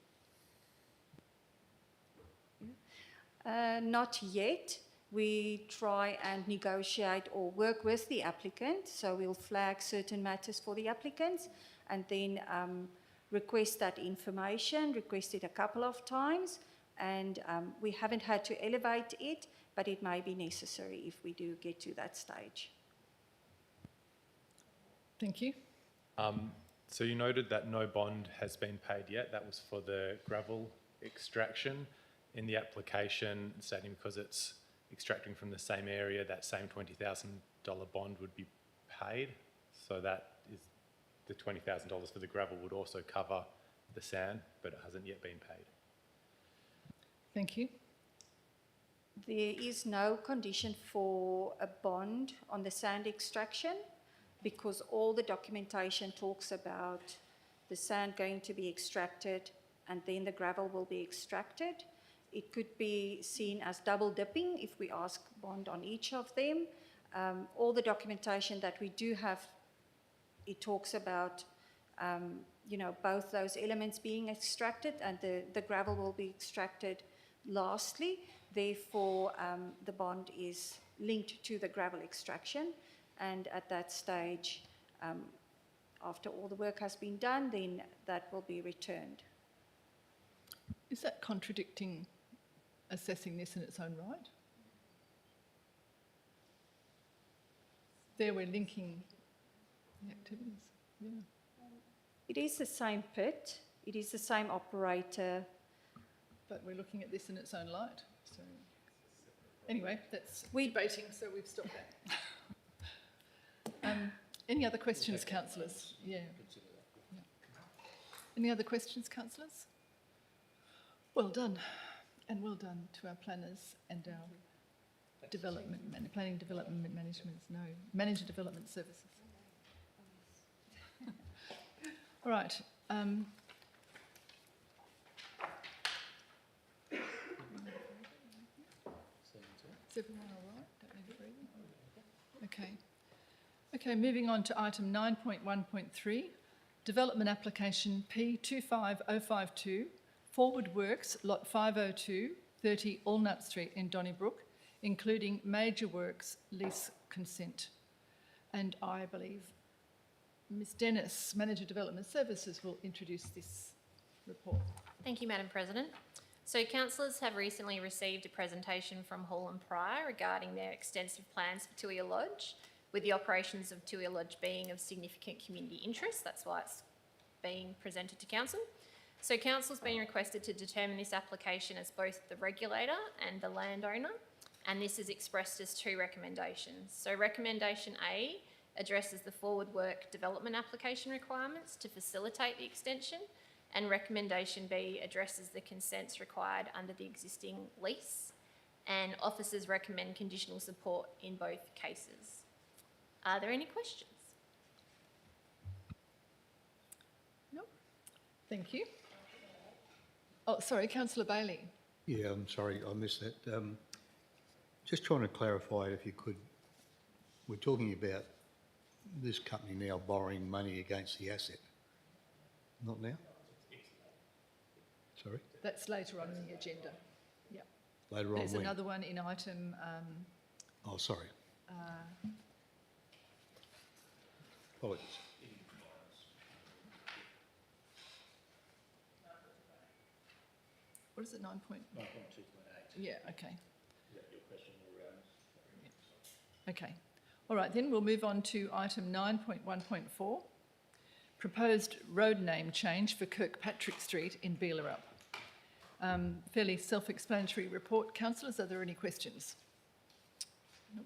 [SPEAKER 10] Not yet. We try and negotiate or work with the applicant, so we'll flag certain matters for the applicants and then request that information, request it a couple of times, and we haven't had to elevate it, but it may be necessary if we do get to that stage.
[SPEAKER 1] Thank you.
[SPEAKER 12] So you noted that no bond has been paid yet. That was for the gravel extraction. In the application, stating because it's extracting from the same area, that same $20,000 bond would be paid. So that is the $20,000 for the gravel would also cover the sand, but it hasn't yet been paid.
[SPEAKER 1] Thank you.
[SPEAKER 10] There is no condition for a bond on the sand extraction because all the documentation talks about the sand going to be extracted and then the gravel will be extracted. It could be seen as double dipping if we ask bond on each of them. All the documentation that we do have, it talks about both those elements being extracted and the gravel will be extracted lastly. Therefore, the bond is linked to the gravel extraction, and at that stage, after all the work has been done, then that will be returned.
[SPEAKER 1] Is that contradicting assessing this in its own right? There we're linking the activities. Yeah.
[SPEAKER 10] It is the same pit, it is the same operator.
[SPEAKER 1] But we're looking at this in its own light. So anyway, that's debating, so we've stopped that. Any other questions, councillors? Yeah. Any other questions, councillors? Well done. And well done to our planners and our planning development manager development services. All right. Is everyone all right? Don't need to breathe. Okay. Okay, moving on to item 9.1.3, development application P25052, Forward Works, Lot 502, 30 Allnut Street in Donnybrook, including major works lease consent. And I believe Ms Dennis, Manager Development Services, will introduce this report.
[SPEAKER 11] Thank you, Madam President. So councillors have recently received a presentation from Hall & Pryor regarding their extensive plans for Tuia Lodge, with the operations of Tuia Lodge being of significant community interest. That's why it's being presented to council. So council's been requested to determine this application as both the regulator and the landowner, and this is expressed as two recommendations. So recommendation A addresses the forward work development application requirements to facilitate the extension, and recommendation B addresses the consents required under the existing lease, and officers recommend conditional support in both cases. Are there any questions?
[SPEAKER 1] No. Thank you. Oh, sorry, councillor Bailey.
[SPEAKER 13] Yeah, I'm sorry, I missed that. Just trying to clarify it if you could. We're talking about this company now borrowing money against the asset. Not now? Sorry?
[SPEAKER 1] That's later on in the agenda. Yeah.
[SPEAKER 13] Later on
[SPEAKER 1] There's
[SPEAKER 13] when?
[SPEAKER 1] another one in item.
[SPEAKER 13] Oh, sorry. Apologies.
[SPEAKER 1] What is it? 9.2.8. Yeah. Okay. Okay. All right, then we'll move on to item 9.1.4, proposed road name change for Kirkpatrick Street in Beelarup. Fairly self-explanatory report. Councillors, are there any questions? Nope.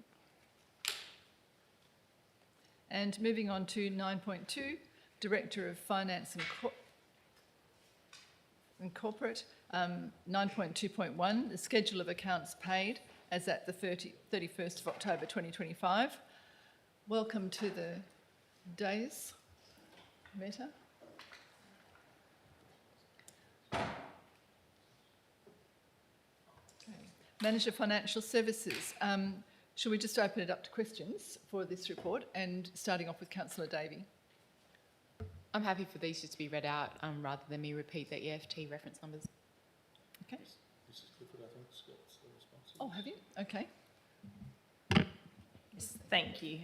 [SPEAKER 1] And moving on to 9.2, Director of Finance and Corporate. 9.2.1, the schedule of accounts paid as at the 31st of October 2025. Welcome to the dais, Meta. Okay. Manager Financial Services. Shall we just open it up to questions for this report, and starting off with Councillor Davey?
[SPEAKER 2] I'm happy for these just to be read out rather than me repeat the EFT reference numbers.
[SPEAKER 1] Okay. Oh, have you? Okay.
[SPEAKER 14] Yes, thank you.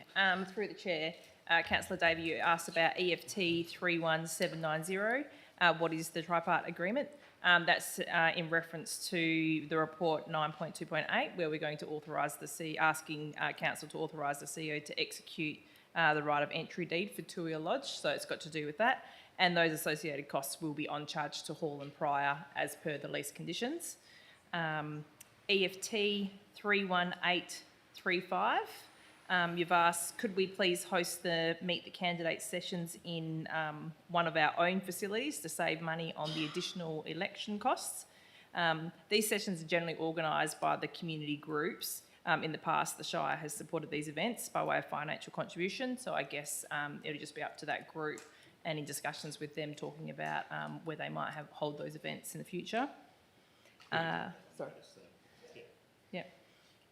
[SPEAKER 14] Through the chair, Councillor Davey, you asked about EFT 31790. What is the tripart agreement? That's in reference to the report 9.2.8, where we're going to authorise asking council to authorise the CEO to execute the right of entry deed for Tuia Lodge. So it's got to do with that. And those associated costs will be on charge to Hall and Pryor as per the lease conditions. EFT 31835. You've asked, could we please host the Meet the Candidates sessions in one of our own facilities to save money on the additional election costs? These sessions are generally organised by the community groups. In the past, the Shire has supported these events by way of financial contribution, so I guess it'll just be up to that group and in discussions with them talking about where they might hold those events in the future.
[SPEAKER 1] Sorry.
[SPEAKER 14] Yep.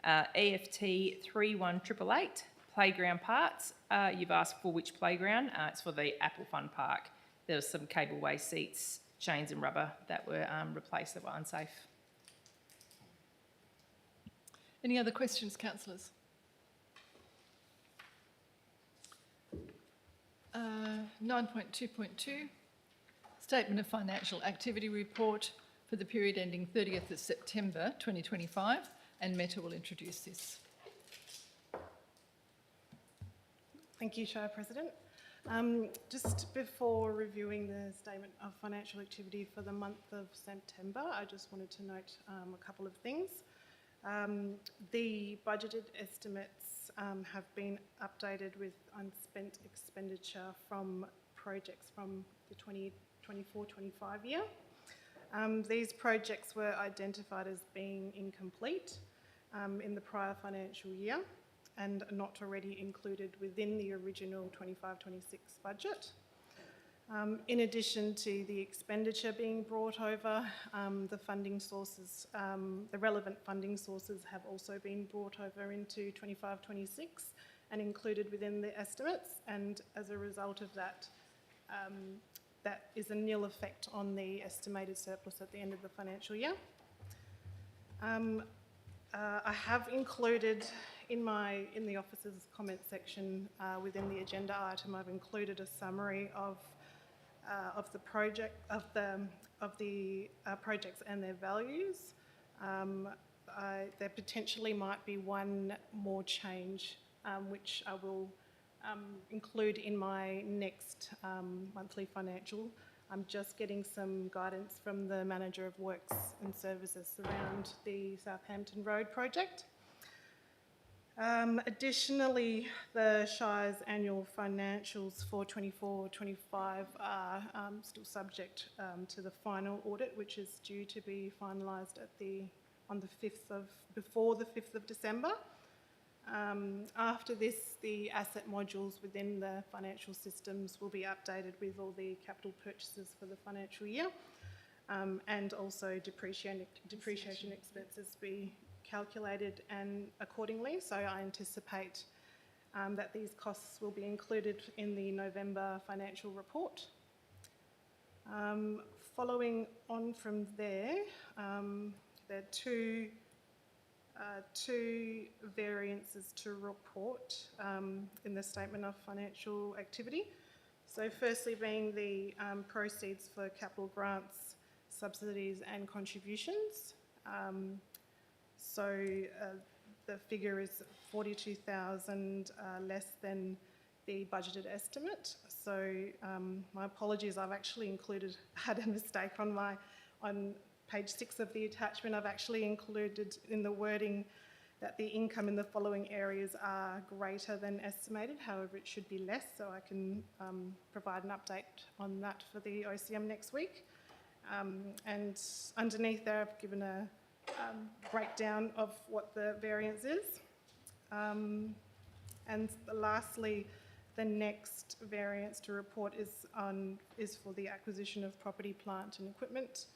[SPEAKER 14] EFT 31888, playground parts. You've asked for which playground? It's for the Apple Fun Park. There was some cableway seats, chains and rubber that were replaced that were unsafe.
[SPEAKER 1] Any other questions, councillors? 9.2.2, Statement of Financial Activity Report for the period ending 30th of September 2025, and Meta will introduce this.
[SPEAKER 15] Thank you, Shire President. Just before reviewing the Statement of Financial Activity for the month of September, I just wanted to note a couple of things. The budgeted estimates have been updated with unspent expenditure from projects from the 2024-25 year. These projects were identified as being incomplete in the prior financial year and not already included within the original 25-26 budget. In addition to the expenditure being brought over, the funding sources, the relevant funding sources have also been brought over into 25-26 and included within the estimates, and as a result of that, that is a nil effect on the estimated surplus at the end of the financial year. I have included in the officer's comment section within the agenda item, I've included a summary of the project projects and their values. There potentially might be one more change, which I will include in my next monthly financial I'm just getting some guidance from the Manager of Works and Services around the Southampton Road project. Additionally, the Shire's annual financials for 24-25 are still subject to the final audit, which is due to be finalised before the 5th of December. After this, the asset modules within the financial systems will be updated with all the capital purchases for the financial year, and also depreciation expenses be calculated and accordingly. So I anticipate that these costs will be included in the November financial report. Following on from there, there are two variances to report in the statement of financial activity. So firstly being the proceeds for capital grants, subsidies and contributions. The figure is 42,000 less than the budgeted estimate. So my apologies, I've actually had a mistake on page 6 of the attachment. I've actually included in the wording that the income in the following areas are greater than estimated. However, it should be less, so I can provide an update on that for the OCM next week. And underneath there, I've given a breakdown of what the variance is. And lastly, the next variance to report is for the acquisition of property, plant and equipment.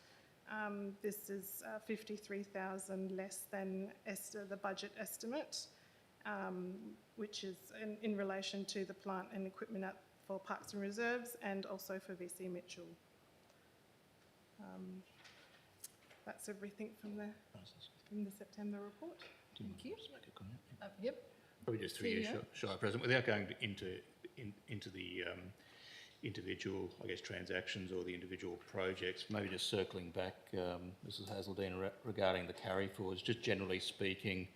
[SPEAKER 15] This is 53,000 less than the budget estimate, which is in relation to the plant and equipment for Parks and Reserves and also for VC Mitchell. That's everything from the September report.
[SPEAKER 1] Thank you.
[SPEAKER 9] Just make a comment?
[SPEAKER 1] Yep.
[SPEAKER 9] Probably just through you, Shire President, without going into the individual, I guess, transactions or the individual projects, maybe just circling back, Mrs Hazeldine, regarding the carry forwards, just generally speaking,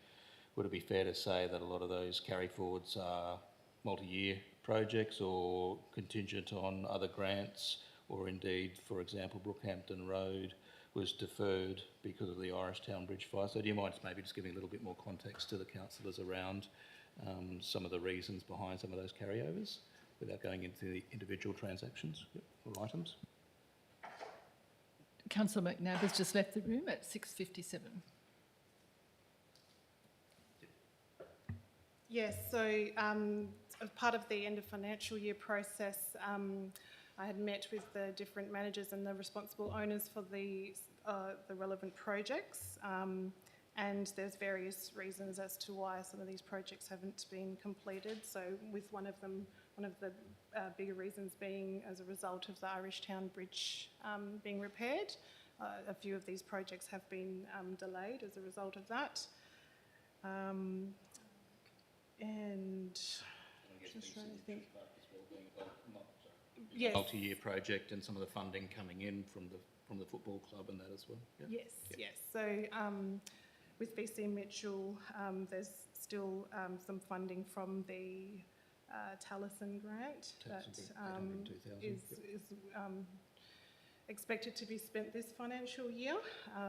[SPEAKER 9] would it be fair to say that a lot of those carry forwards are multi-year projects or contingent on other grants, or indeed, for example, Brookhampton Road was deferred because of the Irishtown Bridge fire? So do you mind maybe just giving a little bit more context to the councillors around some of the reasons behind some of those carryovers without going into the individual transactions or items?
[SPEAKER 1] Councillor McNabb has just left the room at 6:57.
[SPEAKER 15] Yes, so as part of the end of financial year process, I had met with the different managers and the responsible owners for the relevant projects, and there's various reasons as to why some of these projects haven't been completed. So with one of the bigger reasons being as a result of the Irishtown Bridge being repaired. A few of these projects have been delayed as a result of that. And just trying to think. Yes.
[SPEAKER 9] Multi-year project and some of the funding coming in from the football club and that as well. Yeah?
[SPEAKER 15] Yes, yes. So with VC Mitchell, there's still some funding from the Taliesin grant that is expected to be spent this financial year.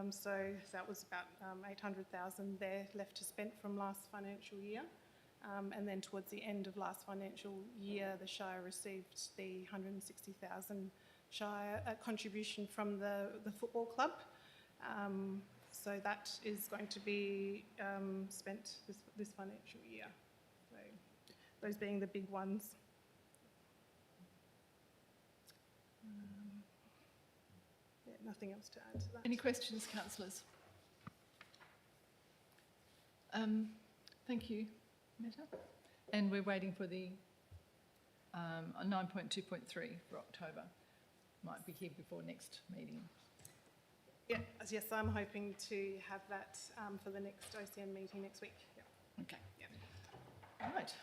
[SPEAKER 15] So that was about 800,000 there left to spend from last financial year. And then towards the end of last financial year, the Shire received the 160,000 Shire contribution from the football club. So that is going to be spent this financial year. So those being the big ones. Yeah, nothing else to add to that.
[SPEAKER 1] Any questions, councillors? Thank you, Meta. And we're waiting for the 9.2.3 for October. Might be here before next meeting.
[SPEAKER 15] Yeah, yes, I'm hoping to have that for the next OCN meeting next week. Yeah.
[SPEAKER 1] Okay. Yeah. All right.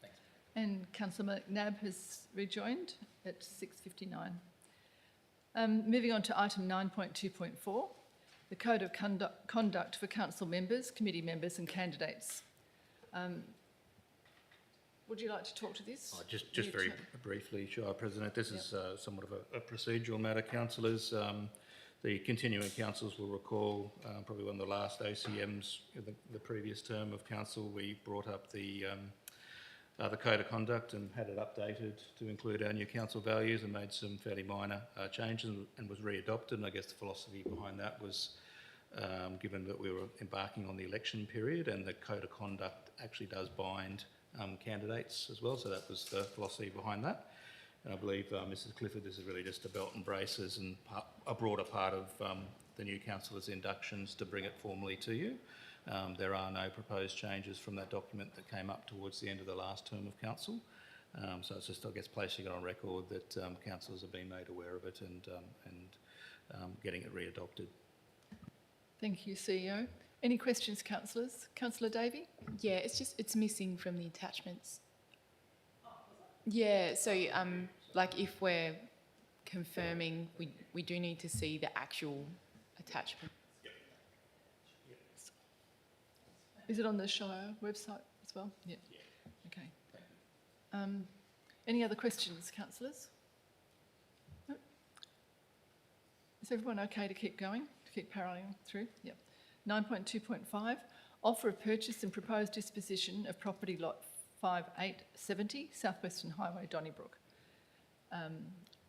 [SPEAKER 1] Thanks. And Councillor McNabb has rejoined at 6:59. Moving on to item 9.2.4, the Code of Conduct for Council members, committee members and candidates. would you like to talk to this?
[SPEAKER 9] Just very briefly, Shire President, this is somewhat of a procedural matter, councillors. The continuing councillors will recall probably one of the last OCMs, the previous term of council, we brought up the code of conduct and had it updated to include our new council values and made some fairly minor changes and was readopted. And I guess the philosophy behind that was given that we were embarking on the election period and the code of conduct actually does bind candidates as well. So that was the philosophy behind that. And I believe, Mrs Clifford, this is really just a belt and braces and a broader part of the new councillors' inductions to bring it formally to you. There are no proposed changes from that document that came up towards the end of the last term of council. So it's just, I guess, placing it on record that councillors have been made aware of it and getting it readopted.
[SPEAKER 1] Thank you, CEO. Any questions, councillors? Councillor Davey?
[SPEAKER 2] Yeah, it's missing from the attachments. Yeah, so like if we're confirming, we do need to see the actual attachment.
[SPEAKER 1] Is it on the Shire website as well? Yeah. Okay. Any other questions, councillors? No? Is everyone okay to keep going, to keep paralleling through? Yep. 9.2.5, offer of purchase and proposed disposition of property lot 5870, Southwestern Highway, Donnybrook.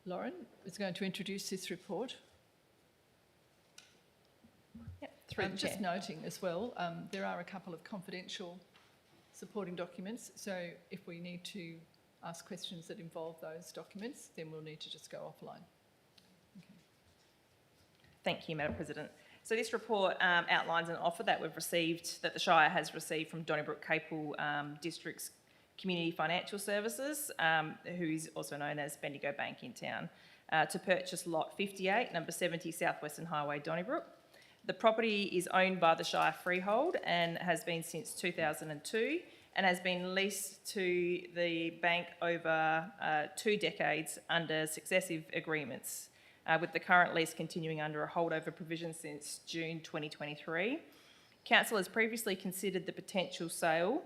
[SPEAKER 1] Lauren is going to introduce this report.
[SPEAKER 14] Yep, through the
[SPEAKER 1] Just
[SPEAKER 14] chair.
[SPEAKER 1] noting as well, there are a couple of confidential supporting documents, so if we need to ask questions that involve those documents, then we'll need to just go offline. Okay.
[SPEAKER 14] Thank you, Madam President. So this report outlines an offer that we've received, that the Shire has received from Donnybrook Capel District's Community Financial Services, who is also known as Bendigo Bank in town, to purchase lot 58, number 70, Southwestern Highway, Donnybrook. The property is owned by the Shire freehold and has been since 2002 and has been leased to the bank over 2 decades under successive agreements, with the current lease continuing under a holdover provision since June 2023. Council has previously considered the potential sale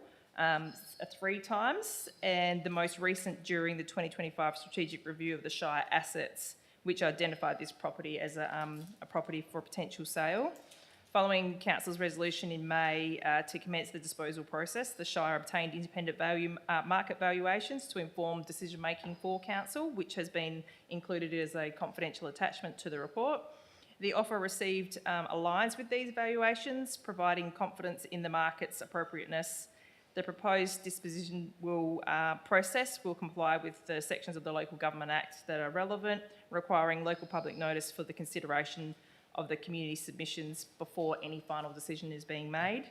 [SPEAKER 14] 3 times, and the most recent during the 2025 strategic review of the Shire assets, which identified this property as a property for potential sale. Following Council's resolution in May to commence the disposal process, the Shire obtained independent market valuations to inform decision-making for Council, which has been included as a confidential attachment to the report. The offer received aligns with these valuations, providing confidence in the market's appropriateness. The proposed disposition process will comply with the sections of the Local Government Act that are relevant, requiring local public notice for the consideration of the community submissions before any final decision is being made.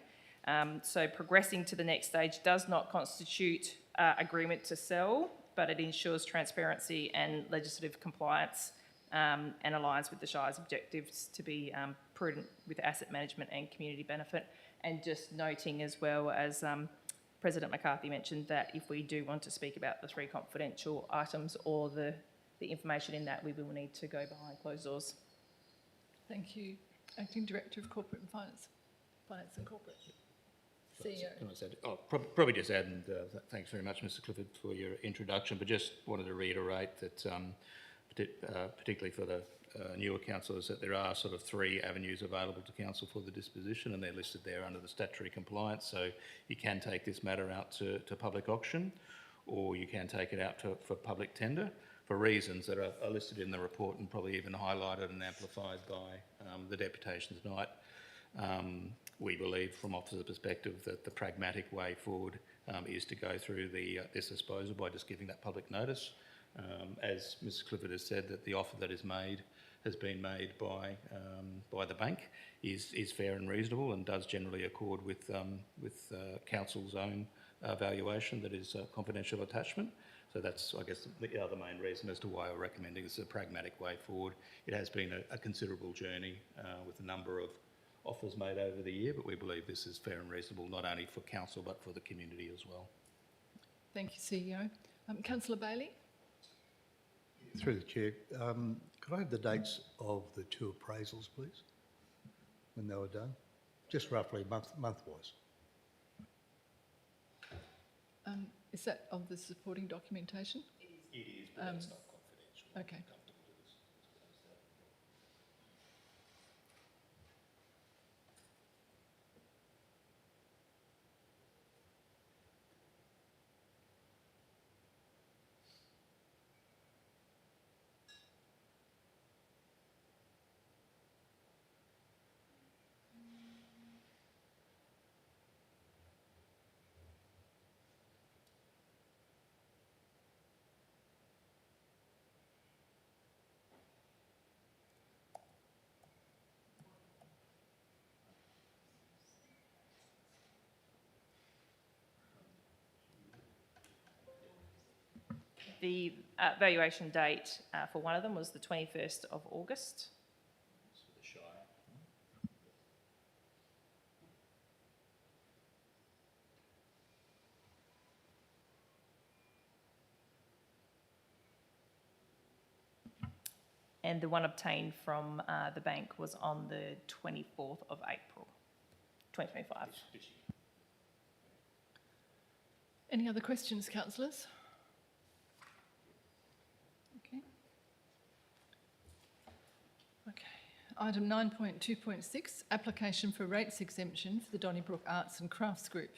[SPEAKER 14] So progressing to the next stage does not constitute agreement to sell, but it ensures transparency and legislative compliance and aligns with the Shire's objectives to be prudent with asset management and community benefit. And just noting as well, as President McCarthy mentioned, that if we do want to speak about the 3 confidential items or the information in that, we will need to go behind closed doors.
[SPEAKER 1] Thank you. Acting Director of Corporate and Finance and Corporate. CEO.
[SPEAKER 9] Can I say, probably just add, and thanks very much, Mr Clifford, for your introduction, but just wanted to reiterate that particularly for the newer councillors, that there are sort of 3 avenues available to council for the disposition, and they're listed there under the statutory compliance. So you can take this matter out to public auction, or you can take it out for public tender for reasons that are listed in the report and probably even highlighted and amplified by the deputation tonight. We believe from officer's perspective that the pragmatic way forward is to go through this disposal by just giving that public notice. As Mrs Clifford has said, that the offer that is made has been made by the bank is fair and reasonable and does generally accord with council's own valuation that is a confidential attachment. So that's, I guess, the other main reason as to why we're recommending this is a pragmatic way forward. It has been a considerable journey with a number of offers made over the year, but we believe this is fair and reasonable, not only for council but for the community as well.
[SPEAKER 1] Thank you, CEO. Councillor Bailey?
[SPEAKER 13] Through the chair, could I have the dates of the 2 appraisals, please, when they were done? Just roughly month-wise.
[SPEAKER 1] Is that of the supporting documentation?
[SPEAKER 9] It is, but that's not confidential.
[SPEAKER 1] Okay.
[SPEAKER 14] The valuation date for one of them was the 21st of August. And the one obtained from the bank was on the 24th of April, 2025.
[SPEAKER 1] Any other questions, councillors? Okay. Okay. Item 9.2.6, application for rates exemption for the Donnybrook Arts and Crafts Group.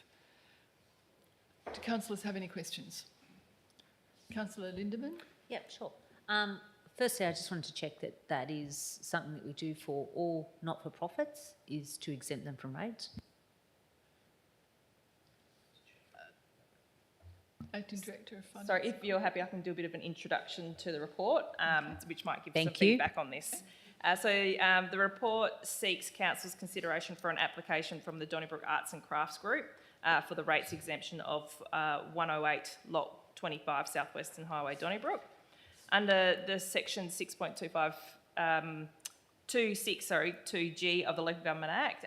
[SPEAKER 1] Do councillors have any questions? Councillor Lindemann?
[SPEAKER 5] Yep, sure. Firstly, I just wanted to check that that is something that we do for all not-for-profits, is to exempt them from rates.
[SPEAKER 1] Acting Director of Finance.
[SPEAKER 14] Sorry, if you're happy, I can do a bit of an introduction to the report, which might give some
[SPEAKER 5] Thank you.
[SPEAKER 14] feedback on this. The report seeks Council's consideration for an application from the Donnybrook Arts and Crafts Group for the rates exemption of 108 Lot 25 South Western Highway, Donnybrook. Under the section 6.25, 2G of the Local Government Act,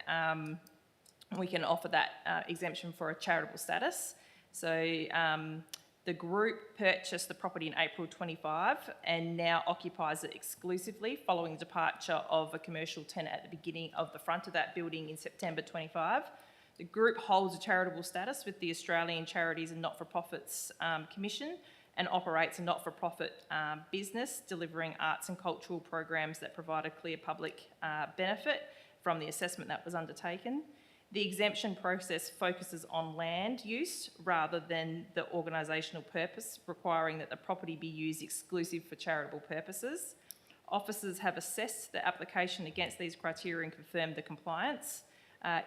[SPEAKER 14] we can offer that exemption for a charitable status. So the group purchased the property in April 25 and now occupies it exclusively following the departure of a commercial tenant at the beginning of the front of that building in September 25. The group holds a charitable status with the Australian Charities and Not-for-Profits Commission and operates a not-for-profit business delivering arts and cultural programs that provide a clear public benefit from the assessment that was undertaken. The exemption process focuses on land use rather than the organisational purpose, requiring that the property be used exclusive for charitable purposes. Officers have assessed the application against these criteria and confirmed the compliance.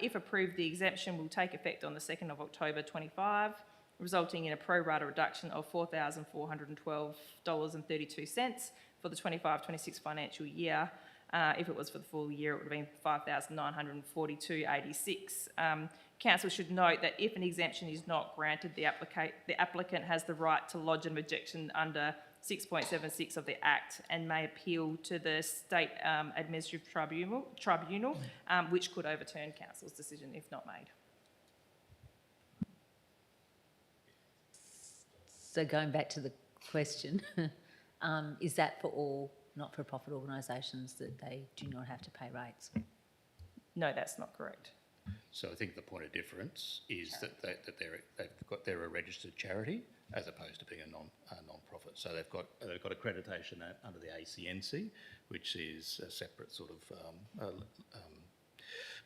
[SPEAKER 14] If approved, the exemption will take effect on the 2nd of October 25, resulting in a pro rata reduction of $4,412.32 for the 25-26 financial year. If it was for the full year, it would have been $5,942.86. Council should note that if an exemption is not granted, the applicant has the right to lodge an objection under 6.76 of the Act and may appeal to the State Administrative Tribunal, which could overturn Council's decision if not made.
[SPEAKER 5] So going back to the question, is that for all not-for-profit organisations that they do not have to pay rates?
[SPEAKER 14] No, that's not correct.
[SPEAKER 9] So I think the point of difference is that they're a registered charity as opposed to being a non-profit. So they've got accreditation under the ACNC, which is a separate sort of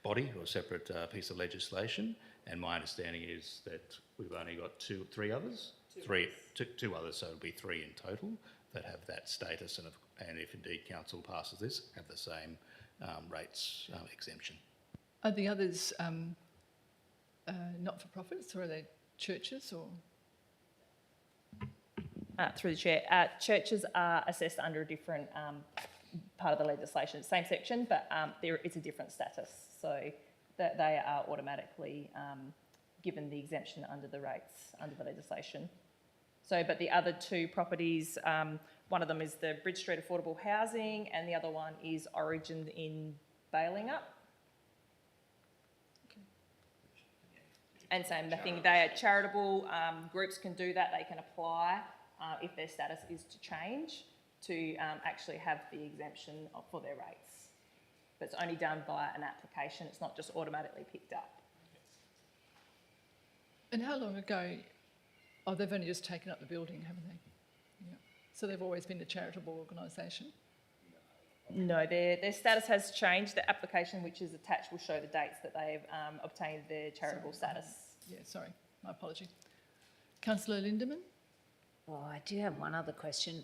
[SPEAKER 9] body or a separate piece of legislation. And my understanding is that we've only got two others, so it'll be three in total that have that status, and if indeed council passes this, have the same rates exemption.
[SPEAKER 1] Are the others not-for-profits, or are they churches, or?
[SPEAKER 14] Through the chair, churches are assessed under a different part of the legislation, same section, but it's a different status, so that they are automatically given the exemption under the rates under the legislation. So, but the other two properties, one of them is the Bridge Street Affordable Housing, and the other one is Origin in Balingup.
[SPEAKER 1] Okay.
[SPEAKER 14] And same thing, they are charitable, groups can do that, they can apply if their status is to change to actually have the exemption for their rates. But it's only done via an application, it's not just automatically picked up.
[SPEAKER 1] And how long ago Oh, they've only just taken up the building, haven't they? Yeah. So they've always been a charitable organisation?
[SPEAKER 14] No, their status has changed. The application which is attached will show the dates that they've obtained their charitable status.
[SPEAKER 1] Yeah, sorry, my apology. Councillor Lindemann?
[SPEAKER 5] Oh, I do have one other question.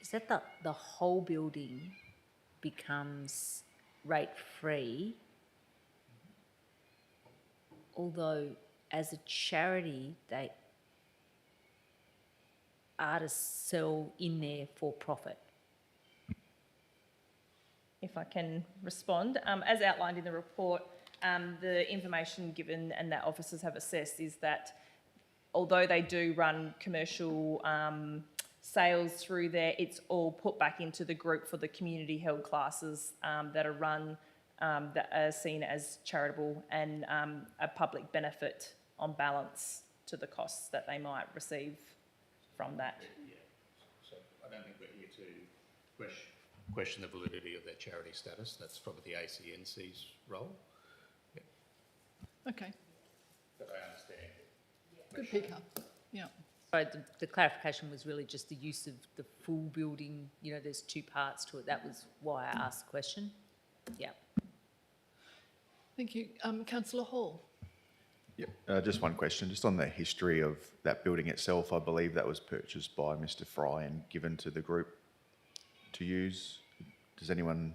[SPEAKER 5] Is that the whole building becomes rate-free, although as a charity, artists sell in there for profit?
[SPEAKER 14] If I can respond, as outlined in the report, the information given and that officers have assessed is that although they do run commercial sales through there, it's all put back into the group for the community held classes that are run, that are seen as charitable and a public benefit on balance to the costs that they might receive from that.
[SPEAKER 9] Yeah. So I don't think we're here to question the validity of their charity status. That's probably the ACNC's role. Yeah.
[SPEAKER 1] Okay,
[SPEAKER 9] But I understand.
[SPEAKER 1] good pick up. Yeah.
[SPEAKER 5] So the clarification was really just the use of the full building. You know, there's two parts to it. That was why I asked the question. Yeah.
[SPEAKER 1] Thank you. Councillor Hall?
[SPEAKER 16] Yep. Just one question, just on the history of that building itself. I believe that was purchased by Mr. Fry and given to the group to use. Is anyone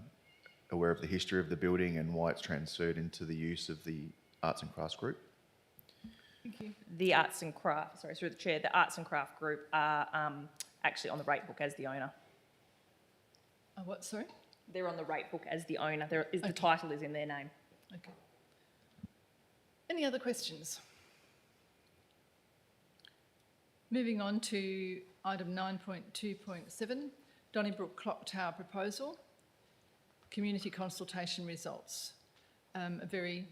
[SPEAKER 16] aware of the history of the building and why it's transferred into the use of the Arts and Crafts Group?
[SPEAKER 1] Thank you.
[SPEAKER 14] The Arts and Craft, sorry, through the chair, the Arts and Craft Group are actually on the rate book as the owner.
[SPEAKER 1] What, sorry?
[SPEAKER 14] They're on the rate book as the owner. The title is in their name.
[SPEAKER 1] Okay. Any other questions? Moving on to item 9.2.7, Donnybrook Clock Tower proposal, community consultation results. A very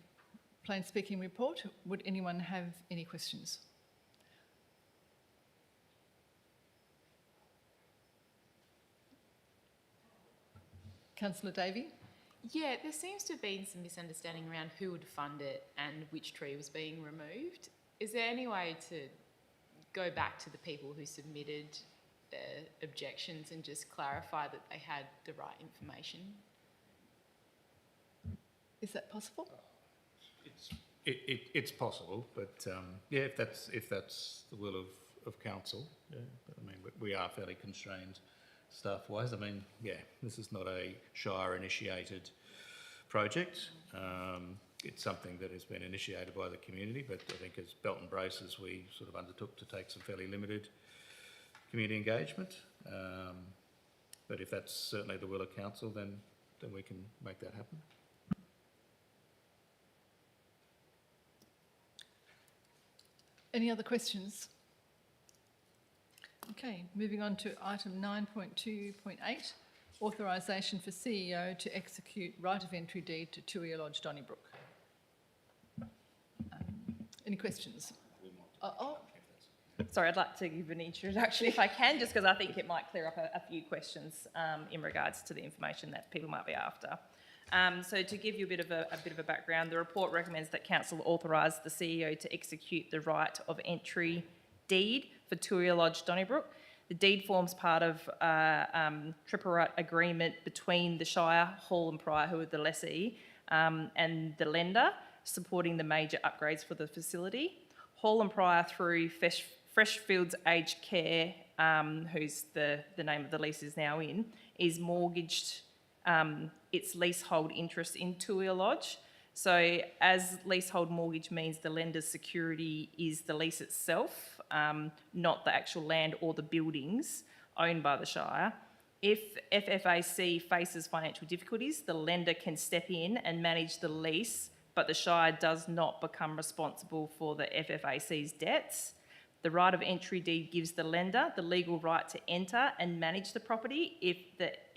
[SPEAKER 1] plain speaking report. Would anyone have any questions? Councillor Davey?
[SPEAKER 2] Yeah, there seems to have been some misunderstanding around who would fund it and which tree was being removed. Is there any way to go back to the people who submitted their objections and just clarify that they had the right information?
[SPEAKER 1] Is that possible?
[SPEAKER 9] It's possible, but yeah, if that's the will of council, yeah. I mean, we are fairly constrained staff-wise. I mean, yeah, this is not a Shire-initiated project. It's something that has been initiated by the community, but I think as Belt and Braces, we sort of undertook to take some fairly limited community engagement. But if that's certainly the will of council, then we can make that happen.
[SPEAKER 1] Any other questions? Okay, moving on to item 9.2.8, authorisation for CEO to execute right of entry deed to Tuia Lodge, Donnybrook. Any questions?
[SPEAKER 14] Sorry, I'd like to give an introduction if I can, just because I think it might clear up a few questions in regards to the information that people might be after. So to give you a bit of a background, the report recommends that council authorise the CEO to execute the right of entry deed for Tuia Lodge, Donnybrook. The deed forms part of a tripartite agreement between the Shire, Hall and Pryor, who are the lessee, and the lender, supporting the major upgrades for the facility. Hall and Pryor, through Freshfields Aged Care, who's the name of the lease is now in, is mortgaged its leasehold interest in Tuia Lodge. So as leasehold mortgage means the lender's security is the lease itself, not the actual land or the buildings owned by the Shire. If FFAC faces financial difficulties, the lender can step in and manage the lease, but the Shire does not become responsible for the FFAC's debts. The right of entry deed gives the lender the legal right to enter and manage the property if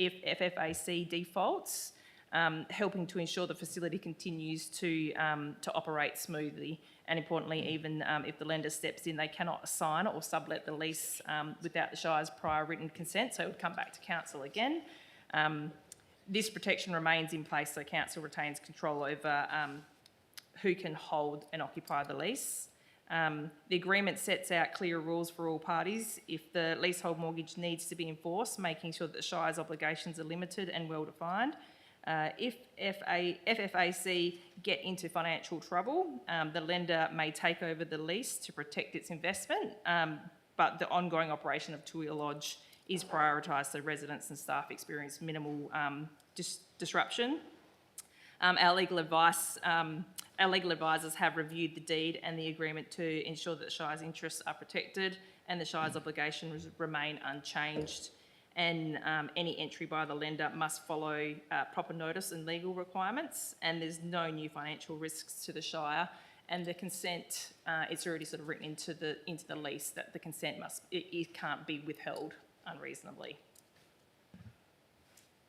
[SPEAKER 14] FFAC defaults, helping to ensure the facility continues to operate smoothly. And importantly, even if the lender steps in, they cannot assign or sublet the lease without the Shire's prior written consent, so it would come back to council again. This protection remains in place, so council retains control over who can hold and occupy the lease. The agreement sets out clear rules for all parties if the leasehold mortgage needs to be enforced, making sure that the Shire's obligations are limited and well defined. If FFAC get into financial trouble, the lender may take over the lease to protect its investment, but the ongoing operation of Tuia Lodge is prioritised so residents and staff experience minimal disruption. Our legal advisors have reviewed the deed and the agreement to ensure that the Shire's interests are protected and the Shire's obligations remain unchanged. And any entry by the lender must follow proper notice and legal requirements, and there's no new financial risks to the Shire. And the consent, it's already sort of written into the lease that the consent it can't be withheld unreasonably.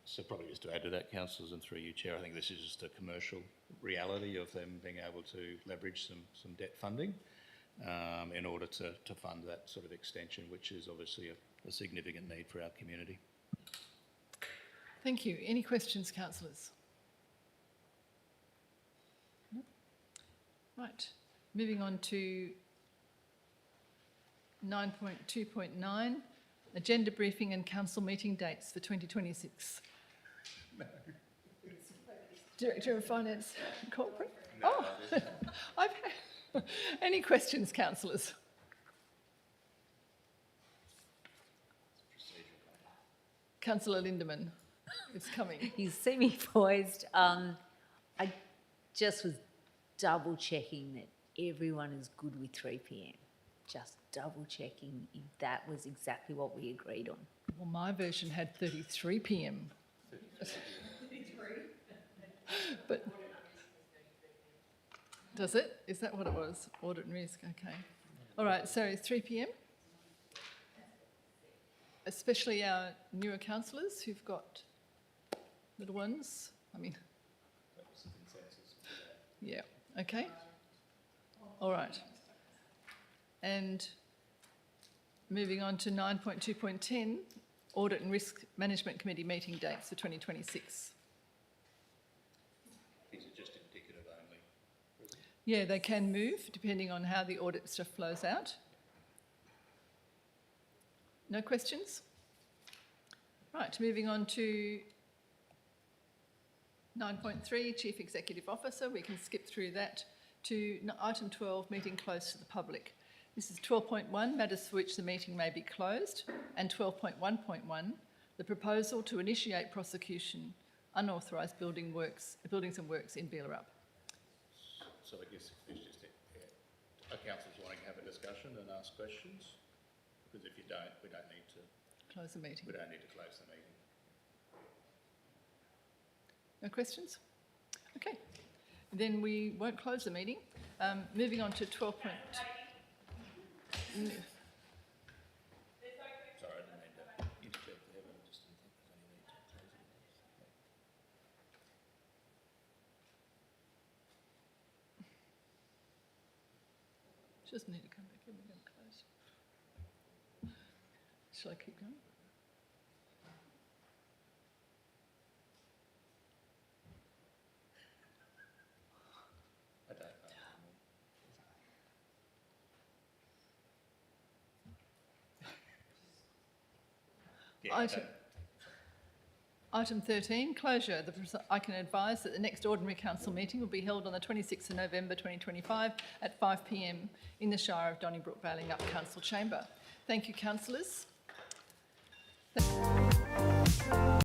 [SPEAKER 9] So probably just to add to that, councillors, and through you, Chair, I think this is just a commercial reality of them being able to leverage some debt funding in order to fund that sort of extension, which is obviously a significant need for our community.
[SPEAKER 1] Thank you. Any questions, councillors? No? Right. Moving on to 9.2.9, agenda briefing and council meeting dates for 2026. Director of Finance Corporate? Oh, I've had... Any questions, councillors? Councillor Lindemann, it's coming.
[SPEAKER 5] You see me poised. I just was double checking that everyone is good with 3 p.m. Just double checking if that was exactly what we agreed on.
[SPEAKER 1] Well, my version had 33 p.m. But does it? Is that what it was? Audit and risk, okay. All right, so 3 p.m. Especially our newer councillors who've got little ones. I mean, yeah, okay. All right. And moving on to 9.2.10, Audit and Risk Management Committee meeting dates for 2026.
[SPEAKER 9] These are just indicative only.
[SPEAKER 1] Yeah, they can move depending on how the audit stuff flows out. No questions? Right, moving on to 9.3, Chief Executive Officer. We can skip through that to item 12, meeting closed to the public. This is 12.1, matters for which the meeting may be closed, and 12.1.1, the proposal to initiate prosecution unauthorised buildings and works in Beelarup.
[SPEAKER 9] So I guess it's just are councillors wanting to have a discussion and ask questions? Because if you don't, we don't need to
[SPEAKER 1] close the meeting.
[SPEAKER 9] We don't need to close the meeting.
[SPEAKER 1] No questions? Okay, then we won't close the meeting. Moving on to 12.
[SPEAKER 9] Sorry, I didn't mean to interject there, but I just didn't think there's any need to close it.
[SPEAKER 1] She doesn't need to come back in, we're going to close. Shall I keep going?
[SPEAKER 9] I don't know. Yeah,
[SPEAKER 1] Item 13, closure. I can advise that the next ordinary council meeting will be held on the 26th of November 2025 at 5 p.m. in the Shire of Donnybrook Valley Up Council Chamber. Thank you, councillors.